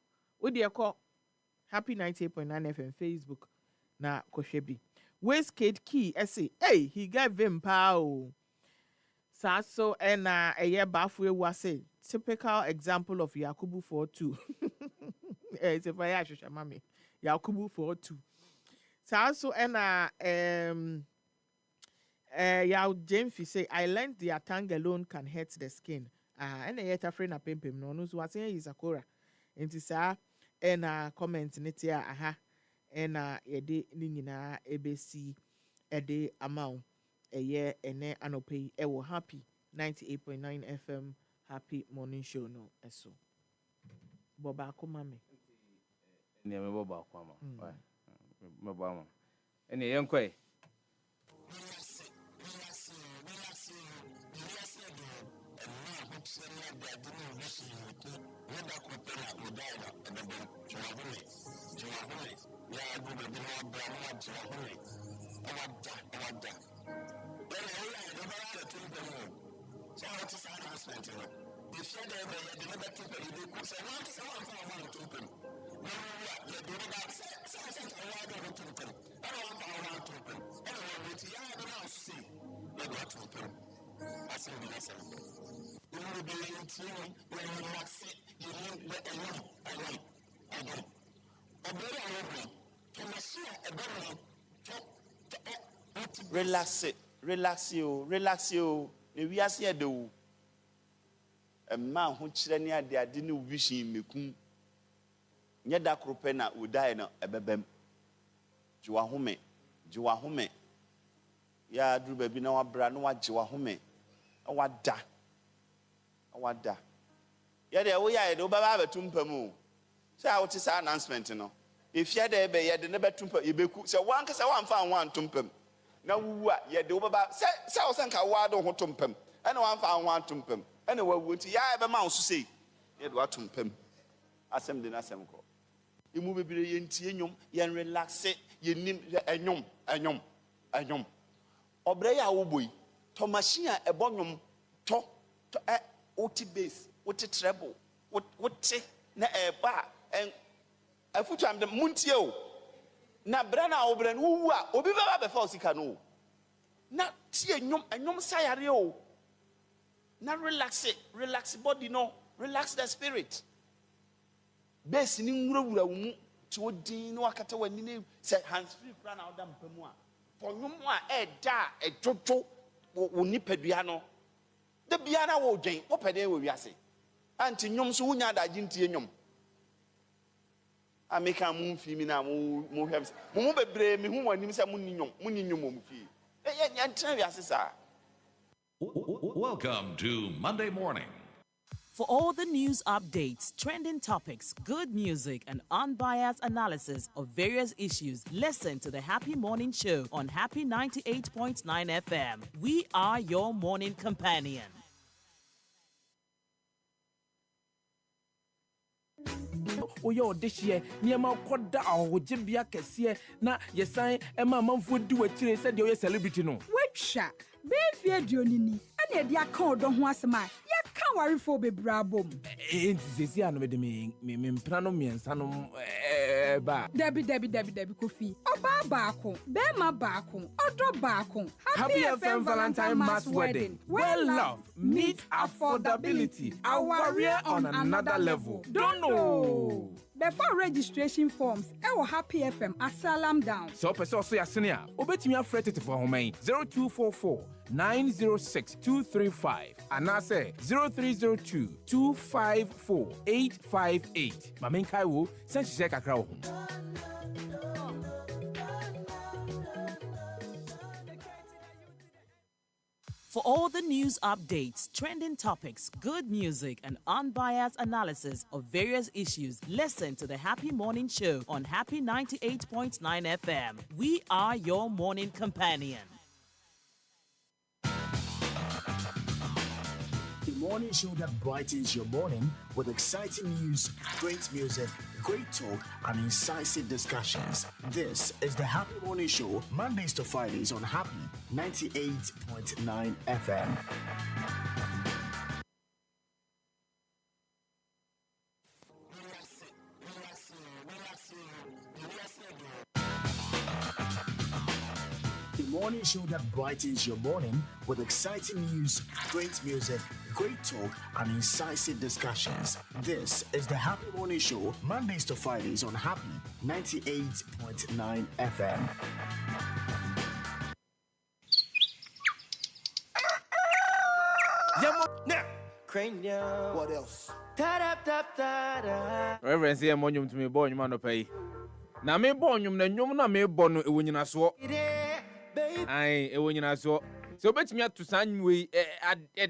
Udi call Happy 98.9 FM Facebook na kohwebi. Westkid Key essay. Hey, he gave him pow. Saso ena eye bafwe wase. Typical example of Yakubu 42. It's a fire shosha mami. Yakubu 42. Saso ena ya James say I learned the tongue alone can hurt the skin. Ena yeta free na pempem no no so wase is akora. Enti sa ena comment neti aha ena yede ni nyina ebesi ede amount eye ene anope ewo happy 98.9 FM happy morning show no eso boba akoma me ne me boba akoma why me boba ma ene yenkoi Relax you. Ne wiase ya de wo. Emma ho kire ne ade ne vision mekum. Nye da krope na udai na ebebem. Jiwa home. Ya duru baby na wabra na wajiwa home. Awada. Ya de wo ya de wo baba betumpam o. Say I would say announcement no. If you there be ye de ne betumpa ye beku. Say wan kasa wan fa wan tumpam. Na wu a ye de wo baba say o sanka wa do ho tumpam. Ena wan fa wan tumpam. Ena wa wu nti ya be ma wo so sei. Ye de wa tumpam. Asem de na asem ko. Imu bebire ye ntie nyom, ye relax, ye nim enyom. Obre ya wo boy. To machine a ebo nyom to oti bass, oti treble, oti na eba en afutu am de muntie o. Na bra na wo bra no wu a obi baba be fa osika no. Na tie enyom sayare o. Na relax body no, relax the spirit. Base ni nwurawura wo mu ti odin no akata wani ne se hands free kra na oda mpamu a for nwom a eda ejojo wo nipadua no de bia na wo dwen wo pede wo wiase anti nwom so wunya adaje ntie nwom ameka mu fi mi na mu hwem mu bebre mi hu wani se mu ni nwom mu fi ye ntra wiase sa. Welcome to Monday Morning. For all the news updates, trending topics, good music, and unbiased analysis of various issues, listen to the Happy Morning Show on Happy 98.9 FM. We are your morning companion. Oyo odehye niema koda awojebia kese na yesan ema manfo di wachire se de oye celebrity no. Wetwa be fie dionini ane de aka odo ho asema ya ka warefo bebrabom. Sesi anu me de me mpra no miensa no ba. Debi Kofi. Oba baako, bema baako, odo baako. Happy FM Valentine Mass Wedding. Well love meet affordability. Our warrior on another level. Don't know. Before registration forms, ewo Happy FM asalam down. So person so yasenia, obetimi afrete te for home 0244 906 235 and I say 0302 254 858. Mamen kai wo sen hye kakra wo. For all the news updates, trending topics, good music, and unbiased analysis of various issues, listen to the Happy Morning Show on Happy 98.9 FM. We are your morning companion. The morning show that brightens your morning with exciting news, great music, great talk, and incisive discussions. This is the Happy Morning Show, Mondays to Fridays on Happy 98.9 FM. The morning show that brightens your morning with exciting news, great music, great talk, and incisive discussions. This is the Happy Morning Show, Mondays to Fridays on Happy 98.9 FM. What else? Reverend say monyum to me boy nyuma no pay. Na me boy nyum na nyum na me bo no ewo nyina so. Ai ewo nyina so. So betimi atu san we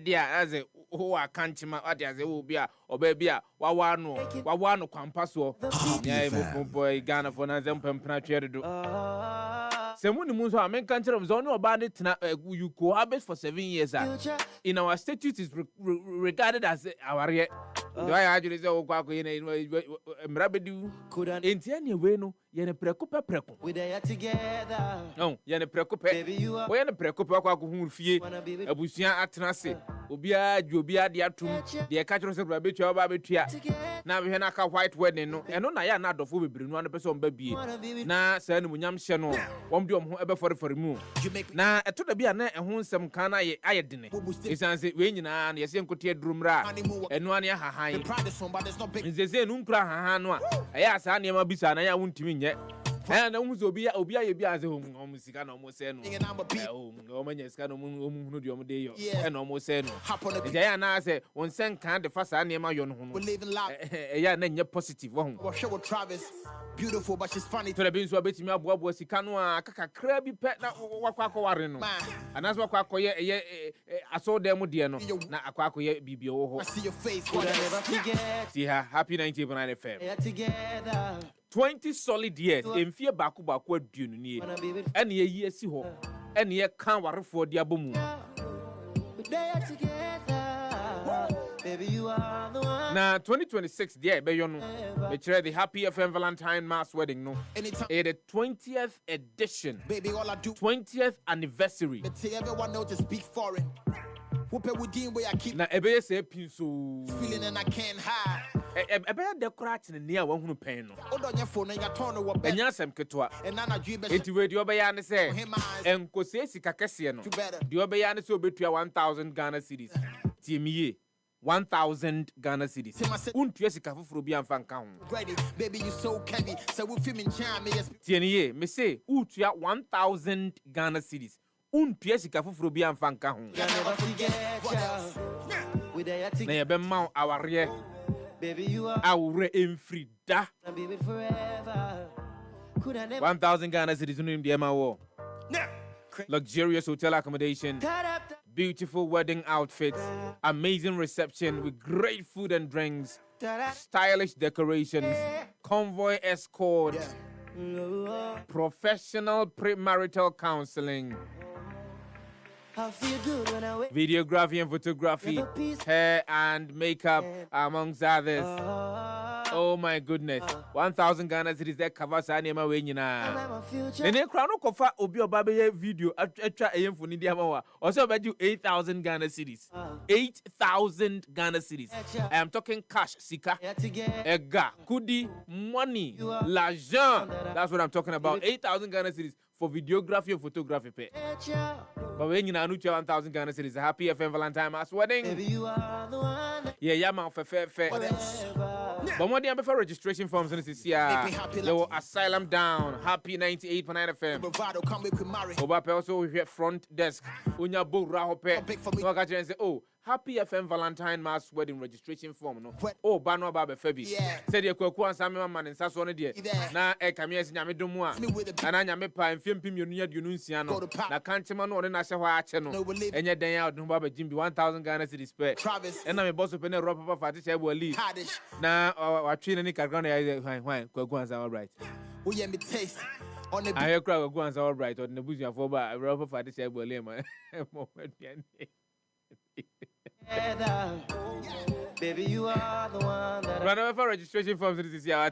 dia as who akantima ade as wo bia oba bia wawa no kwampa so. Yeah boy Ghana for na zempempna twere do. Semuni munso amenka nchire mzo no oba de tena you cohabit for 7 years. In our statute is regarded as our do I actually say okwa ko yin mrabedu enti ane we no yene preko preko We there together. no yene preko pe wo yene preko pe akwa ko hu fie abusua atena se obia dwo obia de atum de ka kyerɛ sɛ bra betua ba betua na be na ka white wedding no ɛno na ya na adɔfo bebre no an pɛ sɛ ɔmba bie na saa ne munyam hye no wɔm de ɔm ho ɛbɛfɔrefɔre mu na ɛto da bia na ɛho nsɛm kan na ayɛ dene esan sɛ we nyinaa na yɛsɛ nkote adurumra ɛno ane ahahan nzeze no nkura ahahan no a ɛyɛ asa nneɛma bisa na ya wontimi nyɛ na hu so obia ye bia se ɔmo sika na ɔmo sɛ no ɔmo nya sika na ɔmo hunu de ɔmo de yo na ɔmo sɛ no ntia ya na sɛ on sɛn kan de fa saa nneɛma yɔ no ho no ɛyɛ na nyɛ positive wɔ ho Beautiful, but she's funny. To the beans were betting me aboa sika no a kakra bi pɛ na wakɔ akɔware no anaasɛ wakɔ akɔyɛ asɔ dɛm deɛ no na akɔ akɔyɛ bibia wɔ hɔ. I see your face, would I never forget. See her happy 90.9 FM. Together. 20 solid years emfie baako aduonu nie ɛne yɛyi asi hɔ ɛne yɛka warefoɔ de abɔ mu. Baby, you are the one. Now 2026 dear ɛbɛyɔ no mekyerɛ the Happy FM Valentine Mass Wedding no the 20th edition, baby, all I do 20th anniversary. Everyone know to speak foreign. Where I keep na ɛbɛyɛ sɛ pin so feeling and I can't hide. ɛbɛyɛ decorate ne nea wɔn hunu pɛn no Hold on your phone and you turn over. ɛnya asɛm ketewa enti we deɛ ɔbɛyɛ ane sɛ ɛnkɔsɛ sika kɛseɛ no deɛ ɔbɛyɛ ane sɛ obetua 1000 Ghana cedis tie me ye 1000 Ghana cedis untua sika foforo bi amfa nka ho baby you so heavy so we film in charm tie ne ye me say utua 1000 Ghana cedis untua sika foforo bi amfa nka ho na yɛbɛma awareɛ awure emfrida 1000 Ghana cedis no im ma wo luxurious hotel accommodation, beautiful wedding outfits, amazing reception with great food and drinks, stylish decorations, convoy escort, professional premarital counseling, videography and photography, hair and makeup, amongst others. Oh my goodness. 1000 Ghana cedis that covers our name away nyina. Ene kra no kofa obi oba video atwa eyemfo ni dia mawa. Also about you 8000 Ghana cedis. 8000 Ghana cedis. I am talking cash, sika. Ega, kudi, money, l'argent. That's what I'm talking about. 8000 Ghana cedis for videography and photography pay. But when you know 1000 Ghana cedis, a Happy FM Valentine Mass Wedding. Yeah, man, fair. But more than before registration forms in this year, your Asylum Down, Happy 98.9 FM. Oba also here front desk. Unya bo rahope. No catch and say, oh, Happy FM Valentine Mass Wedding registration form. No, oh, Bano Baba Febi. Said you could go and Samuel Man and Sasson dear. Na e Kamias Yamidumwa. And I am a film pim you near Yunusiano. Na Kanchaman or Nashawa channel. And yet they out no Baba Jimmy 1000 Ghana city spare. And I'm a boss of a rope of a fatty will leave. Now, our train and Nicaragua, all right. We am taste. I hear crowd go all right on the bush of a rope of fatty will leave. Baby, you are the one that run for registration forms this year.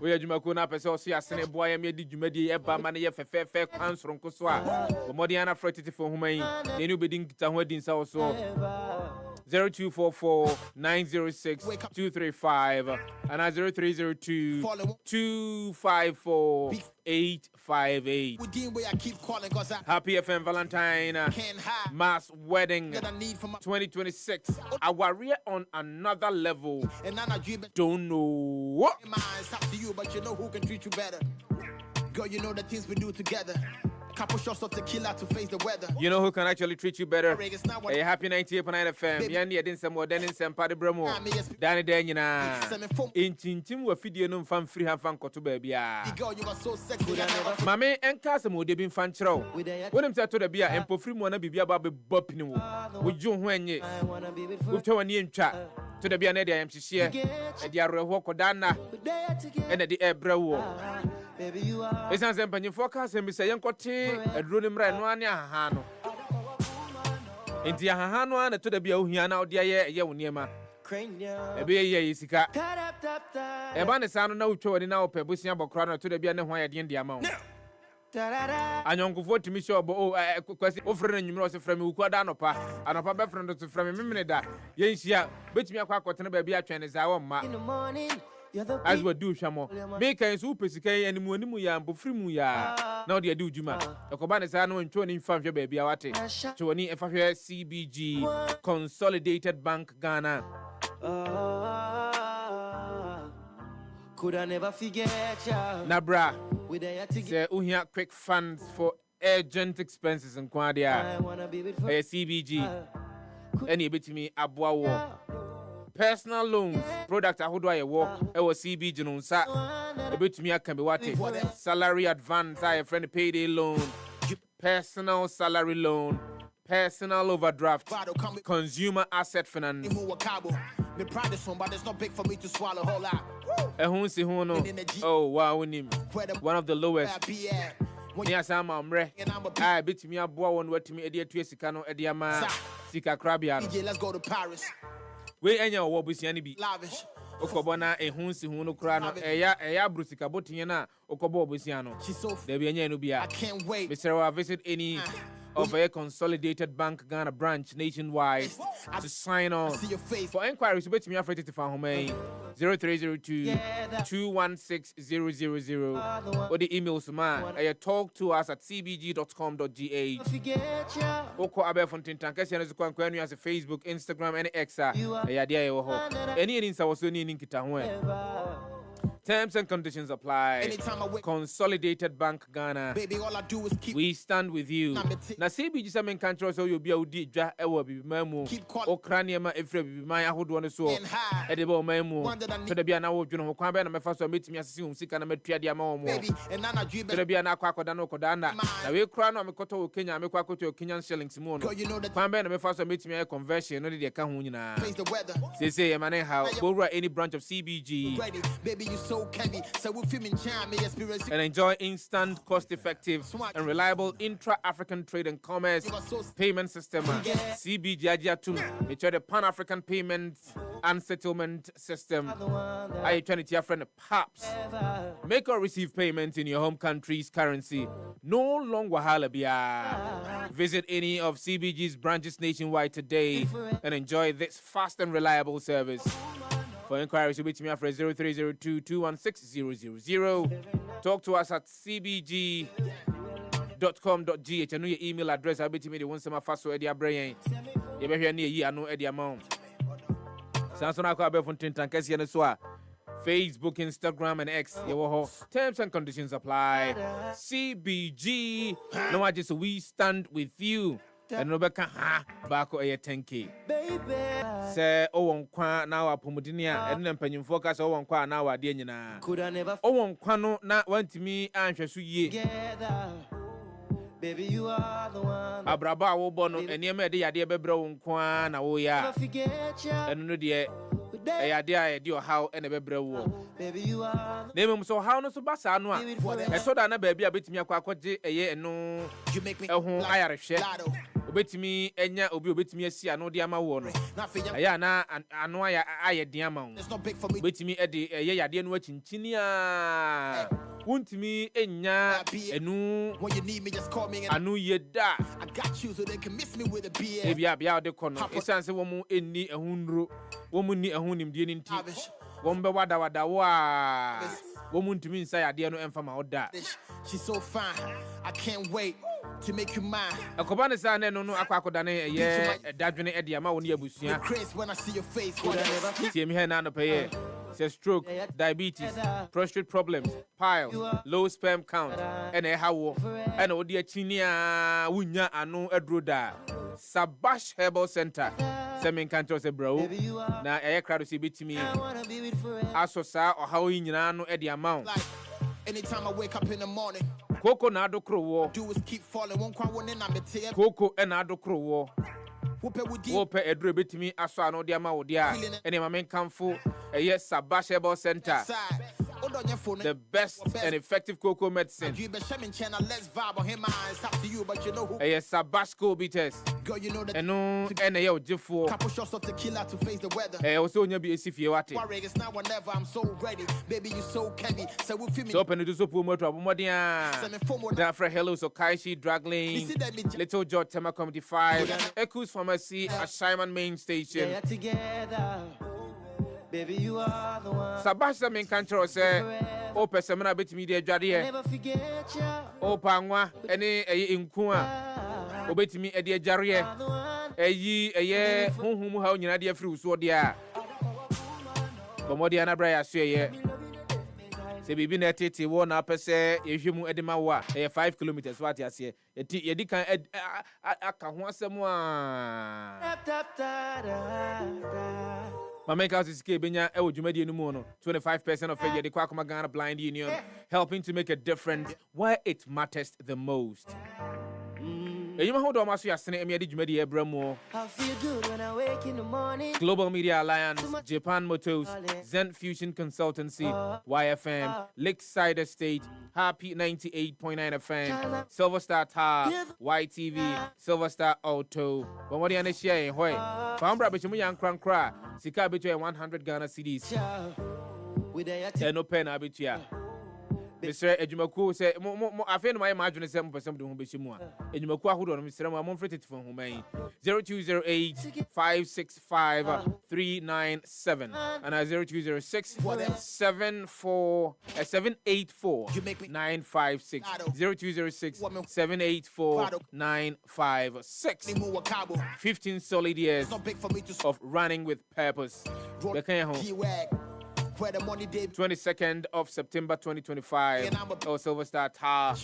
We are Jumakuna Peso, see a sene boy, and made Jumedi, Eba, Mania, fair, counts from Koswa. Modiana Fretty for whom I knew bidding to weddings also. 0244 906 235 and 0302 254 858. Happy FM Valentine Mass Wedding 2026. Our rear on another level. Don't know what. It's up to you, but you know who can treat you better. Girl, you know the things we do together. Couple shots of tequila to face the weather. You know who can actually treat you better? Hey, Happy 98.9 FM. Yanni, I didn't say more than in some party Bremo. Danny Daniana. In Chinchim, we feed you no fan free have fan to baby. Girl, you are so sexy. Mammy and Casamo, they been fan chro. When I'm to the beer and for free, wanna be about bopping with June when ye with your name chat to the Bianedia and Chishia, and the Arrow Dana and the air brew. It's not simple. You focus and be saying, "Cotti, a drone Ranoania Hano." Into Hano and to the Biohiana, dear, Yonema. Ebe ye sika. Eba ne sa no na utwa woni na opa busia bokra no to da bia ne ho ayede ndi ama wo. Anyonkofo timi sure bo kwasi ofre na nyumro se frame wuku ada anopa be frame to frame memene da ye nhia betimi akwa akotene ba bia atwen ne za wo ma as we do hwamo me kan so pesika animu ya mbofri mu ya na odi adi ujuma ekoba ne sa no ntwo ni mfa hwe ba bia wate twoni efa hwe CBG Consolidated Bank Ghana. Could I never forget ya? Nabra, say uhia quick funds for urgent expenses in Kwadia. CBG. Any bit me abwa wo. Personal loans, product ahodo aye wo. Ewo CBG no nsa. Ebit me can be what salary advance, I friend payday loan, personal salary loan, personal overdraft, consumer asset finance. Me proud of somebody, it's not big for me to swallow whole lot. Oh wow, one of the lowest. Near some amre. I bit me a boy one wet me idiot to Sicano Ediama Sika Crabia. Let's go to Paris. We any or Busiani be lavish. Okobona a hunsi huno crano, a brusika botiana, Okobo Busiano. There be any nubia. I can't wait. Mr. Visit any of a Consolidated Bank Ghana branch nationwide to sign on. For inquiries, bet me afraid to find home 0302 216 000 or the email to man. Talk to us at cbg.com.gh. Oko Abe Fontin Tankasian as a Kwankwani as a Facebook, Instagram, and Exa. Any insa was only in Kitahwe. Terms and conditions apply. Consolidated Bank Ghana. Baby, all I do is keep. We stand with you. Na CBG samen country so you be odi dwa ewo bibi mamu. Okraniema efre bibi man ahodo no so. E de ba mamu. To de bia na wo dwuno ho kwan be na mefa so metimi asese hum sika na matua de ama wo mo. To de bia na akwa akoda na okoda na. Na we kra no mekoto wo Kenya mekwa akoto Kenyan shillings mu no. Kwan be na mefa so metimi e conversion no de ka ho nyina. Say man how go right any branch of CBG. Baby, you so candy, so we film in charm, experience and enjoy instant, cost-effective, and reliable intra-African trade and commerce payment system. CBG Ajiatum, it's the Pan-African payment and settlement system. I trying to your friend PAPS. Make or receive payments in your home country's currency. No longer halabia. Visit any of CBG's branches nationwide today and enjoy this fast and reliable service. For inquiries, you reach me after 0302 216 000. Talk to us at cbg.com.gh. I know your email address. I'll be to me the one summer fast so Eddie Brain. You better hear near you. I know Eddie amount. Samson Akabe from Tintankesi and Swa. Facebook, Instagram, and X. Terms and conditions apply. CBG. No, I just we stand with you. And Rebecca ha back or 10K. Say, oh, kwa now a Pomudinia, and then penny focus on kwa now a diana. Could I never? Oh, quano not want to me and ye. Baby, you are the one. Abraba will bono and near me the idea bebro kwana oh ya. And no dear. A idea how and a bebro. Baby, you are. Name so how no so basano. I saw that a baby a bit me a quacoji a year and no. You make me a home Irish. Obet me enya obi obet me asi ano de ama wo no aya na ano aya de ama wo obet me e de ye yade no achinchini a wontimi enya enu anu yeda I got you so they can miss me with a beer e bia de kono esan se wo mu enni ehunro wo mu ni ehunim de nti wo mbe wada wa wo mu ntimi nsa yade no emfa ma oda. She's so fine I can't wait to make you mine. Akobane sa ne no akwakoda ne ye dadwene e de ama woni abusua. When I see your face, see me here na no pay. Say stroke, diabetes, prostate problems, piles, low sperm count, and a hawo, and odi achinia wunya anu edroda. Sabash Herbal Center. Semen canto se bro. Na e crowd see bitimi. Asosa or how you know at the amount. Anytime I wake up in the morning. Coco na do crow. Do is keep falling. One kwa one in I'm Coco and I do crow. Wope a drip bit me as I know the amount, dear. And my main come full a yes, Sabash Herbal Center. the best and effective cocoa medicine. Let's vibe on him. It's up to you, but you know who. Yes, Sabasco beaters. Girl, you know that. And no, and a Jeffo. Couple shots of tequila to face the weather. I also want to be a CFA. Worry, it's now or never. I'm so ready. Baby, you so heavy. So we'll feel me. So open to so poor motor. Dafra Hello, so Kaishi, Drag Lane, Little George Tema Comedy 5, Echoes Pharmacy, a Simon Main Station. Yeah, together. Baby, you are the one. Sabasa main control say, O Pessamana bit media Jadia. Never forget ya. O Pangwa, any Inkua, obey me a dear Jaria. A ye, whom how you nadia fruit, so dear. Comodiana Bria say, say, be been at it, one up, say, if you move Edema, 5 kilometers, what I say, a dican I can want someone. My make house is Kebenya, Ejumedi Numono, 25% of the Kwakumagana Blind Union, helping to make a difference where it matters the most. You hold on, Master Yasne, Jumedi Ebramo, I feel good when I wake in the morning. Global Media Alliance, Japan Motors, Zen Fusion Consultancy, YFM, Lakeside Estate, Happy 98.9 FM, Silver Star Tar, YTV, Silver Star Auto, Bomodiana Shea, Hoy, Fambra Bichumuyan Crankra, Sika between 100 Ghana CDs, and no pen abitua. Mr. Ejumaku say, I feel my margin is 7% of whom Bishimua. Ejumaku, who don't Mr. I'm fitted from whom 0208 565 397 and 0206 784 956 0206 784 956. 15 solid years of running with purpose. 22nd of September 2025, or Silver Star Tower,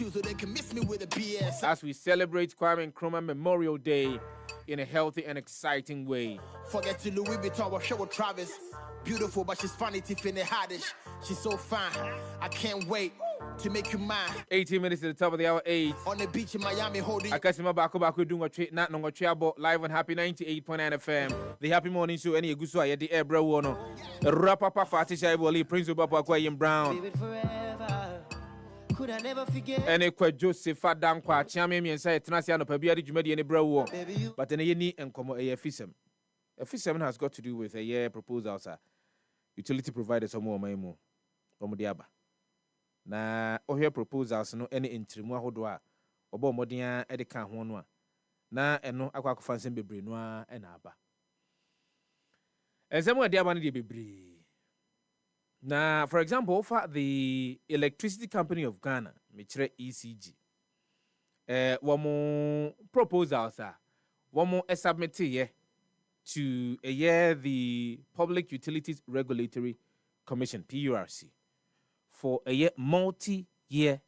as we celebrate Kwame Nkrumah Memorial Day in a healthy and exciting way. Forget to Louis Vuitton or show with Travis. Beautiful, but she's funny, Tiffany Haddish. She's so fine. I can't wait to make you mine. 18 minutes to the top of the hour 8. On the beach in Miami, holding. Akasima Baku doing a treat, not no trouble, live on Happy 98.9 FM. The Happy Morning Show, any Gusua, the Air Browono. Rapapa Fatisha Iboli, Prince of Bapa Brown. Could I never forget? And a Kwadwo Sefah-Danquah, Champion and say, Transiano Pabia, Jumedi, and a Browo. But in a year and come a FISM. A FISM has got to do with a year proposal, sir. Utility providers or more, Maimo, or Modiaba. Na ohia proposals no any intrimu ahodo a obo modia e de ka ho no a na eno akwa akofan bebre no a e na aba ensem ade aba no de bebre na for example for the Electricity Company of Ghana mechire ECG womo proposals a womo submit ye to a year the Public Utilities Regulatory Commission PURC for a multi-year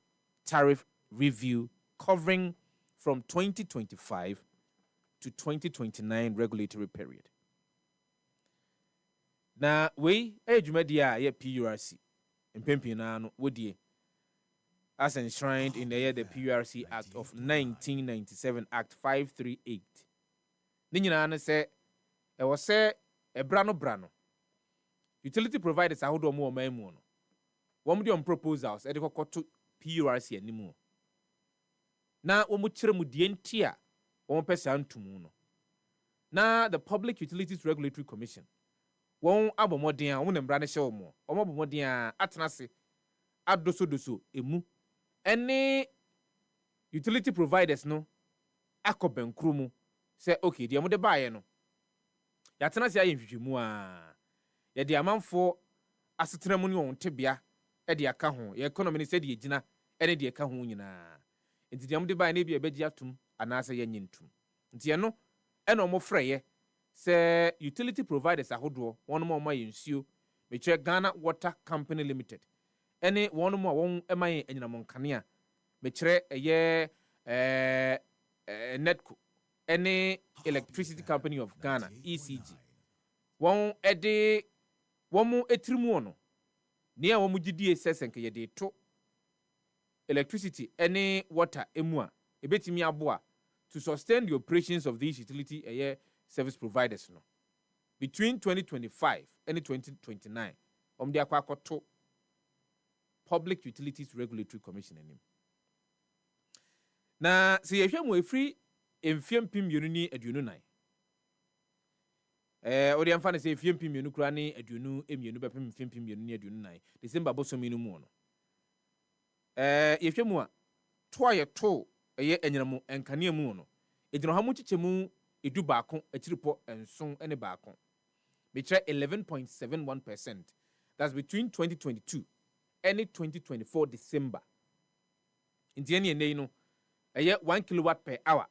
tariff review covering from 2025 to 2029 regulatory period. Now, we Jumedia PURC in Pempinano Woodie as enshrined in the year the PURC Act of 1997, Act 538. Ninina say, I was say a brano. Utility providers are hold more maimono. One million proposals at the to PURC anymore. Now, one much remudientia, 1% to mono. Now, the Public Utilities Regulatory Commission. One abomodia, one embrane show more, or mobodia atnasi, adoso, emu. Any utility providers no, akoben krumu, say, okay, the amode buy no. Yatanasi ayin fijimua. Ya the amount for asitramuni on tibia. Edi aka ho ye economy said ye gina ene de aka ho nyina enti dem de ba na bi ebeji atum anase ye nyintum enti no ene omo freye se utility providers ahodo won mo ma yensuo meche Ghana Water Company Limited ene won mo won emaye enyinam nkane meche eye Netco ene Electricity Company of Ghana ECG won ede won mo etrimu ono Nia wamujidi sesenke ye de to electricity any water emua ebetimi aboa to sustain the operations of these utility service providers no between 2025 and 2029 de akwa to Public Utilities Regulatory Commission anim. Na se yehwɛ mo efiri mfiem pim yenu ni aduonu nan. Odi amfa ne se mfiem pim yenu kura ne aduonu emienu bepem mfiem pim yenu ni aduonu nan. December bosomi no mu no. Yehwɛ mo a to aye to eye enyinamu enkane mu no. Ejina ha mu chichemu edu baako akiripo enson ene baako. Be 11.71%. That's between 2022 and 2024 December. In the end, you know, 1 kilowatt per hour.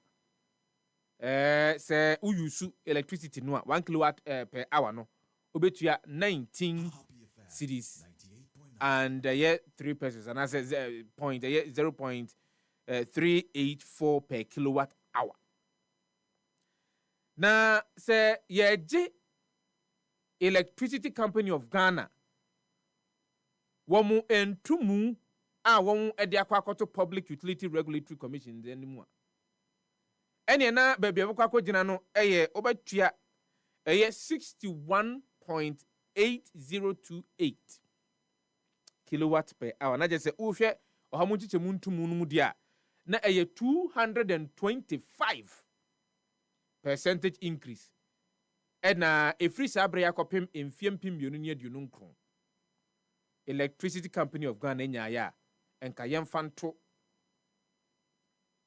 Say u use electricity no 1 kilowatt per hour no. Obetua 19 cedis and 3 pesos. And I say 0.384 per kilowatt hour. Now say Electricity Company of Ghana womu entumu womu ede akwakoto Public Utility Regulatory Commission anymore. Ene na baby akwako gina no obetua 61.8028 kilowatt per hour. Na je se uhwe ohamu chichemu ntumu no mu dia na 225% increase. Ena efri sabre yakopem emfiempim yonu ne aduonu nkron. Electricity Company of Ghana nya ya enka yemfanto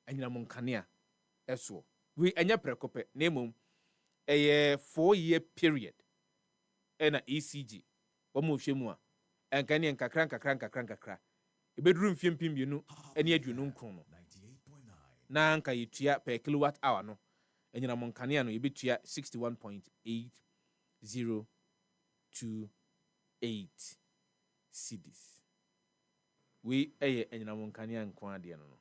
anyina monkanea eso we enya prekope na emom 4-year period ena ECG womo hwemu a enka ne nkakra ebeduru mfiempim yonu ene aduonu nkron no na nka yetua per kilowatt hour no enyina monkanea no yebetua 61.8028 cedis. We enyina monkanea nkwa ade no.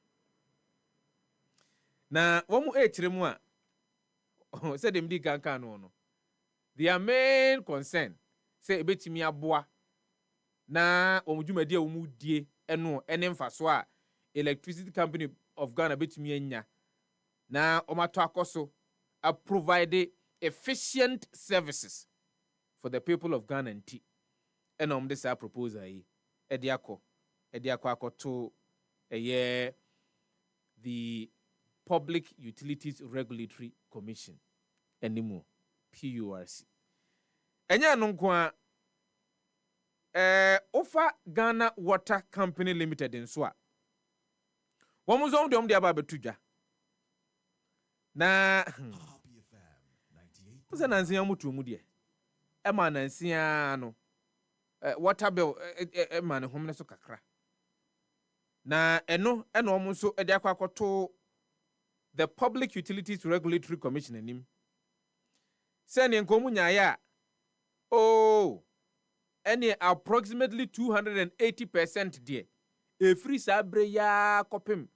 Na womu echiremu a say dem di kanka no. Their main concern say ebetimi aboa na omudwumadi a womu die eno ene mfaso a Electricity Company of Ghana betimi anya na omato akoso provide efficient services for the people of Ghana nti ena this proposal yi ediako akoto the Public Utilities Regulatory Commission anymore PURC enya no nko ofa Ghana Water Company Limited nso a womuzo ndom de aba betudwa na Usa nansia mutu mu de ema nansia no water bill ema ne homne so kakra na eno omo so ede akwakoto the Public Utilities Regulatory Commission anim sene nkomu nyaaya any approximately 280% there efri sabre ya kopem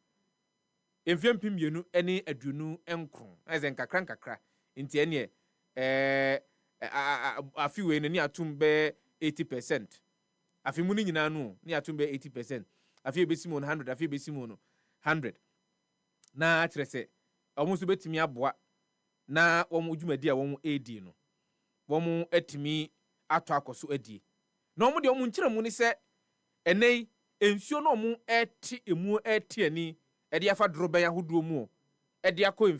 emfiempim yenu ene aduonu enkron ezen kakra nti ene afiwe ne atum be 80%. Afi mu ni nyina no ni atum be 80%. Afi besimo 100, afi besimo no 100. Na atrese omo so betimi aboa na omo dwumadi a omo edi no. Omo etimi ato akoso adi. Na omo de omo nkyeremu ni se enei ensuo no omo eti emu eti ani edi afa droben ahoduo mu edi akọ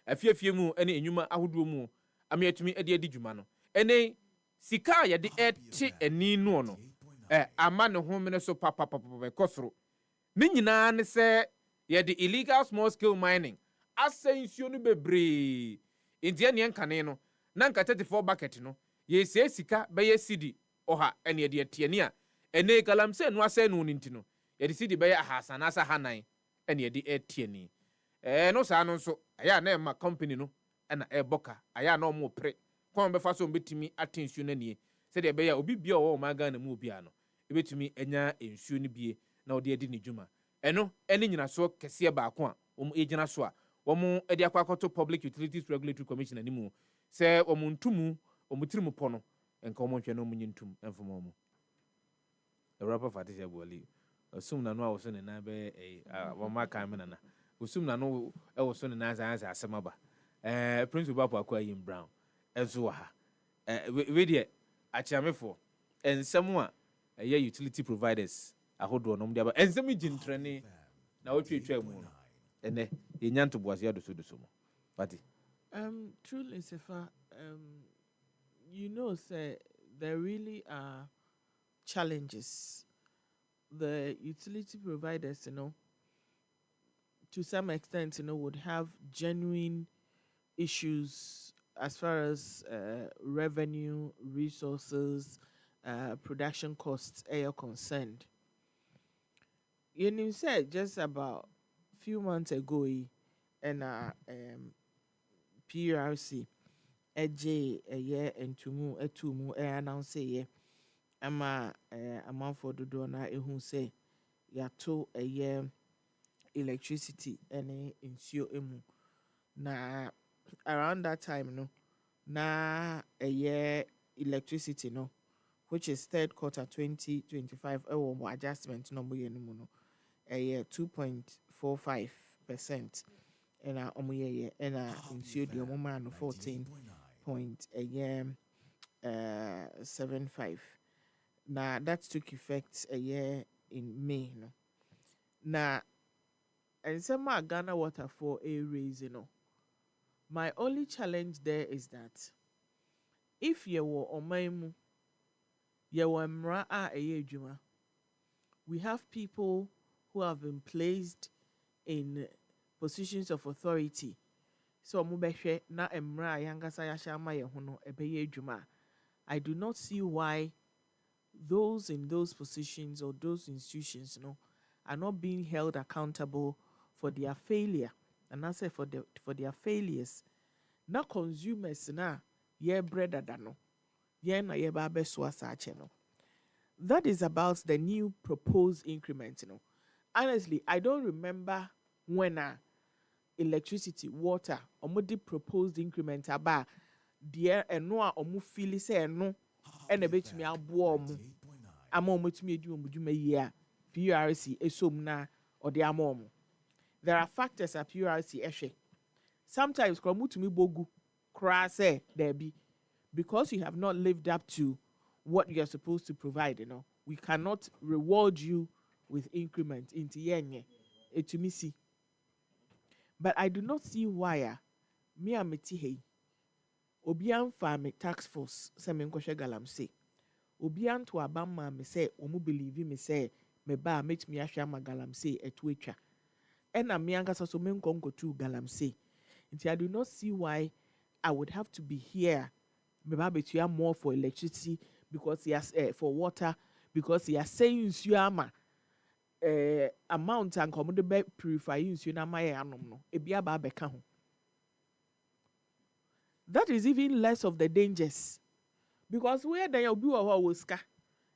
afiefie mu ene enwuma ahoduo mu amiatumi edi dwuma no ene sika ya de eti ani no ama ne ho mene so papa kosoro ni nyina ne se ya de illegal small scale mining asensuo no bebre indie ne nkane no na nka 34 bucket no ye se sika be ye cedi oha ene de etiani a ene galamse no ase no ninti no ye de cedi be ya ahasana asa hanan ene de etiani no sa no so aya na ma company no na eboka aya na omo pre kon be fa so betimi attention na nie se de be ya obi bia o ma ga na mu obi ano ebetumi enya ensuo ni bie na odi edi ni dwuma eno ene nyina so kese baako a omo ejina so a omo edi akwakoto Public Utilities Regulatory Commission animu se omo ntumu omo tirimu pono enka omo hwe na omo nyintum enfoma omo Europa fatise boli osum na no a woso ne na be wo ma kan me na osum na no e woso ne na ansa asemaba principal akwa yim brown ezo ha we de achiamefo ensem a utility providers ahodo no mde aba ensem gintrene na wotwetwa mu no ene yenyanto boase adoso mo pati Truly, Sefa, you know, say there really are challenges. The utility providers, to some extent, would have genuine issues as far as revenue, resources, production costs are concerned. You said just about a few months ago, and PRC, entumu etumu announce ye ama amanfo dodo na ehu say yato electricity ene nsuo emu na around that time no na electricity no which is third quarter 2025 adjustment no mo 2.45%. And nsuo di omo no 14.75. Now that took effect in May no. Now and some Ghana water for a raise my only challenge there is that if you were omaimu you were mra juma, we have people who have been placed in positions of authority. So mubehwe na emra yangasa yashama yehono ebeye juma. I do not see why those in those positions or those institutions are not being held accountable for their failure. And I say for their failures. Na consumers na ye bread adano. Ye na ye babe swasache no. That is about the new proposed increment. Honestly, I don't remember when electricity, water, the proposed increment about dear and no omu feel say no and a bit me abuom. Amom to me do year PRC esomna or the amom. There are factors at PRC eshe. Sometimes kromu to me bogu cry say there be because you have not lived up to what you are supposed to provide, we cannot reward you with increment into yenye. To me see. But I do not see why me ameti hey. Obian farm tax force se me nkoshe galam say. Obian to abama me say omu believe me say me ba met me ahwa magalam say etwetwa. Ena me ankasa so me nkonko tu galam say. I do not see why I would have to be here. Me ba betua more for electricity because he has for water because he has saying suama. Amount and common be purify you na my anom no ebia ba beka ho. That is even less of the dangers because where then you be wa ska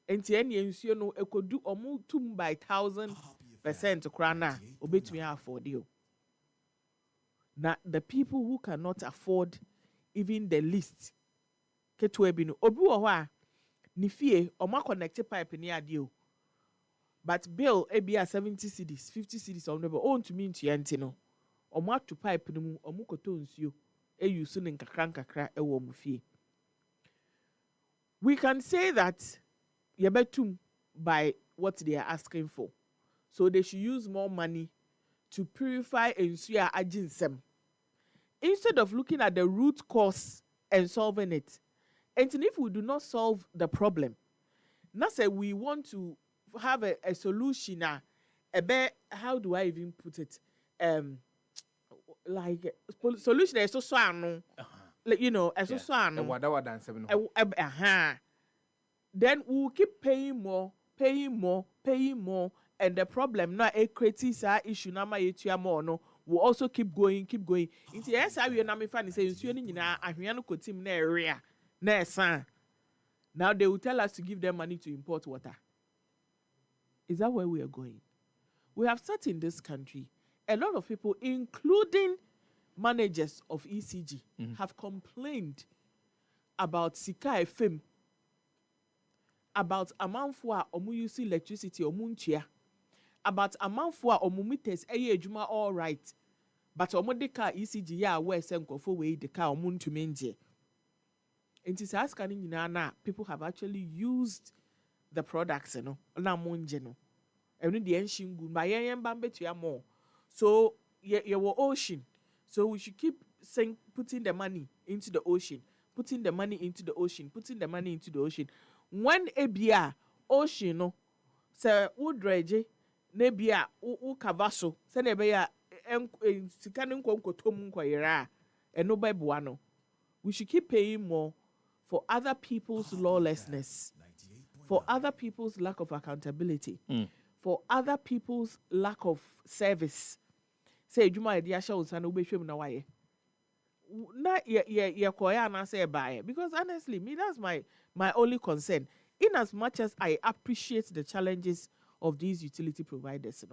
enti ene nsuo no ekodu omu tum by 1000% kra na obetumi afford you. Now the people who cannot afford even the least ketu ebi no obi wo ho a ni fie omo connect pipe ni ade o. But bill ebia 70 cedis, 50 cedis on the own to mean to yantino. Or what to pipe no mu omukoton's you a you soon in kakra a warm fee. We can say that yabetum by what they are asking for. So they should use more money to purify and swear aginsem. Instead of looking at the root cause and solving it. And if we do not solve the problem, not say we want to have a solution how do I even put it like solution is so ano then we'll keep paying more and the problem now a creates our issue na ma yetua more no will also keep going into yes I will na me fan say nsuo ni nyina ahwea no kotim na area na esan. Now they will tell us to give them money to import water. Is that where we are going? We have sat in this country, a lot of people, including managers of ECG, have complained about Sika FM, about amanfua omu use electricity omuntia, about amanfua omu meters ejuma all right, but omu deka ECG ya where senkofo we deka omuntu menje. And it's asking na people have actually used the products, na munje no. ɛno deɛ ɛnhyɛ ngu ma yɛn mba mbɛtua more. So yɛwɔ ocean, so we should keep putting the money into the ocean, putting the money into the ocean, putting the money into the ocean. When ebia ocean no sɛ wo dredge na ebia wo cover so sɛ na ɛbɛyɛ a sika no nkɔtom nkɔyera a ɛno bɛboa no. We should keep paying more for other people's lawlessness, for other people's lack of accountability, for other people's lack of service. Say Juma Dia shows and Ubeshim na waye. Na ye koya na say buy. Because honestly, me that's my only concern. In as much as I appreciate the challenges of these utility providers,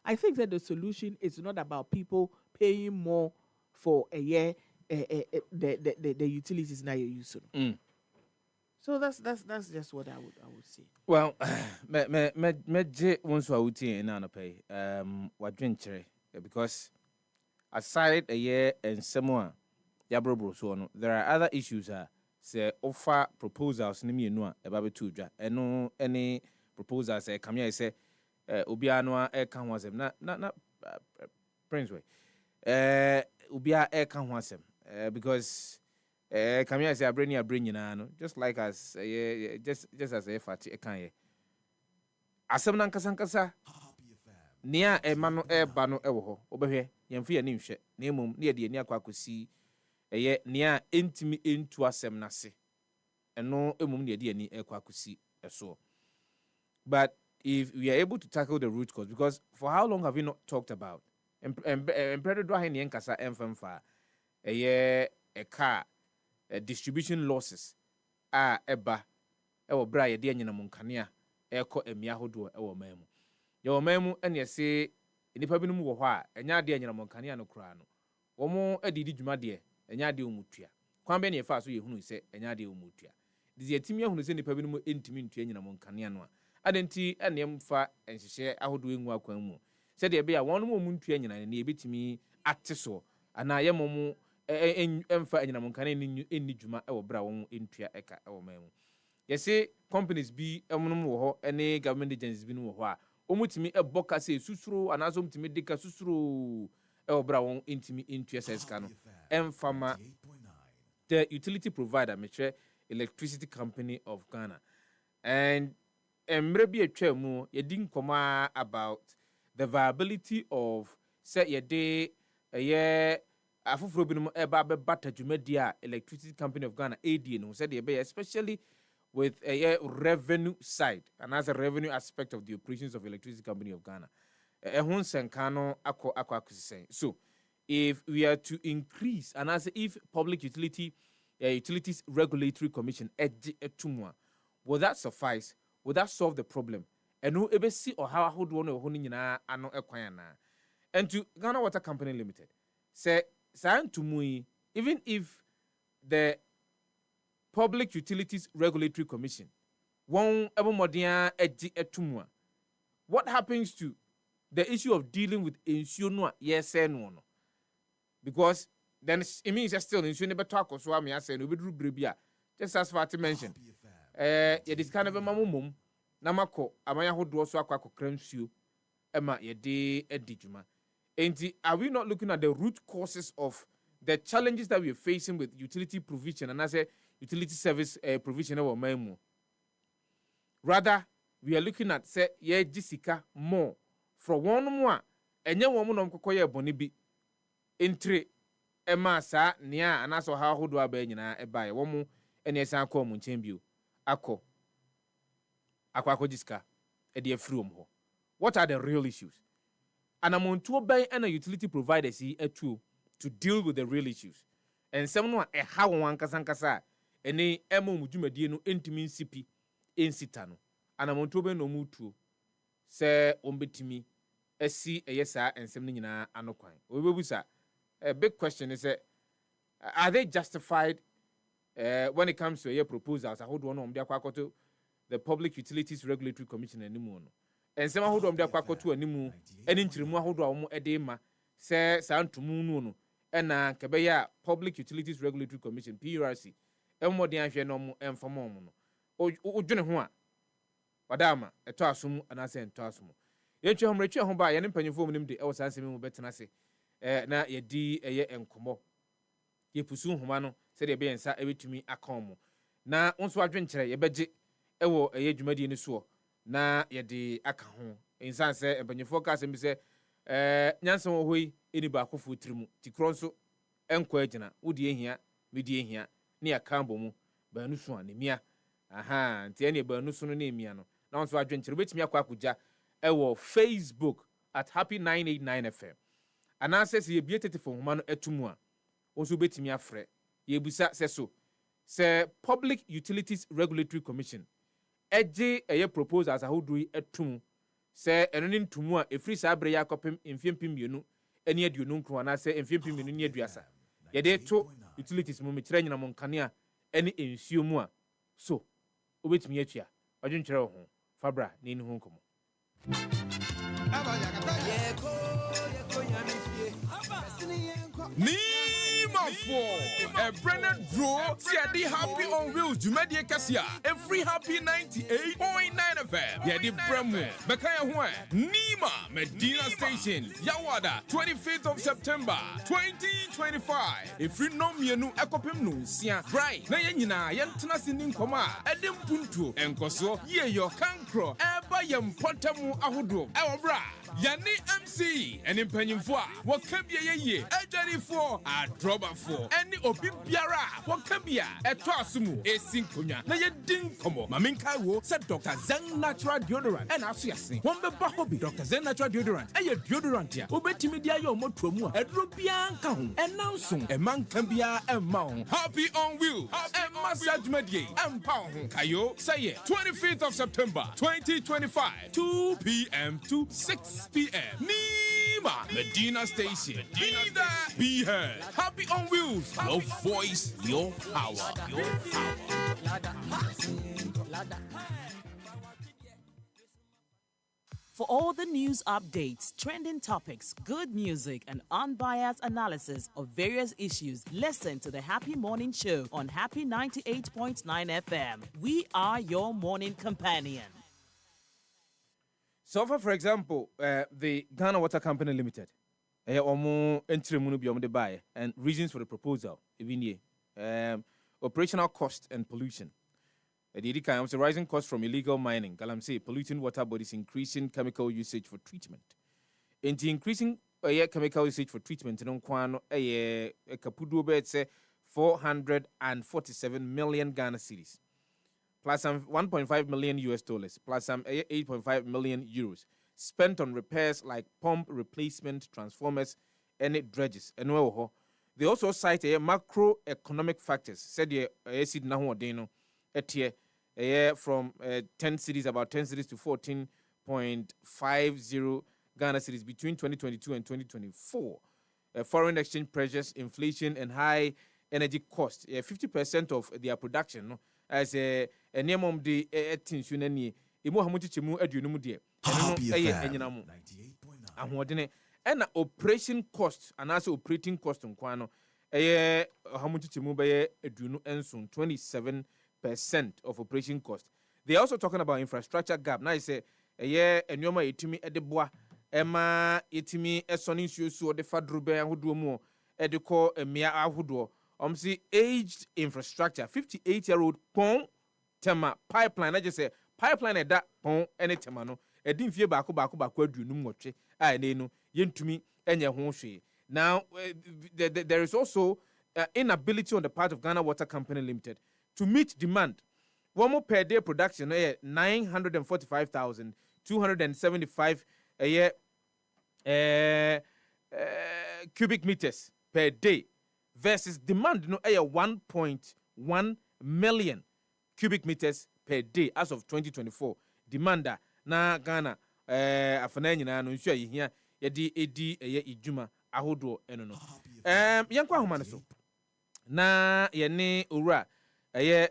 I think that the solution is not about people paying more for a year the utilities now you use. So that's just what I would say. Well, me je once I would say na pay what drink because aside a year and someone yabro so no, there are other issues say offer proposals ni me no eba betu dwa eno any proposals come here say obia no e kan ho asem na prince way obia e kan ho asem because come here say abrani na no just like as just as a fati e kan ye asem na nkasa nia e ma no e ba no e wo ho obehwe yemfa ye ni nhwe na emom na ye de ani akwakosi eye nia entimi entu asem na se eno emom na ye de ani akwakosi eso. But if we are able to tackle the root cause, because for how long have we not talked about empredo ha ni nkasa emfemfa eye a car distribution losses eba ewo bra ye de anyina munkanea ekọ emia hodo ewo mamu ye wo mamu ene yese nipa binum wo ho a enya de anyina munkanea no kura no wo mo adidi dwuma de enya de omutua kwan be ne fa so ye hunu se enya de omutua dizi etimi ahunu se nipa binum entimi ntua anyina munkanea no a adenti ene emfa enhyehe ahodo engu akwan mu se de be a won mo muntua anyina ne ebetimi ateso ana ye mo emfa anyina munkanea ni dwuma ewo bra wo entua eka ewo mamu. Yesi companies bi emunum wo ho ene government agencies bi no wo ho a omutimi eboka se susuro anazo omutimi dika susuro bra won intimi into SSK no emfama the utility provider metre Electricity Company of Ghana. And emre bi atwa mu yedi nkoma about the viability of say yede afufuro bi no eba be bata dwumadi a Electricity Company of Ghana AD no said be especially with a revenue side and as a revenue aspect of the operations of Electricity Company of Ghana. So if we are to increase and as if Public Utilities Regulatory Commission will that suffice? Will that solve the problem? And who ever see or how would one or ano ekwana? And to Ghana Water Company Limited say to mui, even if the Public Utilities Regulatory Commission won ebumodia etumwa, what happens to the issue of dealing with insuno yes no? Because then it means you're still insuno never talk or so I say no be bribia, just as Fati mentioned. It is kind of a mamum namako amaya ho do so akwa kremsu ema ye de edijuma. And are we not looking at the root causes of the challenges that we are facing with utility provision and as a utility service provision of memu? Rather, we are looking at say ye jisika more from one more enye woman no kokoye bonibi entre ema sa nia anaso ha hodo aba nyina eba ye womu ene esan ko mu nchembio akọ jisika e de afrom ho. What are the real issues? And amontuo ban and utility providers to deal with the real issues. And someone a how one kasankasa ene emo mudwumadie no entimi nsipi ensitano. And amontuo ban no mutu se ombetimi esi eyesa ensem nyina anokwan. Obebusa a big question is are they justified when it comes to a proposals? I hold one on to the Public Utilities Regulatory Commission anymore. And some hold on their kwakoto animu, and in Trimu hold on edema, say Santumu, and Kabeya Public Utilities Regulatory Commission, PURC, and more than no and for momo. O Junahua, Madama, a tossum, and I send tossum. yɛtwa hom retwa ho ba yɛne mpanyimfo mu nim de ɛwɔ saa nsɛm mu bɛtena ase na yɛdi ɛyɛ enkomo yɛpusu homa no sɛdeɛ ɛbɛyɛ nsa ɛbɛtumi aka mu na nso adwenkyerɛ yɛbɛgye ɛwɔ ɛyɛ dwumadie no soɔ na yɛde aka ho insan sɛ mpanyimfo ka asɛm bi sɛ nyansa wɔ hɔ yi ɛni baakofo tirimu tikoro nso ɛnkɔ agyina wodi ehia medi ehia ne yɛka bɔ mu baanu so anemia nti ɛne baanu so no ne emia no na nso adwenkyerɛ wobɛtumi akɔ akogya ɛwɔ Facebook at Happy 989 FM anaasɛ sɛ yɛbie tetefo nhoma no atumu a nso wobɛtumi afrɛ yɛbusa sɛ so sɛ Public Utilities Regulatory Commission ɛgye ɛyɛ proposals ahodoɔ yi atum sɛ ɛno ne ntumu a ɛfiri saa berɛ yɛ akɔpem mfeempem mmienu ɛne aduonu nkron anaasɛ mfeempem mmienu ne aduasa yɛde to utilities mu mekyerɛ nyinam nkanea ɛne nsuo mu a so wobɛtumi atua ɔdwenkyerɛ wo ho fabra na ɛni ho nkɔmmɔ a branded draw, see Happy on Wheels, Jumedia Cassia, every Happy 98.9 FM. Yeah, the Bremo, Bekaya Hua, Nima, Medina Station, Yawada, 25th of September, 2025. If you know me, no Ekopim no, Sia, Bright, Nayana, Yantanasinin Koma, Adam Puntu, and Koso, ye your cancro, Eba Yam Potamu Ahudu, our bra. Yani MC and in Pennyfua, what can be a year, a for a drop for any obi biara, what can be a toasumu, a sinkunya, na ye ding como, Maminka wo said Dr. Zen Natural Deodorant, and Asiasi, one bahobi, Dr. Zen Natural Deodorant, and your deodorant here, Obetimedia yo motumu, a drubian kahun, and now soon a man can be a mount. Happy on wheels, and massage medie, and pound, Kayo, say it, 25th of September, 2025, 2 p.m. to 6 p.m. Nima Medina Station. Be there, be heard. Happy on Wheels. Your voice, your power. Your power. For all the news updates, trending topics, good music, and unbiased analysis of various issues, listen to the Happy Morning Show on Happy 98.9 FM. We are your morning companion. So far, for example, the Ghana Water Company Limited, and reasons for the proposal, operational cost and pollution. The rising cost from illegal mining, polluting water bodies, increasing chemical usage for treatment. And the increasing chemical usage for treatment, kapudu 447 million Ghana cedis. Plus some 1.5 million US dollars, plus some 8.5 million euros spent on repairs like pump replacement, transformers, and dredges. And they also cite macroeconomic factors. Said from 10 cities, about 10 cities to 14.50 Ghana cities between 2022 and 2024. Foreign exchange pressures, inflation, and high energy costs. 50% of their production as a name of the 18 sunani. Imo hamuti chemu edunumu die. And operation cost and also operating cost on kwano. Hamuti chemu baye edunu ensun 27% of operation cost. They are also talking about infrastructure gap. Now I say enyoma etimi edeboa ema etimi esoni nsuosu de fadrube ahodo mu edeko emia ahodo. See aged infrastructure 58-year-old pon tema pipeline. I just say pipeline at that pon any temano. A dim fear baku adunum moche. I know yentumi enya honshe. Now there is also inability on the part of Ghana Water Company Limited to meet demand. One more per day production 945,275 a year cubic meters per day. Versus demand 1.1 million cubic meters per day as of 2024. Demanda na Ghana afana nyina no nsu ahia yedi edi ijuma ahodo eno no. Yankwa ahoma so. Na ye ne owura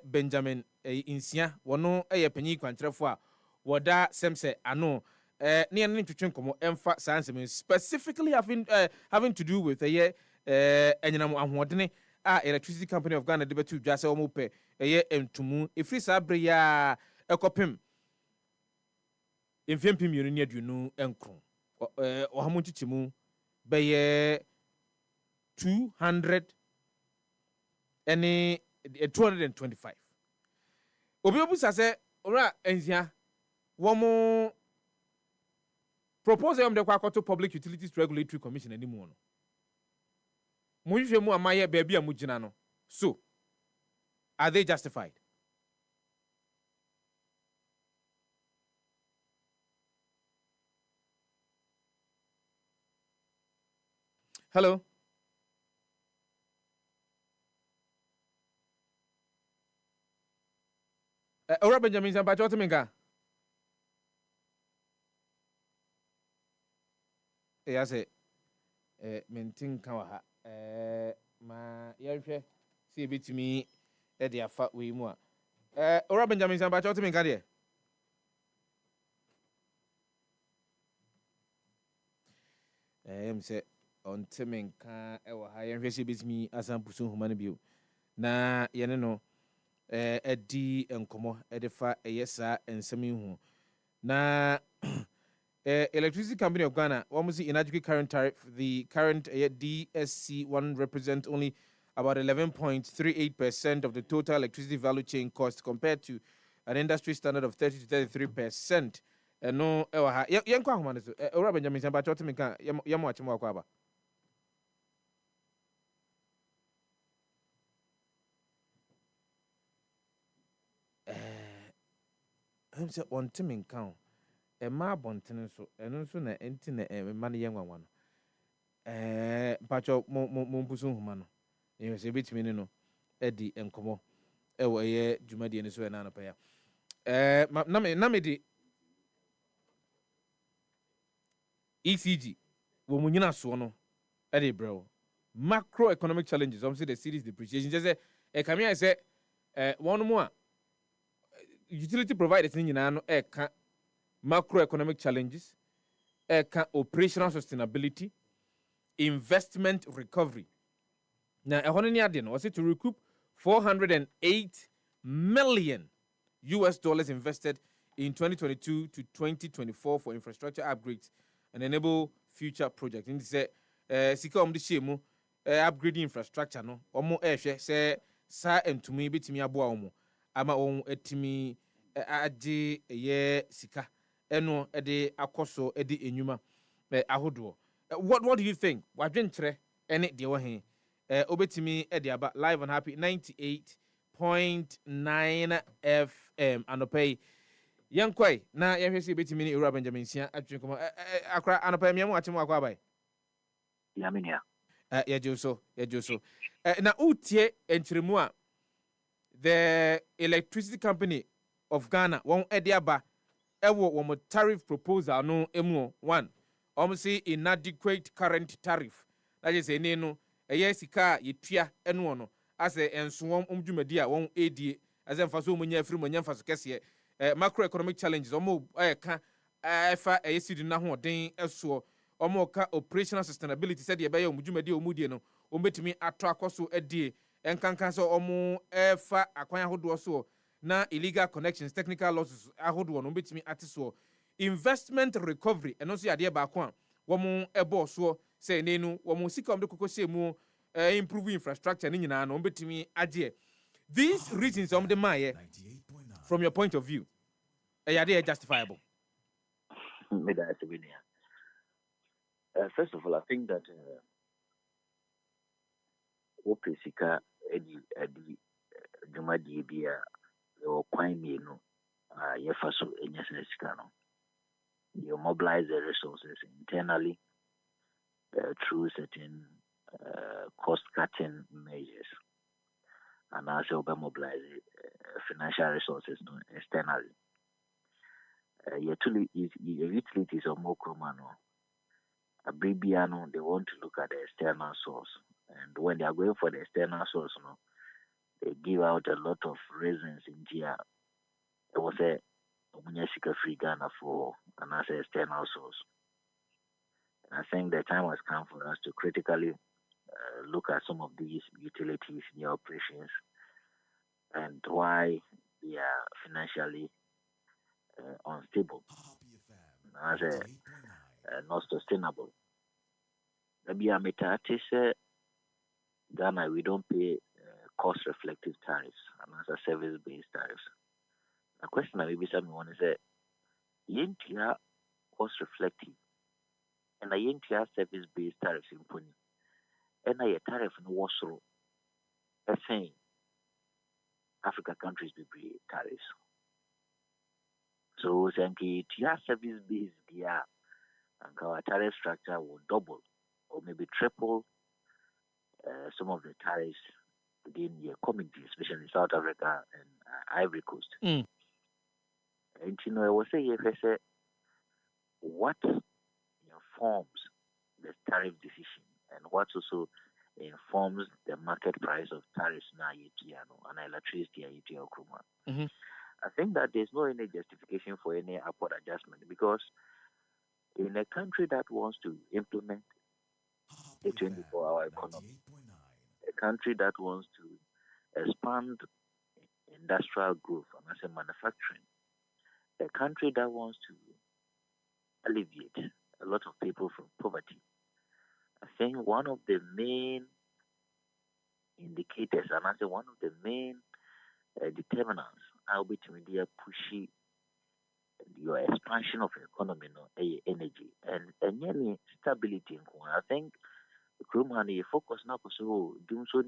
Benjamin Insia wono panyi kwantrefo a woda semse ano ne ne twetwe nkomo emfa sansem specifically having to do with enyinam ahoɔdene electricity company of Ghana de betu dwase o mo pe entumu efiri saa bre ya ekopem mfempi mmienu ne aduonu nkron ɔhamo titi mu bɛyɛ 200 ɛne 225 obi obusa sɛ ora enhia wɔn proposal de kwa akɔto Public Utilities Regulatory Commission animu no mo hwehwɛ mu amayɛ baabi a mo gyina no so are they justified? Hello. Ora Benjamin Sampacho Timinka. I say maintain kawa ma yɛhwɛ see betumi de afa we mu a Ora Benjamin Sampacho Timinka de em say on Timinka ewa ha yɛhwɛ see betumi asampu so huma no bio na yɛne no edi enkomo edefa eyesa ensem hu na Electricity Company of Ghana almost inadequate current tariff. The current DSC1 represents only about 11.38% of the total electricity value chain cost compared to an industry standard of 30 to 33%. No yanko ahoma so ora Benjamin Samba chote me kan yamo achimo akwa ba I'm say on timin kan Emma Bonten so and so na enti na man yen wan no pacho mo pusu humano e se betimi ni no edi enkomo e wo ye dwumadi ni so na no pa ya na me di ECG wo munyina so no e dey bro macroeconomic challenges obviously the series depreciation just say e come here say one more utility providers ni nyina no e ka macroeconomic challenges, operational sustainability, investment recovery. Now, was it to recoup $408 million invested in 2022 to 2024 for infrastructure upgrades and enable future projects. In this, sika the shemu upgrading infrastructure no, omo say sa entumi betimi aboa omo ama on etimi aje ye sika. Eno ede akoso ede enyuma ahodo what do you think wadwenkyere ene de wo he obetimi ede aba live on Happy 98.9 FM anopay yankwai na yehwese betimi ni Ewura Benjamin Sia atwenkomo akra anopay miamu achemo akwa bai yaminia yajoso na utie enkyeremu a the Electricity Company of Ghana won ede aba ewo tariff proposal no emu one almost inadequate current tariff that is ene no sika yetua eno no as enso dwumadi a won edi as emfa so munya afiri munya mfa so kese macroeconomic challenges ka efa sidi na ho den eso ka operational sustainability said ye be dwumadi omudie no betimi ato akoso edi enkankan so efa akwan ahodo so na illegal connections technical losses ahodo no betimi atiso investment recovery eno so yade ba ko a womo ebo so say nenu womo sika de kokose mu improve infrastructure ni nyina no betimi age these reasons the maye from your point of view yade justifiable. First of all, I think that Opesika edi Jumadi bia or quine no yefaso enyasika no. You mobilize the resources internally through certain cost-cutting measures, and also mobilize financial resources externally. Utilities are more common. They want to look at the external source, and when they are going for the external source, they give out a lot of reasons in here. It was a free Ghana for an external source. And I think the time has come for us to critically look at some of these utilities in their operations and why they are financially unstable. as not sustainable. Maybe I'm a say Ghana, we don't pay cost reflective tariffs and as a service based tariffs. The question I maybe someone is that yentia cost reflective and a yentia service based tariffs in Puni and a tariff in Warsaw. That's saying Africa countries will be tariffs. So simply tia service based gear and our tariff structure will double or maybe triple some of the tariffs within the community, especially in South Africa and Ivory Coast. And you know, I was saying, if I say what informs the tariff decision and what also informs the market price of tariffs now, and electricity, I think that there's no any justification for any upward adjustment because in a country that wants to implement a 24-hour economy, a country that wants to expand industrial growth and as a manufacturing, a country that wants to alleviate a lot of people from poverty. I think one of the main indicators, and I say one of the main determinants, I'll be to media pushy your expansion of the economy, energy, and any stability. I think the Krumani focus now so doing so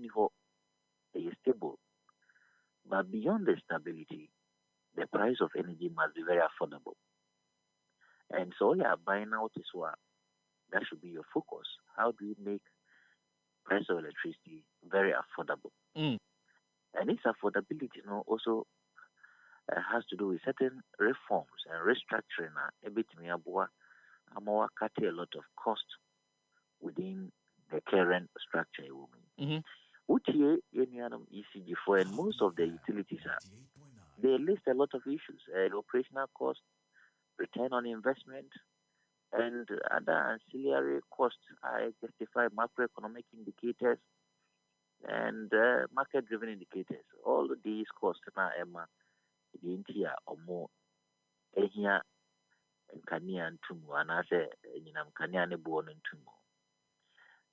is stable. But beyond the stability, the price of energy must be very affordable. And so buying out is what that should be your focus. How do you make price of electricity very affordable? And its affordability, also has to do with certain reforms and restructuring. A bit me abua, cut a lot of cost within the current structure. UTA ECG4 and most of the utilities they list a lot of issues: operational cost, return on investment, and other ancillary costs. I justify macroeconomic indicators and market-driven indicators. All of these costs now, Emma, the India or more, here and Kanya and Tumu, and I say, Kanya and Born and Tumu.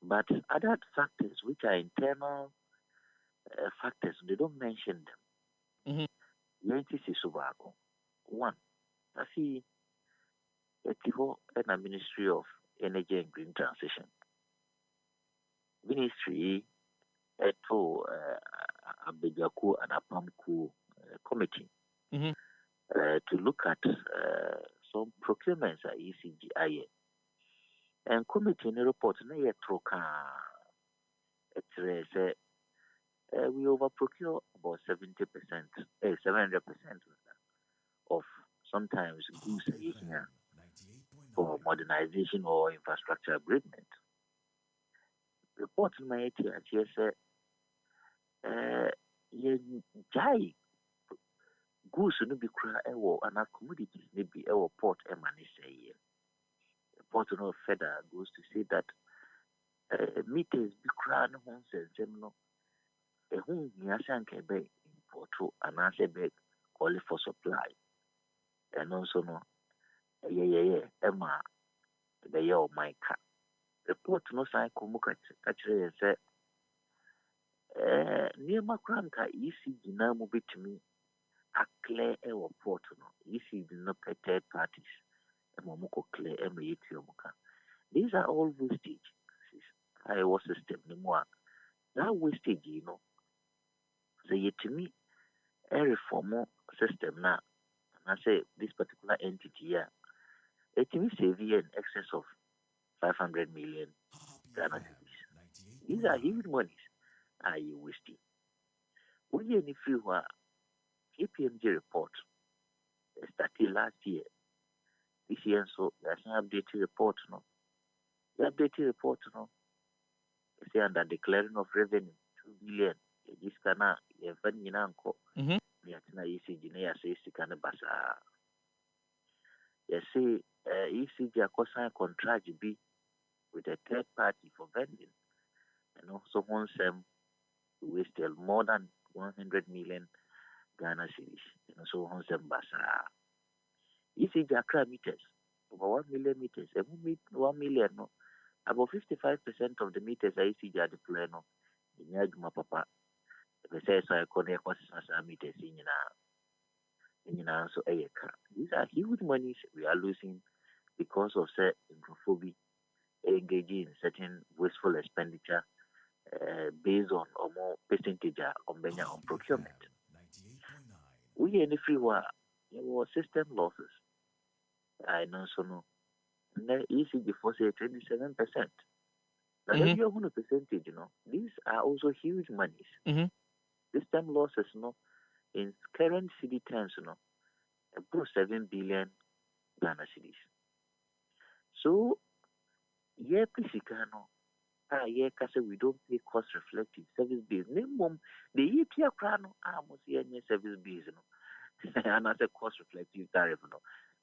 But other factors, which are internal factors, they don't mention them. One, I see a Ministry of Energy and Green Transition. Ministry to Abejaku and Apamku committee to look at some procurements at ECGIA. And committee in the report, we overprocure about 70%, 700% of sometimes goods here for modernization or infrastructure upgradement. Report in my ATS said, jai goods no be cry and our commodities may be our port emani say here. The port no further goes to say that meters be cry no nonsense no a home yasan kebe import and answer beg call for supply. And also no Emma the year my car. Report no sign kumuka actually say near Macranka ECG now move it to me a clear air port no ECG no pay third parties and Momuko clear MATMUka. These are all wastage. Iowa system no more. That wastage, say to me a reform system now. And I say this particular entity here, it means saving in excess of 500 million Ghana cedis. These are huge monies. Are you wasting? We any free KPMG report started last year. This year, so there's an updated report. No, the updated report. No, it's under declaring of revenue 2 billion. This kana yevan yinanko. Yatina ECG na yase sikana basa. Yase ECG akosa contract be with a third party for vending, and also one sem wasted more than 100 million Ghana cedis. And so one sem basa. ECG Accra meters over 1 million meters. 1 million, no. About 55% of the meters I see are deployed, no. In Yagma Papa, if I say so, I connect what's meters in so these are huge monies we are losing because of xenophobia, engaging in certain wasteful expenditure based on or more percentage on procurement. We in the free war, there were system losses. I know so no. And then ECG for say 27%. Now then you have a percentage, these are also huge monies. System losses, in current city terms, about 7 billion Ghana cedis. So, yeah, Pisicano, yeah, we don't pay cost reflective service bills. Minimum, the EPA crano, almost yeah, service bills, and as a cost reflective tariff,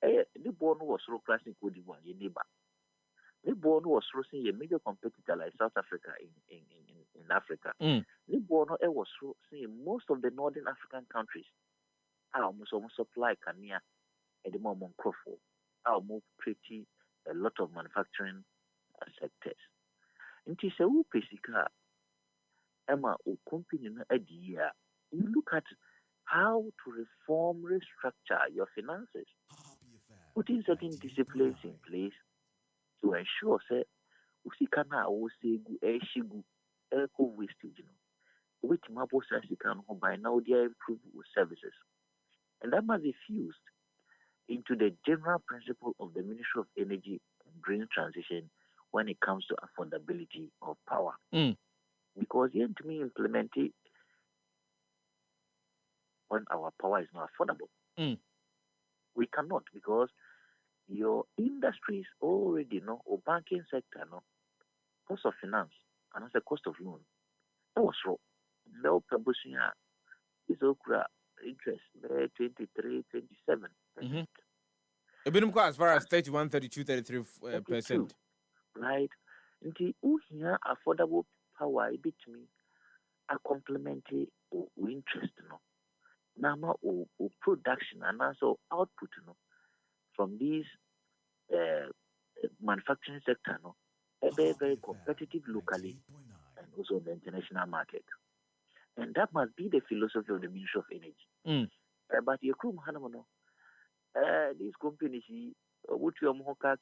the bond was so classic with the one, your neighbor. The bond was sourcing a major competitor like South Africa in Africa. The bond was sourcing most of the northern African countries. Almost supply Kenya at the moment, Crawford. Almost pretty a lot of manufacturing sectors. And it's a Pisika Emma or company a year. You look at how to reform, restructure your finances, putting certain disciplines in place to ensure say usikana o segu eshigu eco wastage which mabo says you can by now they improve services. And that must be fused into the general principle of the Ministry of Energy and Green Transition when it comes to affordability of power. Because you to me implement it when our power is not affordable. We cannot, because your industries already know, or banking sector know, cost of finance and as a cost of loan. That was wrong. No publishing is okra interest 23, 27. It been as far as 31, 32, 33%. Right. Until you hear affordable power a bit me a complementary interest Nama or production and also output from these manufacturing sector very, very competitive locally and also in the international market. And that must be the philosophy of the Ministry of Energy. But your crew Hanamano, these companies would you mocha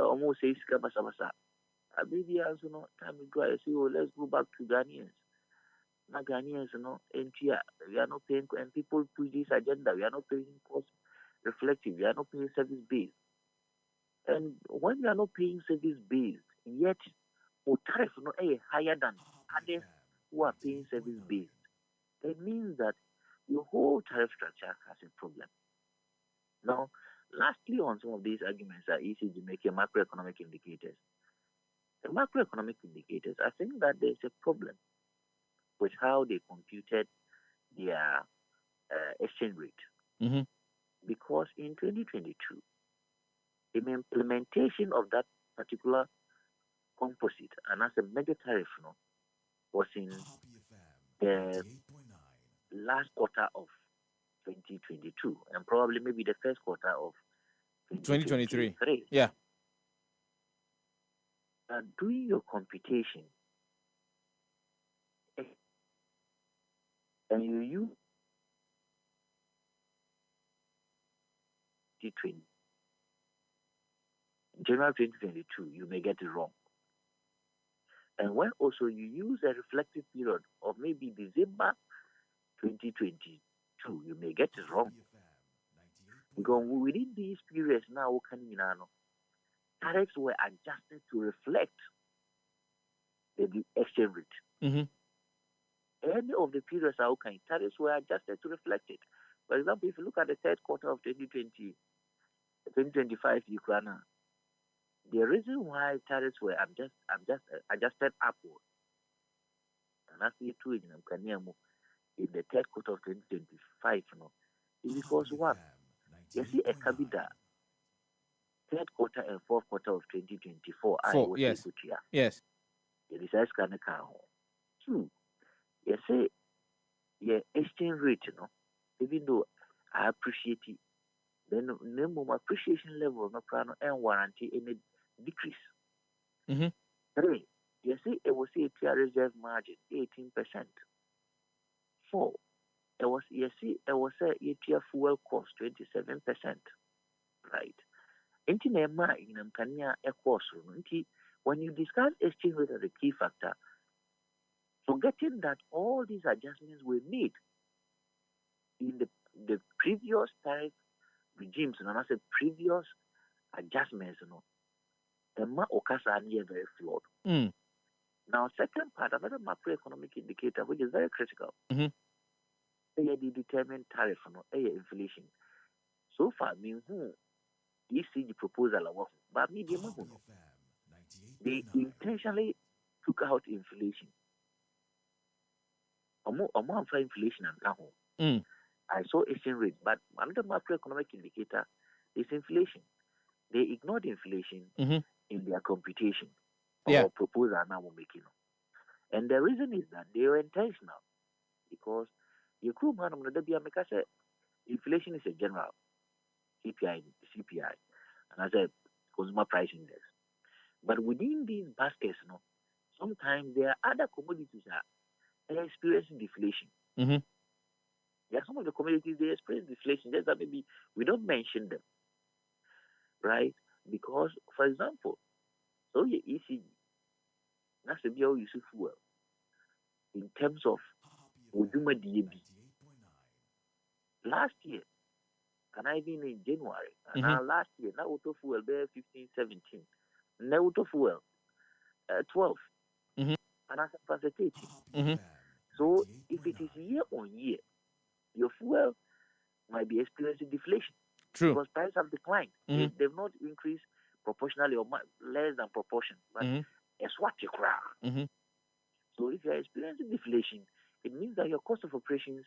almost says Kabasabasa. Maybe as you know, time ago I say, let's go back to Ghanaians. Now Ghanaians, and we are not paying, and people push this agenda. We are not paying cost reflective. We are not paying service based. And when we are not paying service based, yet our tariff higher than others who are paying service based, it means that your whole tariff structure has a problem. Now, lastly, on some of these arguments are easy to make macroeconomic indicators. The macroeconomic indicators, I think that there's a problem with how they computed their exchange rate. Because in 2022, the implementation of that particular composite and as a major tariff was in the last quarter of 2022 and probably maybe the first quarter of 2023. Yeah. Doing your computation and you use January 2022, you may get it wrong. And when also you use a reflective period of maybe December 2022, you may get it wrong. Because within these periods now, tariffs were adjusted to reflect the exchange rate. Any of the periods are okay, tariffs were adjusted to reflect it. For example, if you look at the third quarter of 2025, Ukraine, the reason why tariffs were adjusted upward, and that's the two in the third quarter of 2025, is because one, you see a cabida third quarter and fourth quarter of 2024. Yes. Yes. It is kind of two. You say, yeah, exchange rate, even though I appreciate it, then minimum appreciation level no plan and warranty any decrease. Mm-hmm. 3, you see, it was a tier reserve margin 18%. 4, it was a tier fuel cost 27%. Right. When you discuss exchange rate as a key factor, forgetting that all these adjustments were made in the previous tariff regimes, and I said previous adjustments, the Okasa are very flawed. Now, second part, another macroeconomic indicator, which is very critical, they determine tariff, inflation. So far, ECG proposal, but medium, they intentionally took out inflation. Amount for inflation and I saw exchange rate, but another macroeconomic indicator is inflation. They ignored inflation in their computation or proposal now making. And the reason is that they were intentional because you could man on the BMK inflation is a general CPI, and I said consumer price index. But within these baskets, sometimes there are other commodities that are experiencing deflation. There are some of the commodities they experience deflation, just that maybe we don't mention them, right? Because, for example, so your ECG, that's a bill you see fuel in terms of Ujuma DAB. Last year, and I been in January, and now last year, now auto fuel bear 15, 17, now auto fuel 12, and as a percentage. So if it is year on year, your fuel might be experiencing deflation. True. Because prices have declined. They've not increased proportionally or less than proportion, but it's what you cry. So if you're experiencing deflation, it means that your cost of operations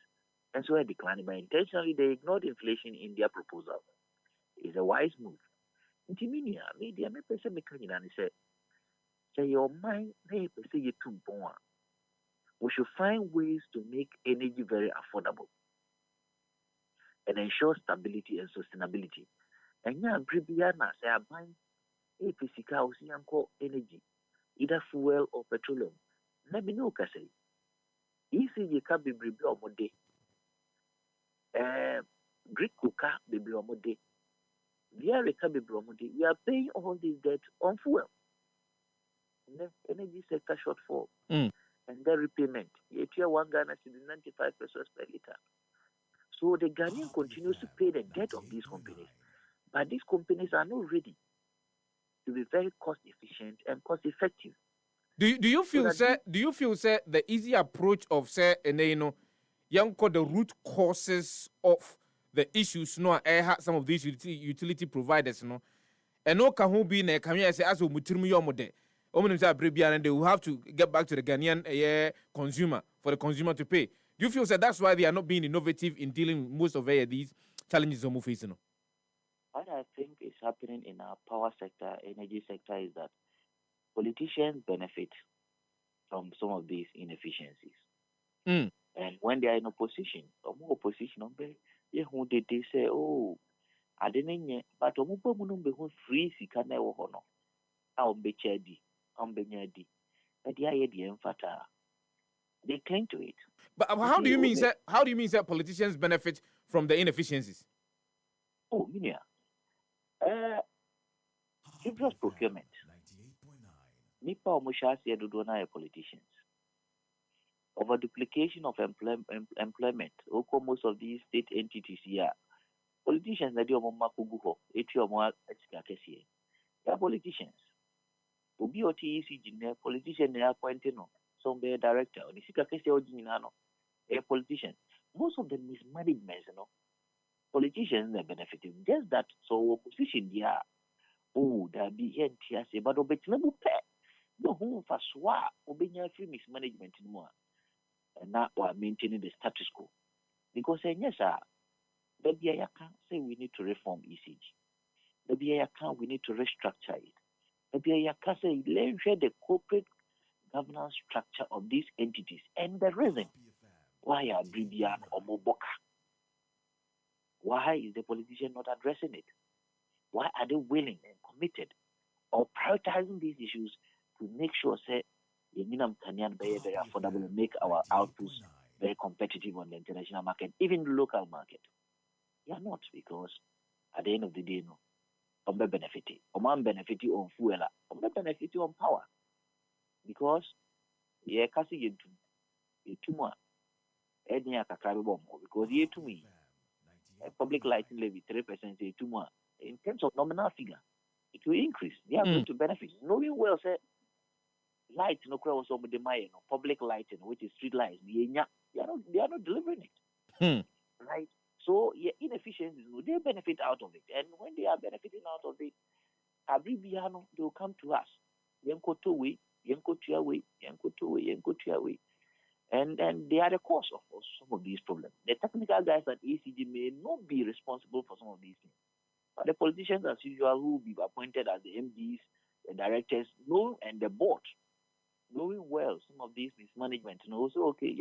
and so are declining. But intentionally, they ignored inflation in their proposal. It's a wise move. Media, me person mekanin and say your mind, me person you too born. We should find ways to make energy very affordable and ensure stability and sustainability. And yeah, Bribiana say I buy a physical energy, either fuel or petroleum. Let me know, Cassie. ECG can be bribi or mode. Greek cooker be bromode. VR can be bromode. We are paying all these debts on fuel. Energy sector shortfall. And then repayment. You hear one Ghana to 95 pesos per liter. So the Ghanaian continues to pay the debt of these companies. But these companies are not ready to be very cost efficient and cost effective. Do you feel the easy approach of say young call the root causes of the issues some of these utility providers and no can be ne can say as mutirmu yomode and they will have to get back to the Ghanaian consumer for the consumer to pay. Do you feel that that's why they are not being innovative in dealing with most of these challenges we're facing? What I think is happening in our power sector, energy sector, is that politicians benefit from some of these inefficiencies. And when they are in opposition, they say, oh, I didn't know, but free sikane wohono. I'll be chedi, but they cling to it. But how do you mean that politicians benefit from the inefficiencies? Oh, previous procurement. Nipa omushasi edudona politicians. Over duplication of employment. Most of these state entities here. Politicians na di omumakuguho. Eti omu etsikakesi. They are politicians. Obi OTEC jine politician they are appointed no. Some be a director. Onikakesi ojinano. A politician. Most of them mismanagement, Politicians are benefiting. Just that so opposition there. Oh, there be here but obetinabu pay. No home for swa obenya free mismanagement in more. And now we are maintaining the status quo. Because yes, sir, maybe I can't say we need to reform ECG. Maybe I can't we need to restructure it. Maybe I can't say let's share the corporate governance structure of these entities and the reason why are Bribian or Moboka. Why is the politician not addressing it? Why are they willing and committed or prioritizing these issues to make sure, say, can be very affordable and make our outputs very competitive on the international market, even the local market? They are not, because at the end of the day, no, on benefit, on benefit on fuel, on benefit on power, because yeah, kasi too much. Any because ye to me, public lighting levy 3% too much. In terms of nominal figure, it will increase. They are going to benefit. Knowing well, say, light no crowd also with the public lighting, which is street lights. They are not delivering it. Right? So yeah, inefficiencies, they benefit out of it. And when they are benefiting out of it, they will come to us. Yanko two way, yanko two away, yanko two way, yanko two away. And they are the cause of some of these problems. The technical guys at ECG may not be responsible for some of these things. But the politicians, as usual, who will be appointed as the MDs, the directors, know, and the board, knowing well some of these mismanagement, and also, okay,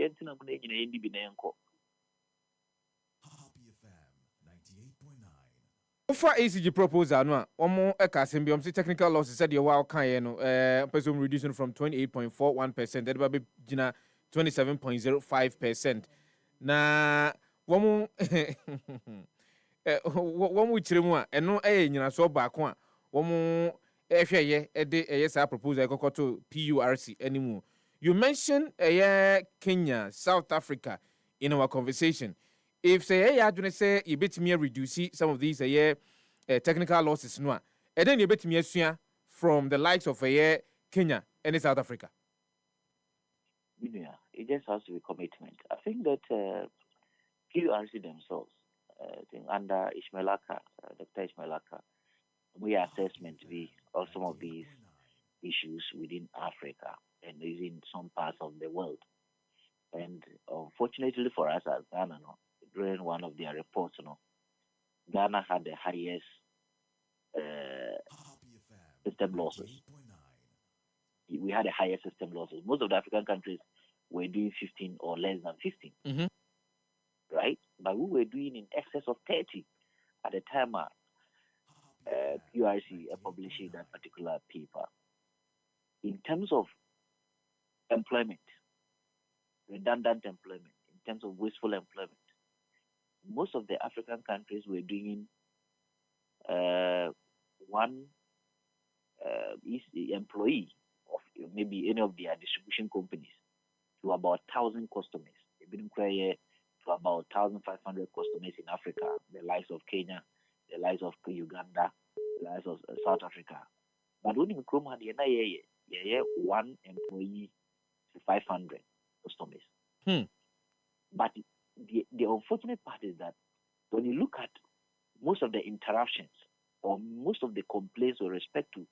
for ACG proposal, no, omo ekasembium technical losses said your wow can person reducing from 28.41%, that will be 27.05%. Na womu womu chiremu a eno nyina so baako a womu ehweye ede sa proposal ekokoto PURC animu. You mentioned Kenya, South Africa in our conversation. If say you adwene say you betimi reduce some of these technical losses no, and then you betimi asua from the likes of Kenya and South Africa. Yeah, it just has to be commitment. I think that PURC themselves, I think under Ishmaelaka, Dr. Ishmaelaka, we assessment of some of these issues within Africa and within some parts of the world. And unfortunately for us as Ghana, during one of their reports, Ghana had the highest system losses. We had the highest system losses. Most of the African countries were doing 15 or less than 15, right? But we were doing in excess of 30 at the time PURC publishing that particular paper. In terms of employment, redundant employment, in terms of wasteful employment, most of the African countries were doing one employee of maybe any of their distribution companies to about 1,000 customers. They've been to about 1,500 customers in Africa, the likes of Kenya, the likes of Uganda, the likes of South Africa. But when you come here, one employee to 500 customers. But the unfortunate part is that when you look at most of the interruptions or most of the complaints with respect to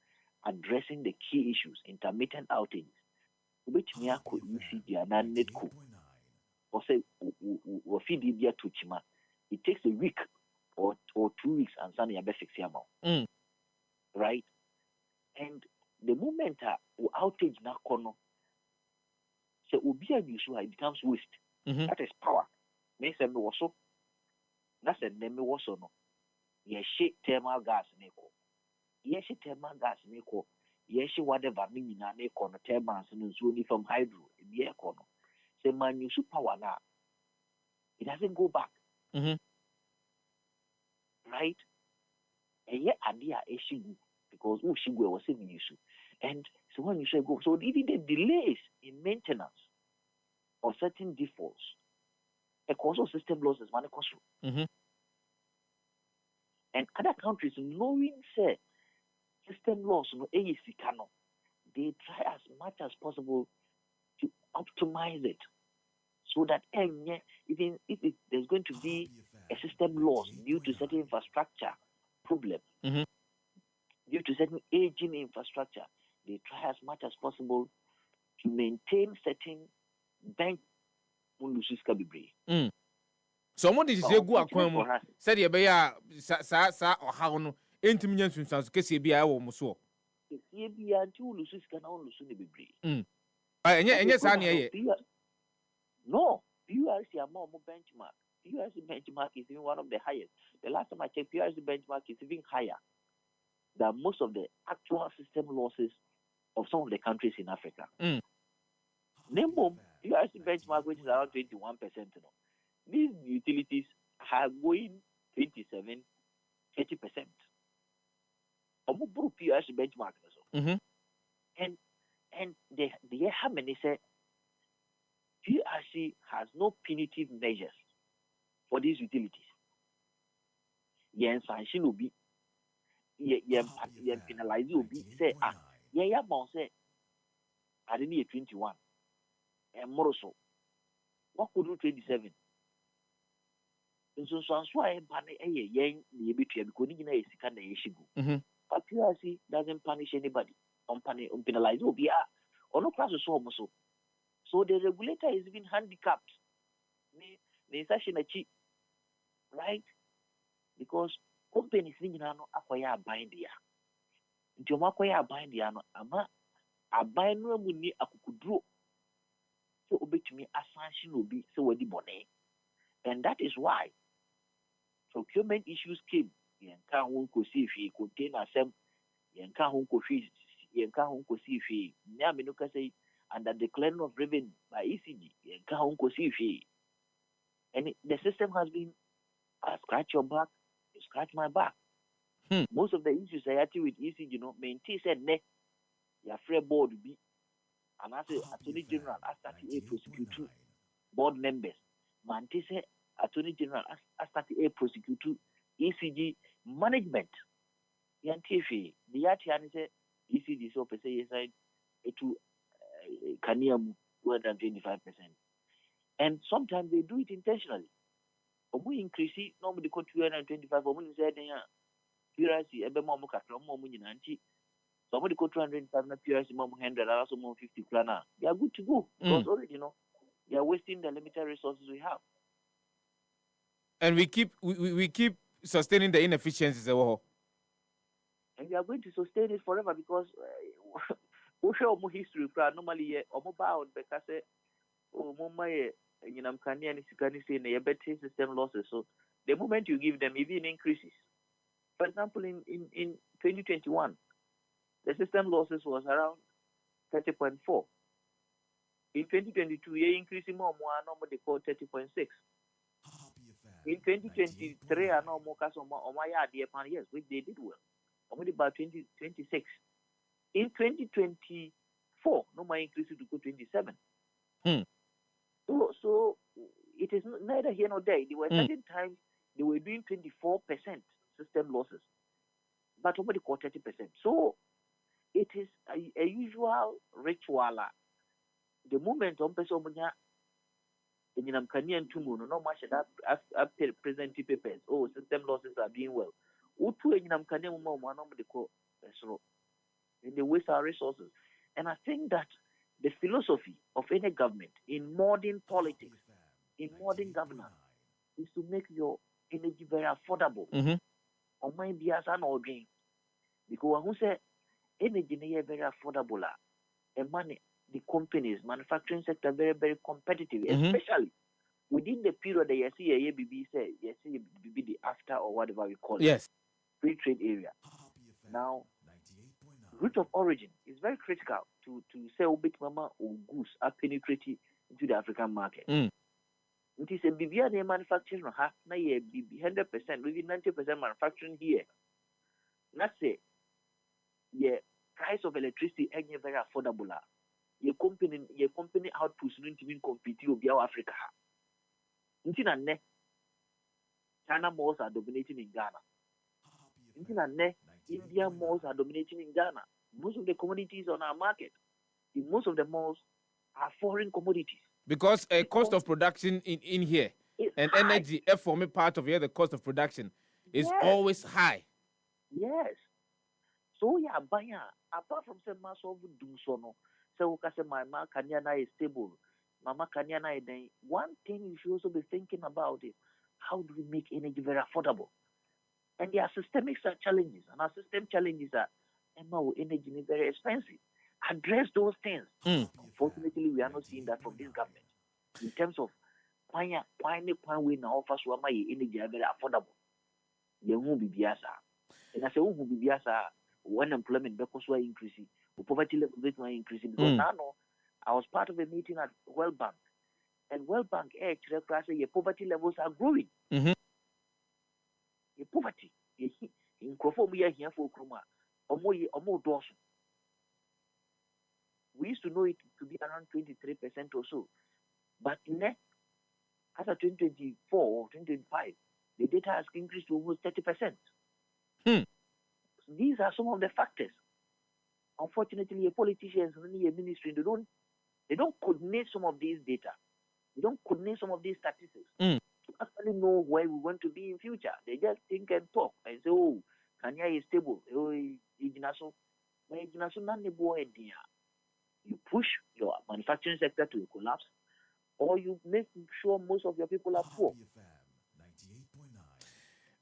addressing the key issues, intermittent outages, which could ECG and netco, or say, it takes a week or 2 weeks and suddenly you fix your right? And the moment outage na kono, so it becomes waste. That is power. Means me also. That's a name also no. Yes, thermal gas neko. Yes, thermal gas neko. Yes, whatever meaning na neko no thermal so from hydro. Be kono. Say man use power now. It doesn't go back. Right? And yet idea issue because she was saying issue. And so when you say go, so even the delays in maintenance of certain defaults, a cause of system losses, one cost. And other countries knowing say system loss no AEC cannot, they try as much as possible to optimize it so that even if there's going to be a system loss due to certain infrastructure problem, due to certain aging infrastructure, they try as much as possible to maintain certain bank so what is a good aquam said ye be ya sa or how no intimidation sunsan so kese bia wo mo so kese bia nti wo lusu ska na wo lusu ne bebre enye sa na ye no PURC am mo benchmark PRC benchmark is even one of the highest. The last time I checked, PRC benchmark is even higher than most of the actual system losses of some of the countries in Africa. Name PRC benchmark, which is around 21%. These utilities are going 27, 30%. PRC benchmark. And they have many say PRC has no punitive measures for these utilities. Yen sanction will be yen penalize will be say say I didn't need 21 and more so. What could do 27? So I ban yen the betray because you know it's kind of issue. But PRC doesn't punish anybody. On penalize will be or no class so the regulator is even handicapped. Right? Because companies need to acquire a bind here. Into acquire a bind here, ama a bind no money a kukudro. So obey to me, a sanction will be so the money. And that is why procurement issues came. Yanka won't see if he contain a sem, Yanka won't see if he Yaminuka say under the claim of revenue by ECG, Yanka won't see if he. And the system has been scratch your back, you scratch my back. Most of the issues I had with ECG, maintain said ne, your free board be, and I say Attorney General as 38 prosecute board members. Mante said Attorney General as 38 prosecute ECG management. Yantifi, the Yatian said ECG so per se side to Kaniam 225%. And sometimes they do it intentionally. We increase it, normally go 225, or we say, PRC, a bemom catron, anti. Somebody go 205, PRC, mom 100, also 50 plana. They are good to go. Because already, they are wasting the limited resources we have. And we keep sustaining the inefficiencies. And we are going to sustain it forever because we show more history. Normally, bound because system losses. So the moment you give them, even increases. For example, in 2021, the system losses was around 30.4. In 2022, they increasing more they call 30.6. In 2023, I know more yes, which they did well. Only about 2026. In 2024, no more increase to go 27. So it is neither here nor there. There were certain times they were doing 24% system losses, but nobody called 30%. So it is a usual ritual. The moment on person in Kanian Tumuno, no much that present papers. Oh, system losses are doing well. Utu in Kanian Moma, nobody call and they waste our resources. And I think that the philosophy of any government in modern politics, in modern governance, is to make your energy very affordable. On my bias and ordering. Because who say energy is very affordable, and money, the companies, manufacturing sector very, very competitive, especially within the period that you see a BB say, you see the after or whatever we call it. Free trade area. Now, route of origin is very critical to sell big mama or goose are penetrating into the African market. It is a BBA manufacturing half na 100%, maybe 90% manufacturing here. Let's say price of electricity is very affordable. Your company outputs don't even compete with Africa. China malls are dominating in Ghana. India malls are dominating in Ghana. Most of the commodities on our market, most of the malls are foreign commodities. Because a cost of production in here and high. Energy, forming part of here, the cost of production is always high. Yes. So buying apart from say mass of do so no. So my Kanyana is stable. Mama Kanyana is then one thing you should also be thinking about is how do we make energy very affordable? And there are systemic challenges, and our system challenges are energy is very expensive. Address those things. Unfortunately, we are not seeing that from this government in terms of Why we now offer so my energy very affordable. You won't be biasa. And I say, who will be biasa when employment because we're increasing, poverty level is increasing. Because now I was part of a meeting at World Bank, and World Bank actually your poverty levels are growing. Mm-hmm. Your poverty in Crophonia here for Kruma, or more doors. We used to know it to be around 23% or so, but after 2024 or 2025, the data has increased to almost 30%. So these are some of the factors. Unfortunately, politicians and the ministry they don't coordinate some of these data. They don't coordinate some of these statistics to actually know where we want to be in future. They just think and talk and say, "Oh, Kenya is stable. Oh, you push your manufacturing sector to collapse, or you make sure most of your people are poor."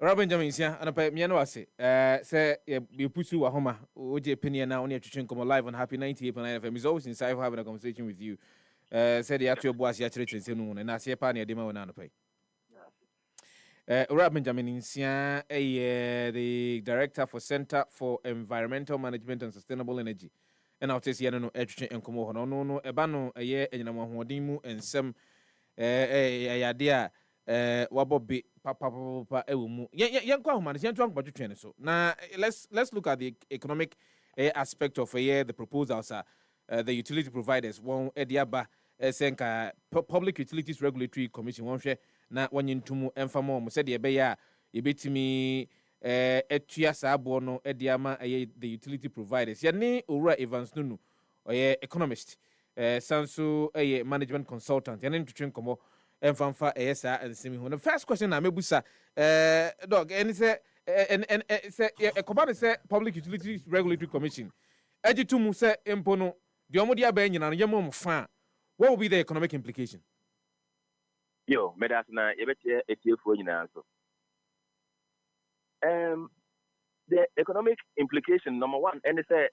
Robin Jaminsia, and I know I say, you put you a homer, OJ opinion now on your chicken come live on Happy 98.9 FM. It's always inside having a conversation with you. Said the actual boss yesterday, and I see a pioneer demo on pay. Robin Jaminsia, the director for Center for Environmental Management and Sustainable Energy. And I'll tell you, no, education and come on, no, Ebano, a year, and Yamahuadimu, and some, idea. Wabobi papa ewumu yankwa humani yantu anko twetwe so na let's look at the economic aspect of the proposals the utility providers won ediaba senka Public Utilities Regulatory Commission won hwe na wanyintumu emfamo mo se de be ya ebetimi etua saabo no ediama the utility providers yani Owura Evans Nunu economist sanso management consultant yani twetwe nkomo Enfanfa ESA and Simi. The first question I mebusa dog and say a command say Public Utilities Regulatory Commission. Ejitumu say impono the omodia benyin and yamom fan. What will be the economic implication? Yo, medasna yebete etiefu nyina so. The economic implication number one, and say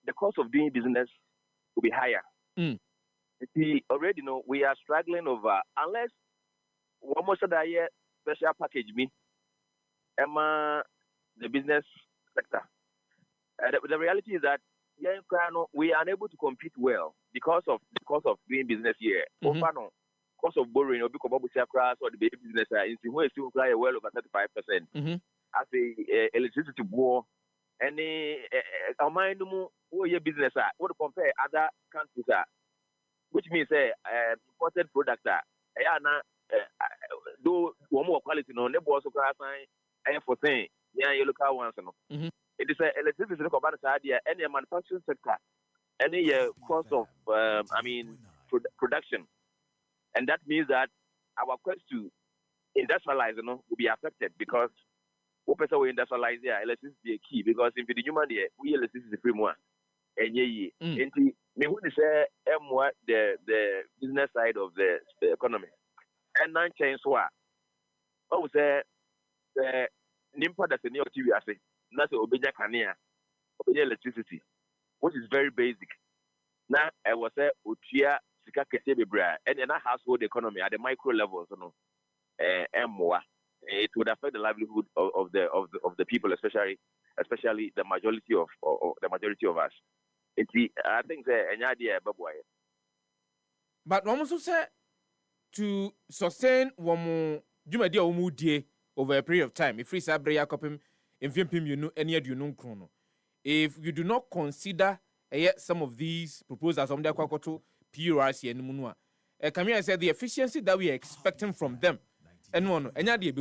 the cost of doing business will be higher. We already know we are struggling over unless one more year special package me the business sector. The reality is that we are unable to compete well because of doing business here. Cost of borrowing or because or the baby business is still well over 35%. As a electricity board, any business what compare other countries which means imported products though one more quality no never also class for saying you local ones no. It is electricity idea any manufacturing sector any cost of production, and that means that our quest to industrialize will be affected because what person will industrialize there electricity is key because if the human there we electricity free more. And me who say the business side of the economy and nine change what I say the nimpa that's a new TV I say that's obenya kania obenya electricity which is very basic. Now I was say utia sika kese bebra and in a household economy at the micro levels it would affect the livelihood of the people, especially the majority of us. I think any idea, but one also said to sustain one more day over a period of time. If we say copim in Fimpim, you know any chrono. If you do not consider some of these proposals on the Kwakoto, PURC and Munua, Camille said the efficiency that we are expecting from them. And one, any idea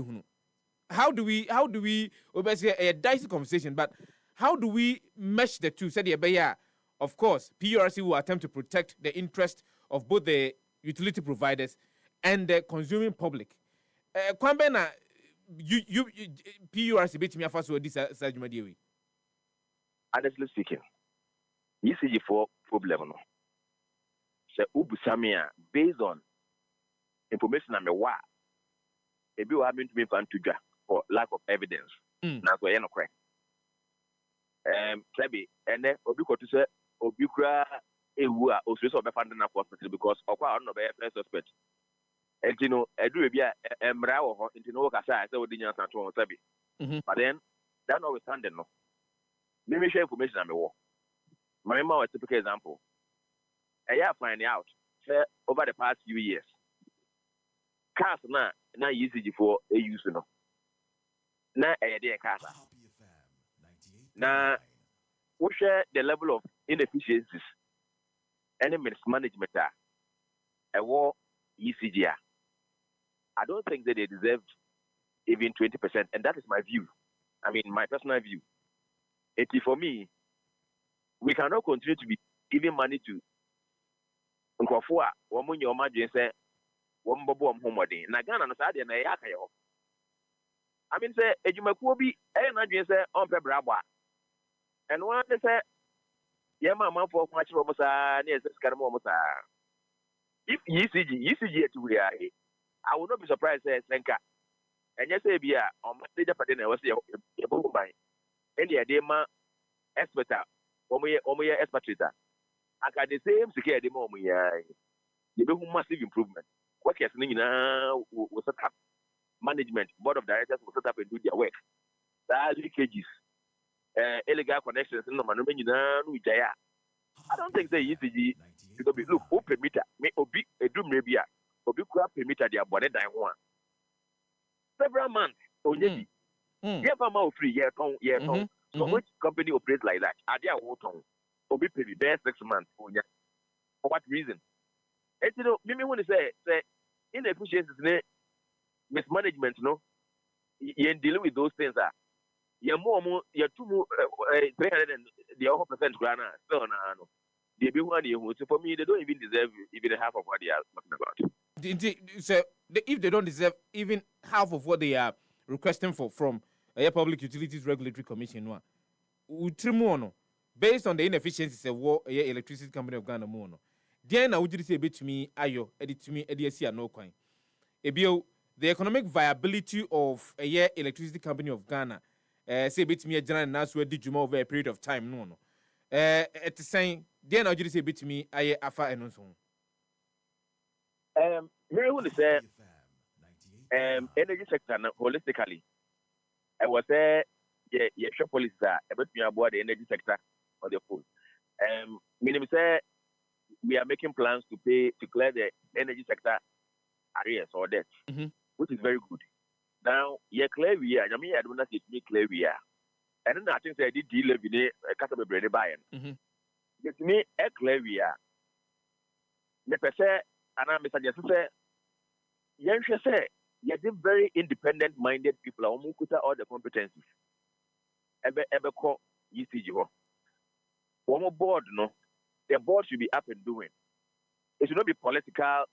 how do we obviously a dicey conversation, but how do we mesh the two? Said the of course, PURC will attempt to protect the interest of both the utility providers and the consuming public. Kwambena, you PURC bit me first with this Sajumadiwi. Honestly speaking, ECG for problem. So Ubu Samia, based on information I'm aware, maybe we having to be found to for lack of evidence. That's why you're not correct. Klebi, and then Obi to say Obukra Ewa, also be found in a hospital because of our no first suspect. And you know, I do be a mrao into no casa, so the Yan Santo Sabi. But then, that notwithstanding, no. Let me share information on the war. My mom was a typical example. I have finding out over the past few years. Cars now easy for a use no. Now a day car. Now we share the level of inefficiencies and mismanagement a war ECGR. I don't think that they deserve even 20%, and that is my view. I mean, my personal view. For me, we cannot continue to be giving money to Nkofua, woman your margin say, one bobo homewarding. Nagana no sadi na yaka yo. I mean, say, Ejumakubi, and I say, on Pebraba. And one they say, Yama for much Romosa, near Scaramosa. If ECG to we are, I would not be surprised, say, Senka. And yes, be on my stage of dinner was a book by any idea, expert, Omoya expatriata. I got the same security moment. You do massive improvement. What is now was set up. Management, board of directors will set up and do their work. There are leakages, illegal connections, no man, I don't think they ECG to be look open meter, may be a doom maybe a big crap meter, their bonnet I want. Several months, only. Yeah, for free, yeah, so which company operates like that? Are they a water? Or be paid best 6 months for what reason? And you know, me want to say inefficiencies, mismanagement, no, you dealing with those things. You're you're 300 and the other percent grana. So, no, they be one year. So for me, they don't even deserve even half of what they are talking about. So, if they don't deserve even half of what they are requesting from a Public Utilities Regulatory Commission, based on the inefficiencies of the Electricity Company of Ghana, then I would say a bit to me, ayo, edit to me, EDC no coin. Ebio, the economic viability of a Electricity Company of Ghana, say a bit to me, a general announcement where did you over a period of time, no. At the same, then I would say a bit to me, aye, afa and so on. Mary would say, energy sector holistically. I was there, yeah, shop police about me about the energy sector on the phone. Meaning say we are making plans to clear the energy sector arrears or debt, which is very good. Now, yeah, clear we are. I mean, I don't know if it's clear we are. And then I think they did deal with the customer bread buying. It's me, a clear we are. The person, and I'm Mr. Jesse, you say, you're very independent minded people, all the competencies. Ever call ECG. One more board, no. The board should be up and doing. It should not be political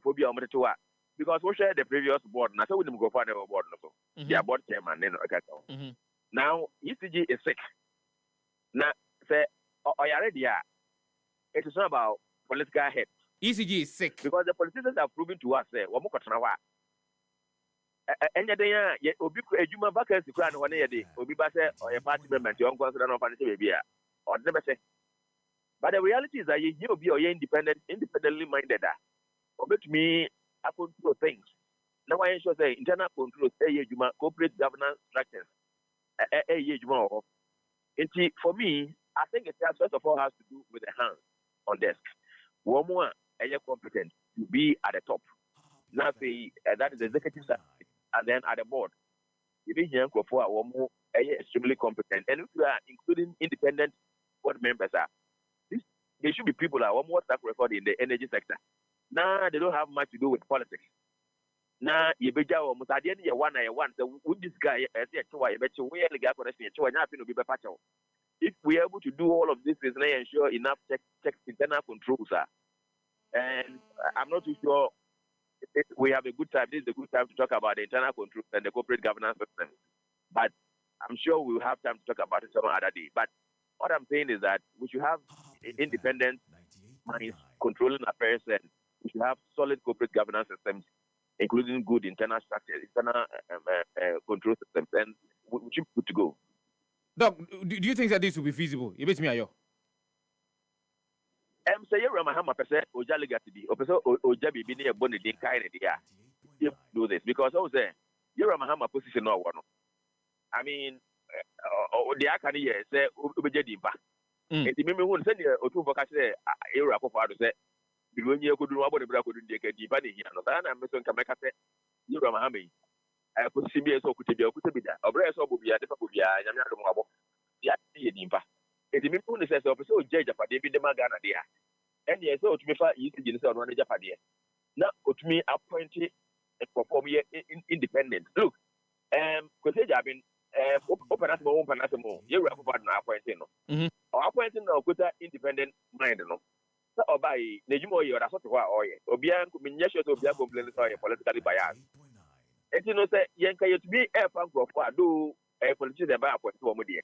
phobia because we share the previous board. Now, so we didn't go for the board. Yeah, board chairman. Now, ECG is sick. Now, say, are you ready? It is not about political head. ECG is sick because the politicians have proven to us. And yet, Obi Juma vacancy crown 1 year day. Obi Basse or a party member, your uncle, or never say. But the reality is that you be independently minded. But me, I control things. Now I ensure say internal control, corporate governance structures. For me, I think it first of all has to do with the hands on desk. One more, competent to be at the top. Now, that is the executive side, and then at the board. If you for one more, extremely competent, and if you are including independent board members, they should be people that one more track record in the energy sector. Now they don't have much to do with politics. Now you be almost at the end of one. So with this guy, I say, I bet you we are the guy connection. If we are able to do all of this, is ensure enough check internal controls, and I'm not too sure. We have a good time. This is a good time to talk about the internal controls and the corporate governance system. But I'm sure we'll have time to talk about it some other day. But what I'm saying is that we should have independent minds controlling affairs, and we should have solid corporate governance systems, including good internal structures, internal control systems, and we should be good to go. Doc, do you think that this will be feasible? You bet me, Ayo. Say you're Mahama percent Oja legacy be Oja be near Bonnie Din kind idea. You do this because I was there. You're a Mahama position or one. I mean, the Akani say Ubeja Dimpa. And the Mimi won't send you to Voca say, you're a father say, when you could do about the Braco Dika Dimpa here. And I'm Mr. Kamaka say, you're a Mahami. I could see me so could be that. A brass or Bubia, the Bubia, and I'm not a mobile. Yeah, Dimpa. And the Mimi says, so judge of David de Magana there. And yes, so to me, you can just run a Japadia. Now, to me, appointed and perform independent. Look, because I've been open as more, you're about an appointing. Or appointing now, good independent mind. Or by Nejumo, you're a sort of or beyond Minyasha to be a complaint politically biased. And you know, say, Yanka, you to be a fan of what do a politician about appointing one media.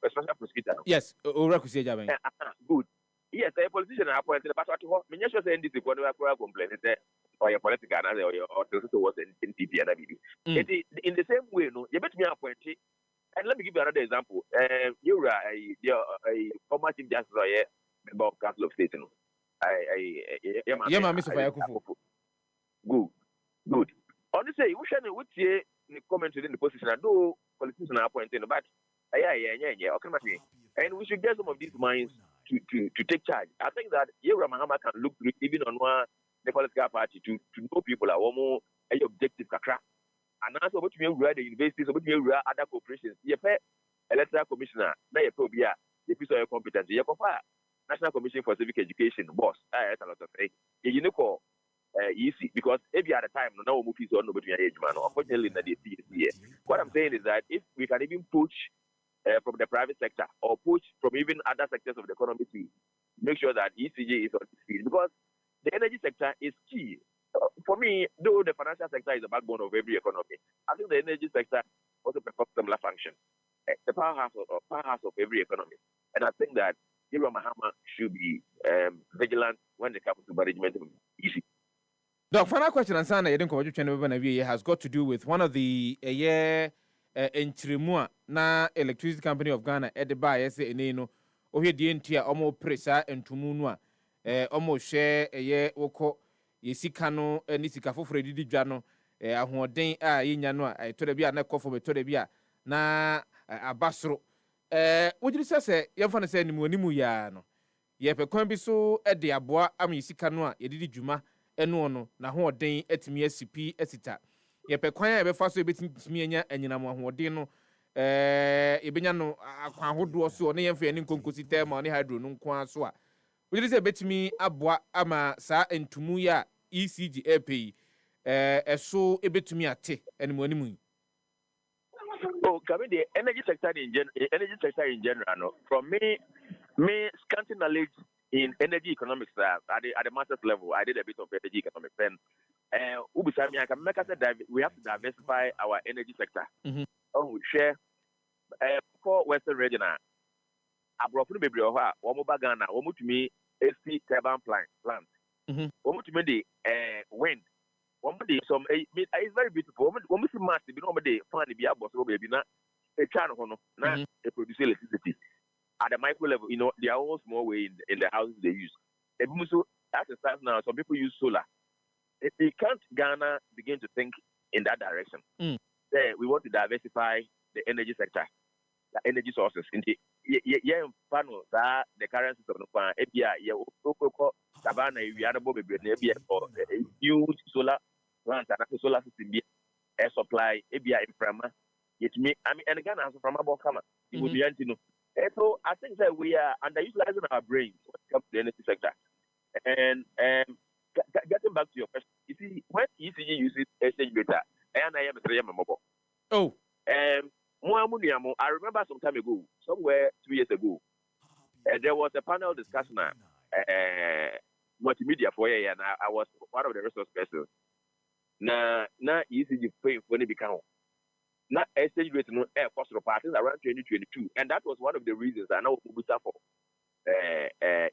Special prosecutor. Yes, good. Yes, a politician appointed, but what Minyasha said this is what we are complaining or your political or was in TP and ABB. In the same way, no, you bet me appointed. And let me give you another example. You are a former chief justice or a member of Council of State. Good. On the say, we shall comment within the position. I do politicians are appointed, but okay, and we should get some of these minds to take charge. I think that Yera Mahama can look through even on one the political party to know people are more objective kakra. And also what you mean the universities, what you mean other corporations. You pay electoral commissioner, now you probably the piece of your competence. You National Commission for Civic Education, boss. That's a lot of things. You know, easy because every other time no movies or nobody age man. Unfortunately, what I'm saying is that if we can even push from the private sector or push from even other sectors of the economy to make sure that ECG is on its feet, because the energy sector is key. For me, though the financial sector is the backbone of every economy, I think the energy sector also performs similar function. The powerhouse of every economy. And I think that Hero Mahama should be vigilant when it comes to management of ECG. The final question and Sana has got to do with one of the in Trimua na Electricity Company of Ghana at the buy no o he di entia omo presa entumunua omo share woko yesika no ni sika foforo didi dwa no ahoden a yenya no a to da bia na kofo be to da bia na abasoro wojiri sese yemfa no se animu ya no ye pe kwan bi so de aboa am yesika no a yedidi dwuma eno no na hoden atimi asipi asita ye pe kwan a be fa so betimi anya anyinam ahoden no ebenya no akwan hodo so ne yemfa ani nkonkosi tema ne hydro no nko so a wojiri se betimi aboa ama sa entumu ya ECG API so ebetumi ate animu. Oh, coming the energy sector in general, no. From me scanty knowledge in energy economics at the master's level, I did a bit of energy economics. Then, I can make us that we have to diversify our energy sector. Oh, share for Western region. I brought to baby or one more Ghana, one to me AC turbine plant. One to me the wind. One day, it's very beautiful. One see massive, you know, they find the beer boss, baby, not a channel, not they produce electricity at the micro level. You know, there are all small way in the houses they use. So that's a start now. Some people use solar. They can't Ghana begin to think in that direction. We want to diversify the energy sector, the energy sources. The current system of Savannah, we are about huge solar plants and solar system air supply, ABI inframa. It me, and again, as from about Kama, it would be anti. So I think that we are underutilizing our brains when it comes to the energy sector. And getting back to your question, you see, when ECG uses exchange data, and I am a 3M mobile. Oh, I remember some time ago, somewhere 2 years ago, there was a panel discussion. Multimedia for a year, and I was one of the resource persons. Now ECG paying when it became not exchange rate no air cost of parties around 2022, and that was one of the reasons I know we suffer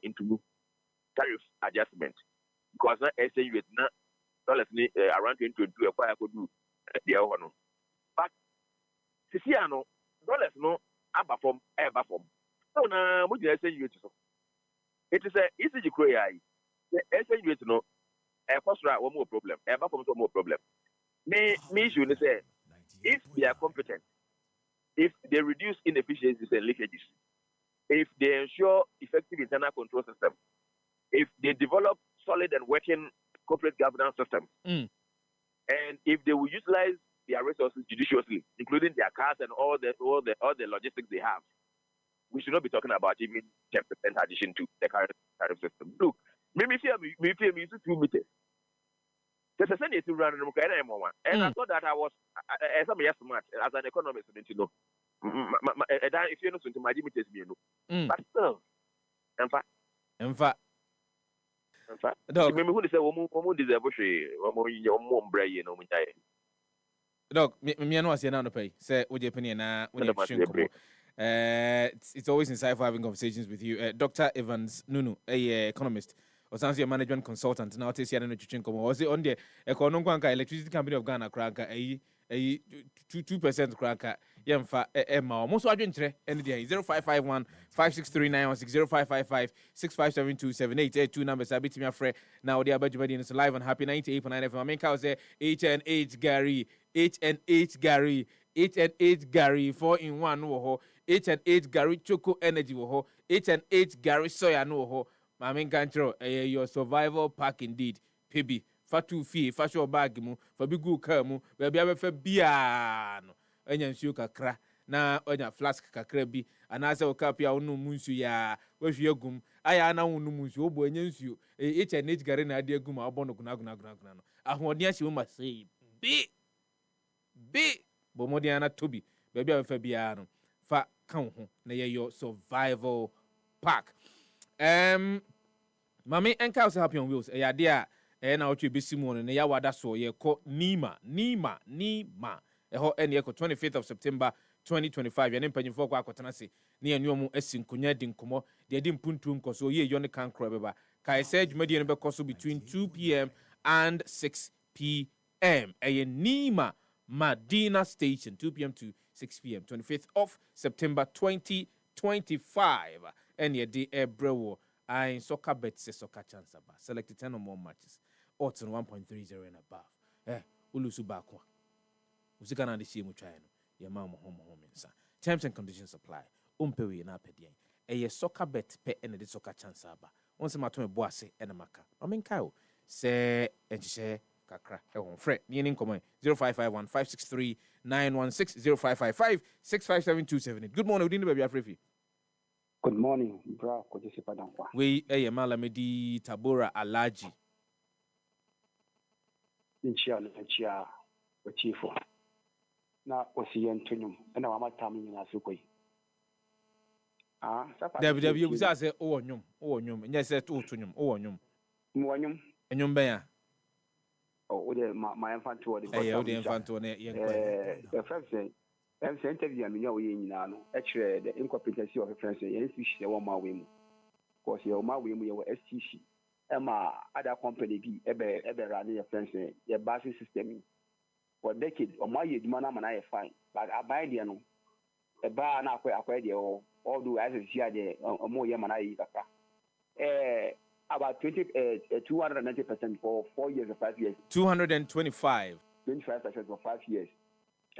into tariff adjustment because not exchange rate not dollars around 2022 I could do the other one. But Siciano dollars no abba from ever from. So now much SNU so. It is a easy query. The SNU no a cost one more problem. A back one more problem. Me should say if they are competent, if they reduce inefficiencies and leakages, if they ensure effective internal control system, if they develop solid and working corporate governance systems, and if they will utilize their resources judiciously, including their cars and all the logistics they have, we should not be talking about even 10% addition to the current tariff system. Look, me feel 2 meters. There's a sense to run and I thought that I was as smart as an economist, you know. If you're not into my meters, you know. But still, in fact. Dog, me who say woman deserve Dog, me no say na no pay. Say oje penny na when you it's always insightful having conversations with you. Dr. Evans Nunu, a economist, or sounds a management consultant. Now take here no chuchinko. Was it on the Economquanka Electricity Company of Ghana cracker a 2% cracker. Yemfa Emma. Most of our any day 0551 563 0555 657 numbers. I beat me a friend. Now the above is live on Happy 98.9 FM. I mean, I say H&H Gary, H&H Gary, H&H Gary 4-in-1 woho, H&H Gary Choco Energy woho, H&H Gary Soya no ho. I mean, control your survival pack indeed. PB. Fatu fee, fashion bag mu, for big good camu, where be able biano. Onion sugar kakra, na onya flask kakra bi, and as a capia no munsu ya, where you gum, I ana unu munsu, obo enyensu, H&H garena dear gum, abono gunagunaguna. A honias you must say, be Bomodiana Toby, baby of Fabiano, fa count, na your survival pack. Mammy and cows happy on wheels, a idea. And out you be Simon and Yawada so ye call Nima. And ye 25th of September 2025. Your name penny for Quatanasi near Nyomu Essin Kunya Dinkumo, the Dimpuntum Koso ye yoni can crabba. Kai said median becoso between 2 p.m. and 6 p.m. A Nima Madina Station, 2 p.m. to 6 p.m. 25th of September 2025. And ye de Ebrewo. I soccer bet says soccer chance about selected 10 or more matches. Odds on 1.30 and above. Ulusu Bakwa. Usikana the same China. Your mama home inside. Terms and conditions apply. Umpewi na pedian. A soccer bet pe and the soccer chance about. Once a matter of boise and a maca. I mean, Kyle say and share kakra. Fred, meaning common 0551 563 916 0555 657 Good morning, Udin baby Afrifi. Good morning, bro. Kwadwo Sefah-Danquah. We malamedi Tabora Alaji. Nchia wachifo. Na osiyentunyum. Ena wama tamu nyina sukoi. Dabi busa say o nyum. Nya say to tunyum o nyum. Mwanyum. Enyum ben ya. O de my infant to the. O de infant to na yen kwa. The first thing I'm saying interview and you know, actually, the incompetency of a friend saying, the one my wing. Because your my wing, your STC, Emma, other company be ever running a friend saying, your basing system for decades or my man, and I fine. But I buy the no a bar and acquire all do as a share or more yaman I about 290% for 4 years or 5 years. 225. 25% for 5 years.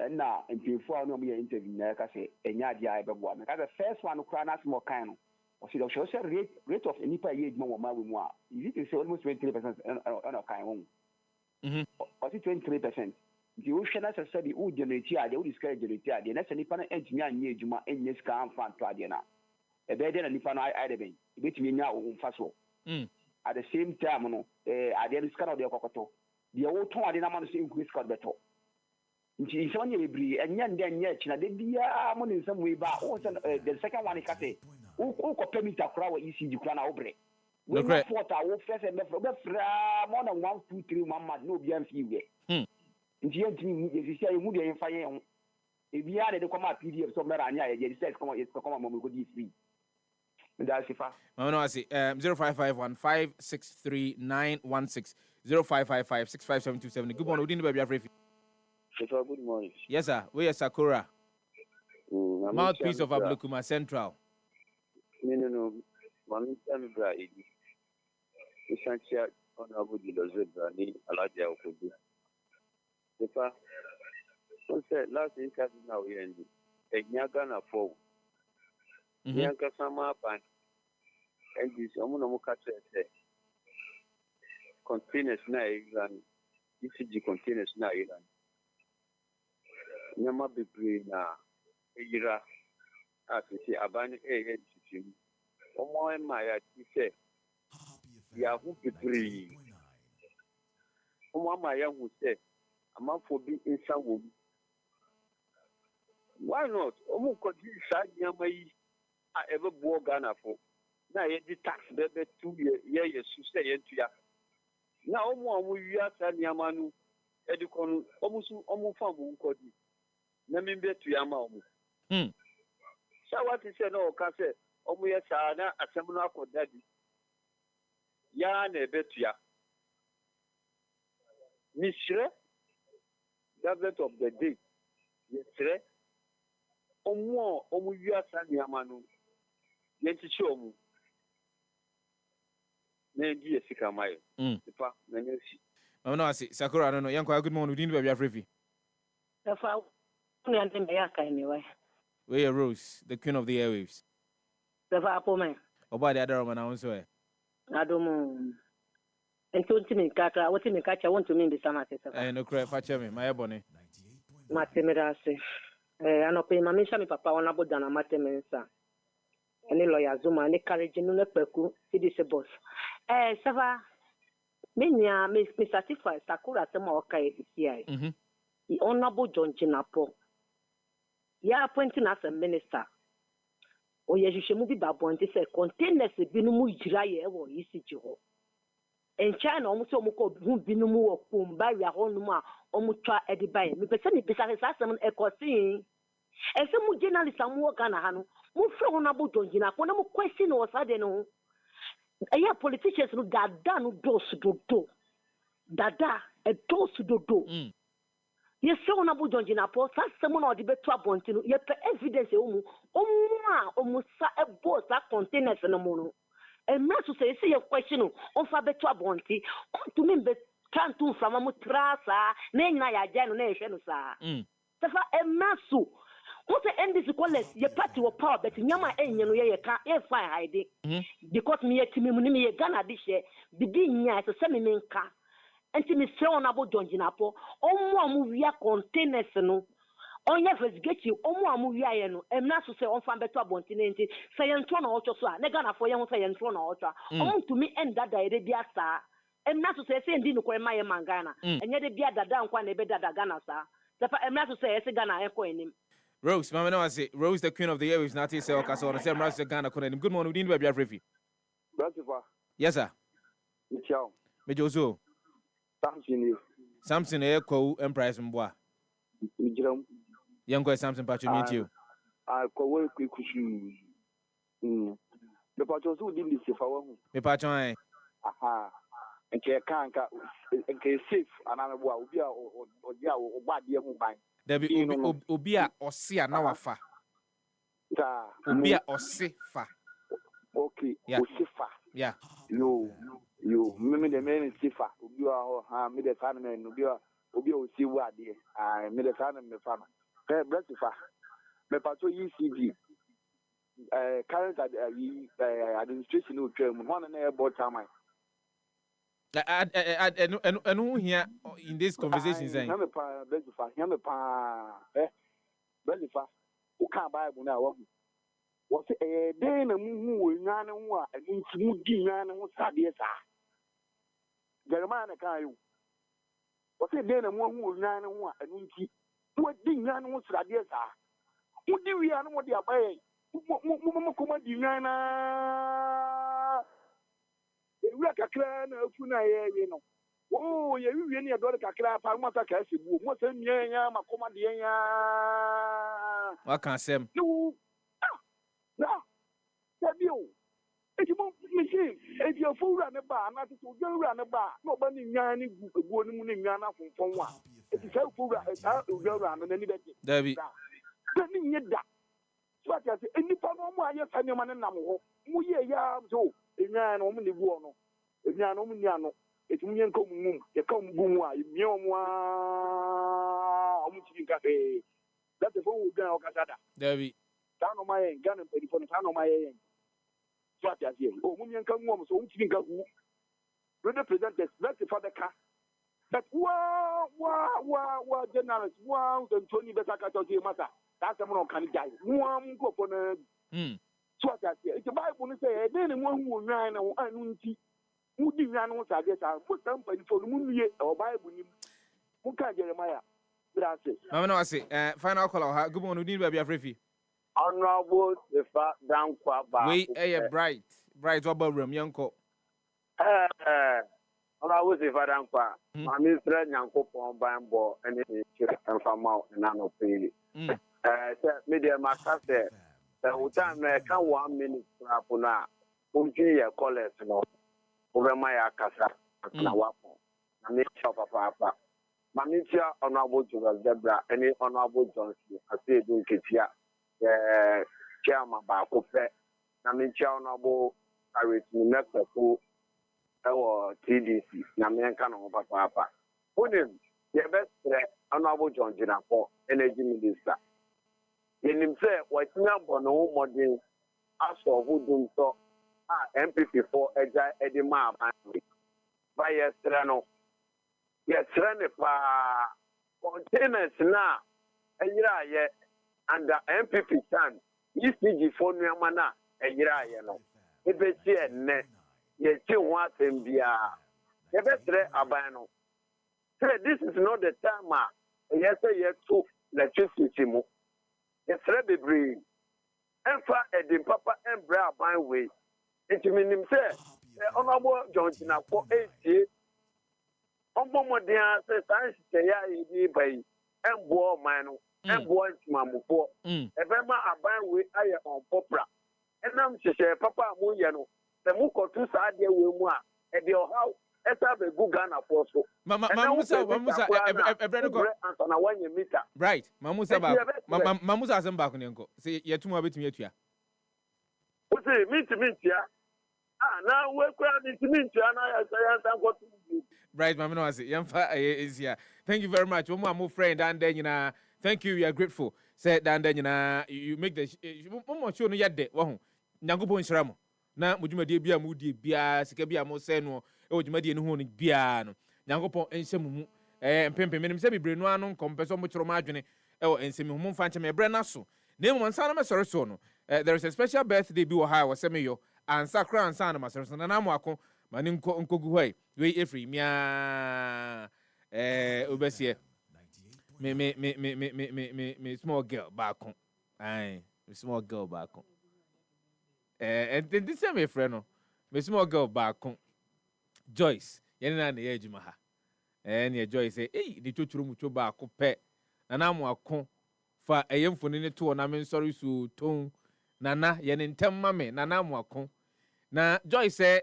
And now, in before no me interview, I say, and yeah, because the first one who cry not more kind of see the social rate of any per year more my win. Is it almost 23% on a kind of or 23%? The ocean as I said, the would generate here, they would discourage generate here, the next Nippon engineer near Juma and yes, can find to Adena. A better than Nippon I been, bit me now on Faso. At the same time, I didn't scout the Cocoto. The old two I didn't want to see increase got better. It's only every and then yet, they be money in some way, but also the second one is Cate. Who could me to crowd easy to plan obre? We fought our first and more than 1, 2, 3 months, no BM fee. In the end, if you say you would fire, if you had to come up PDF somewhere, and you said, come on, it's come on, we could be free. That's if I see 0551 563 916 0555 65727. Good morning, Udin baby Afrifi. Good morning. Yes, sir. We are Sakura. Mouthpiece of Ablukuma Central. No, one time bride. Essential honorable Dilozebra, Aladia Okudu. The fact, one said last interview now, we ended. A Nyagana fall. Nyanka Sama Pan. And this Omonomoka containers na Iran. ECG containers na Iran. Nyama bebre na Ira. As we say, Abani A. Omo Maya, he said. Yahoo bebre. Omo Maya who said, a man for being in some woman. Why not? Omo continue side Yamai. I ever bought Ghana for. Now, the tax baby 2 years to say into ya. Now, we are saying Yamanu, Edicon, almost farm Kodi. Naming bet to Yamamu. So, what is said, no, Casse, Omuya Sana, a seminar for daddy. Yan a bet ya. Mishre, Gazette of the day. Yesterday, Omuya San Yamanu. Yenti chomu. Nengi esika mayo. Sepa, nenesi. No, I see. Sakura, no, Yanko, good morning. We didn't be free. Sefa, we ante meyaka anyway. We are Rose, the queen of the airwaves. Sefa apome. Oba the other man also. Adomo. Ento ntimi kaka, woti mi kacha won't to me be sama sefa. No cry fache me, my ebony. Matemera se. Anope mamisha mi papa wana bodana matemensa. Any lawyer Zuma, any courage, no peku, it is a boss. Sava, Minya, Miss Satisfied, Sakura, some okay, the Honorable John Jinapo. Ya appointing as a minister. O yes, you should move back on this containers, Binumu Jiraye or Isijo. And China almost almost Binumu or Kumbaria Honuma, Omutra Edibai. Me person, besides some echo seeing. And some journalists are more Ganahano. Honorable John Jina, when I'm question was I don't know. A politicians who dada no dose do. Dada, a dose do. Yes, Honorable John Jina, for someone or the better bontino, yet evidence almost a boat that containers in the mono. And not to say your question on Fabetua Bonti, to me, but can't do from a mutrasa, Naya Janation, sir. Safa a masu. What the end is equalness, your party will power, but Yama and you can't fire hiding. Because me to me, Ghana this year, the being near to semi minka. And to me, Honorable John Jinapo, on movie containers no. On your first get you, on movie, and not to say on fan better bontinenti, say and turn out your Negana for young say and turn out. On to me, and that the Arabia star. And not to say, send in Maya Mangana, and yet the beer that down one a better Ghana, sir. I'm not to say, I say Ghana echo in him. Rose, Mama, no, I say, Rose, the queen of the airwaves, not say, okay, so the same Rose, the Ghana, good morning, we didn't be free. Yes, sir. Michel. Mejozo. Samson, Echo, Empress, and Bois. Young boy, Samson, Patrick, meet you. I call work quick shoes. The patrons who did this if I want. The patron, aha. And can't safe, and I will be or bad year mobile. There be Obia or Sia now fa. Obia or Sifa. Okay, yeah. Sifa. Yeah. You, remember the man is Sifa. You are made a fan and Obia see what dear. I made a fan and the farmer. Breakfast. My patrol ECG. Current administration of German, one and a board time. And who here in this conversation saying, I'm a pa, very fast. Who can't buy now? What's a day and a moon, none and one, and smooth none and one sadness. Jeremiah can't. What's a day and one who is nine and one, and what did none and one sadness? What do we are what they are buying? What do you we are clan of Funa, you know. Oh, you really are going to crack. I want to catch you. What's in ya, my command? What can I say? No, that's you. If you want machine, if you're full run a bar, not to go run a bar, nobody yanny, good morning, Yana from one. If you sell full run, and then you Debbie. Let me get that. So I say any no more yes any man nam ho. Mu ye ya so enyan no mu ne bu no. Enyan no mu nya no. Etumi enko mu ye ka mu bu mu a ye omu a omu chi nka fe. That the phone will go okasada. David. Tano my Ghana telephone tano my so I say oh mu nya nka mu so omu chi nka hu. Representatives let's the father car. But wow, generals, wow, the Tony Besaka matter. That's the one can die. One go for so I say, it's a Bible say, then one who ran and who did run on Saget, put them for the moon or Bible. Muka Jeremiah. That's it. Mamma, I say, final call. Good morning, we be a free. Honorable Sefah-Danquah. We a bright rubber room, young co. Kwadwo Sefah-Danquah. My Mr. Nyankopon Bambo and and from out and no pay. Media Macase, the time I can 1 minute rapuna. Unjia college no. Over my Akasa, Nawapo. I make papa. Mamitia Honorable Jules Debra, any Honorable Johnson, I say do Kitia, Chairman Bakope, Namitia Honorable Harris Mexico. TDC, Namiankan of Papa. Put him, the best Honorable John Jinapo, Energy Minister. In himself, what number no more than us or who do so, MP4 Edima by Estrano. Yes, Renepa containers now, and yet, and the MPP stand, ECG for Niamana, and no. If it's here, net. Ye what in Bia. Abano. This is not the time. Yes, yes, to electricity. It's ready breed. And for Eddie Papa and Bra by way. It means himself. The Honorable Johnson for 8 years. On Momodia says, I say, by and war man and boys, Mamma. If I'm a by way, I am on Popra. And I'm to say, Papa Muyano. The Muko to Sadia Wilma, and the how as have a good Ghana for so. Mamusa, right, Mamusa hasn't back on Yanko. Say, you're too much to meet you. What's it mean to meet you? Now we're crying to meet you, and I say, what to do. Right, Mamma, Yamfa is here. Thank you very much. One more friend, and then you know, thank you, we are grateful. Said, and then you know, you make the one more show yet de, one, Nangubo Shramo. Na mujumadi bia mudi bia sika bia mo se no e wujumadi no ho no bia no nyankopon enhyem mu mpempe menim se bibre no anu kompeso mo chiro ma adwene e wo ensem hu mfa nche me bre na so na mu nsa na mesore so no there is a special birthday bi wo ha wo se me yo ansa kra ansa na masore so na mo akon mani nkogu hoi we efri mia obesie me small girl back on ai small girl back on. And then this same friend, my small girl back on Joyce, Yana the edge maha. And your Joyce say, hey, the 2 room to back pet, and I'm walking for a young for in 2 and I'm sorry so tone. Nana, yen in 10 mammy, Nana walking. Na Joyce say,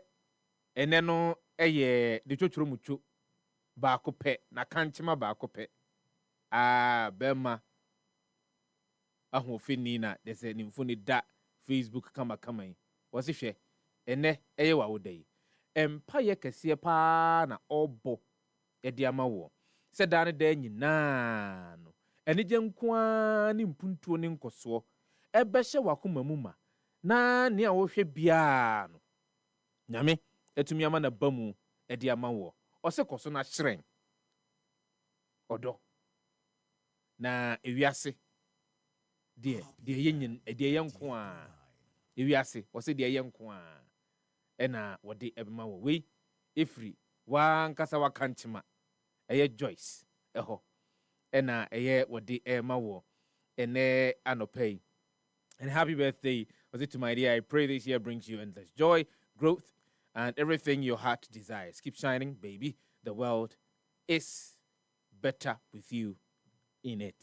and then no, the 2 room to back pet, na can't my back pet. Ah, Bema. I won't fin Nina, there's an infinite that. Facebook kama wasi hwe ene eye wa wodai empire kese pa na obo edi ama wo se da ne da nyina no ene je nkoa ni mpuntuo ni nkoso ebe hye wakoma mu ma na ne a wo hwe bia no nyame etumi ama na bamu edi ama wo ose koso na hyeren odo na ewiase de yenyin de yenko a ewiase wo se de yenko a ena wode ebema wo we efri wa nkasa wa kanchima eye Joyce eho ena eye wode ema wo ene anopai. And happy birthday was it to my dear. I pray this year brings you endless joy, growth, and everything your heart desires. Keep shining, baby. The world is better with you in it.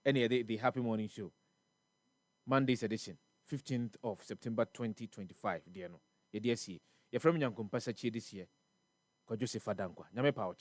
Any the Happy Morning Show, Monday's edition, 15th of September 2025. Dear no, dear see, you're from Yankum Passachi this year. Kwadwo Sefah-Danquah. Nyame pa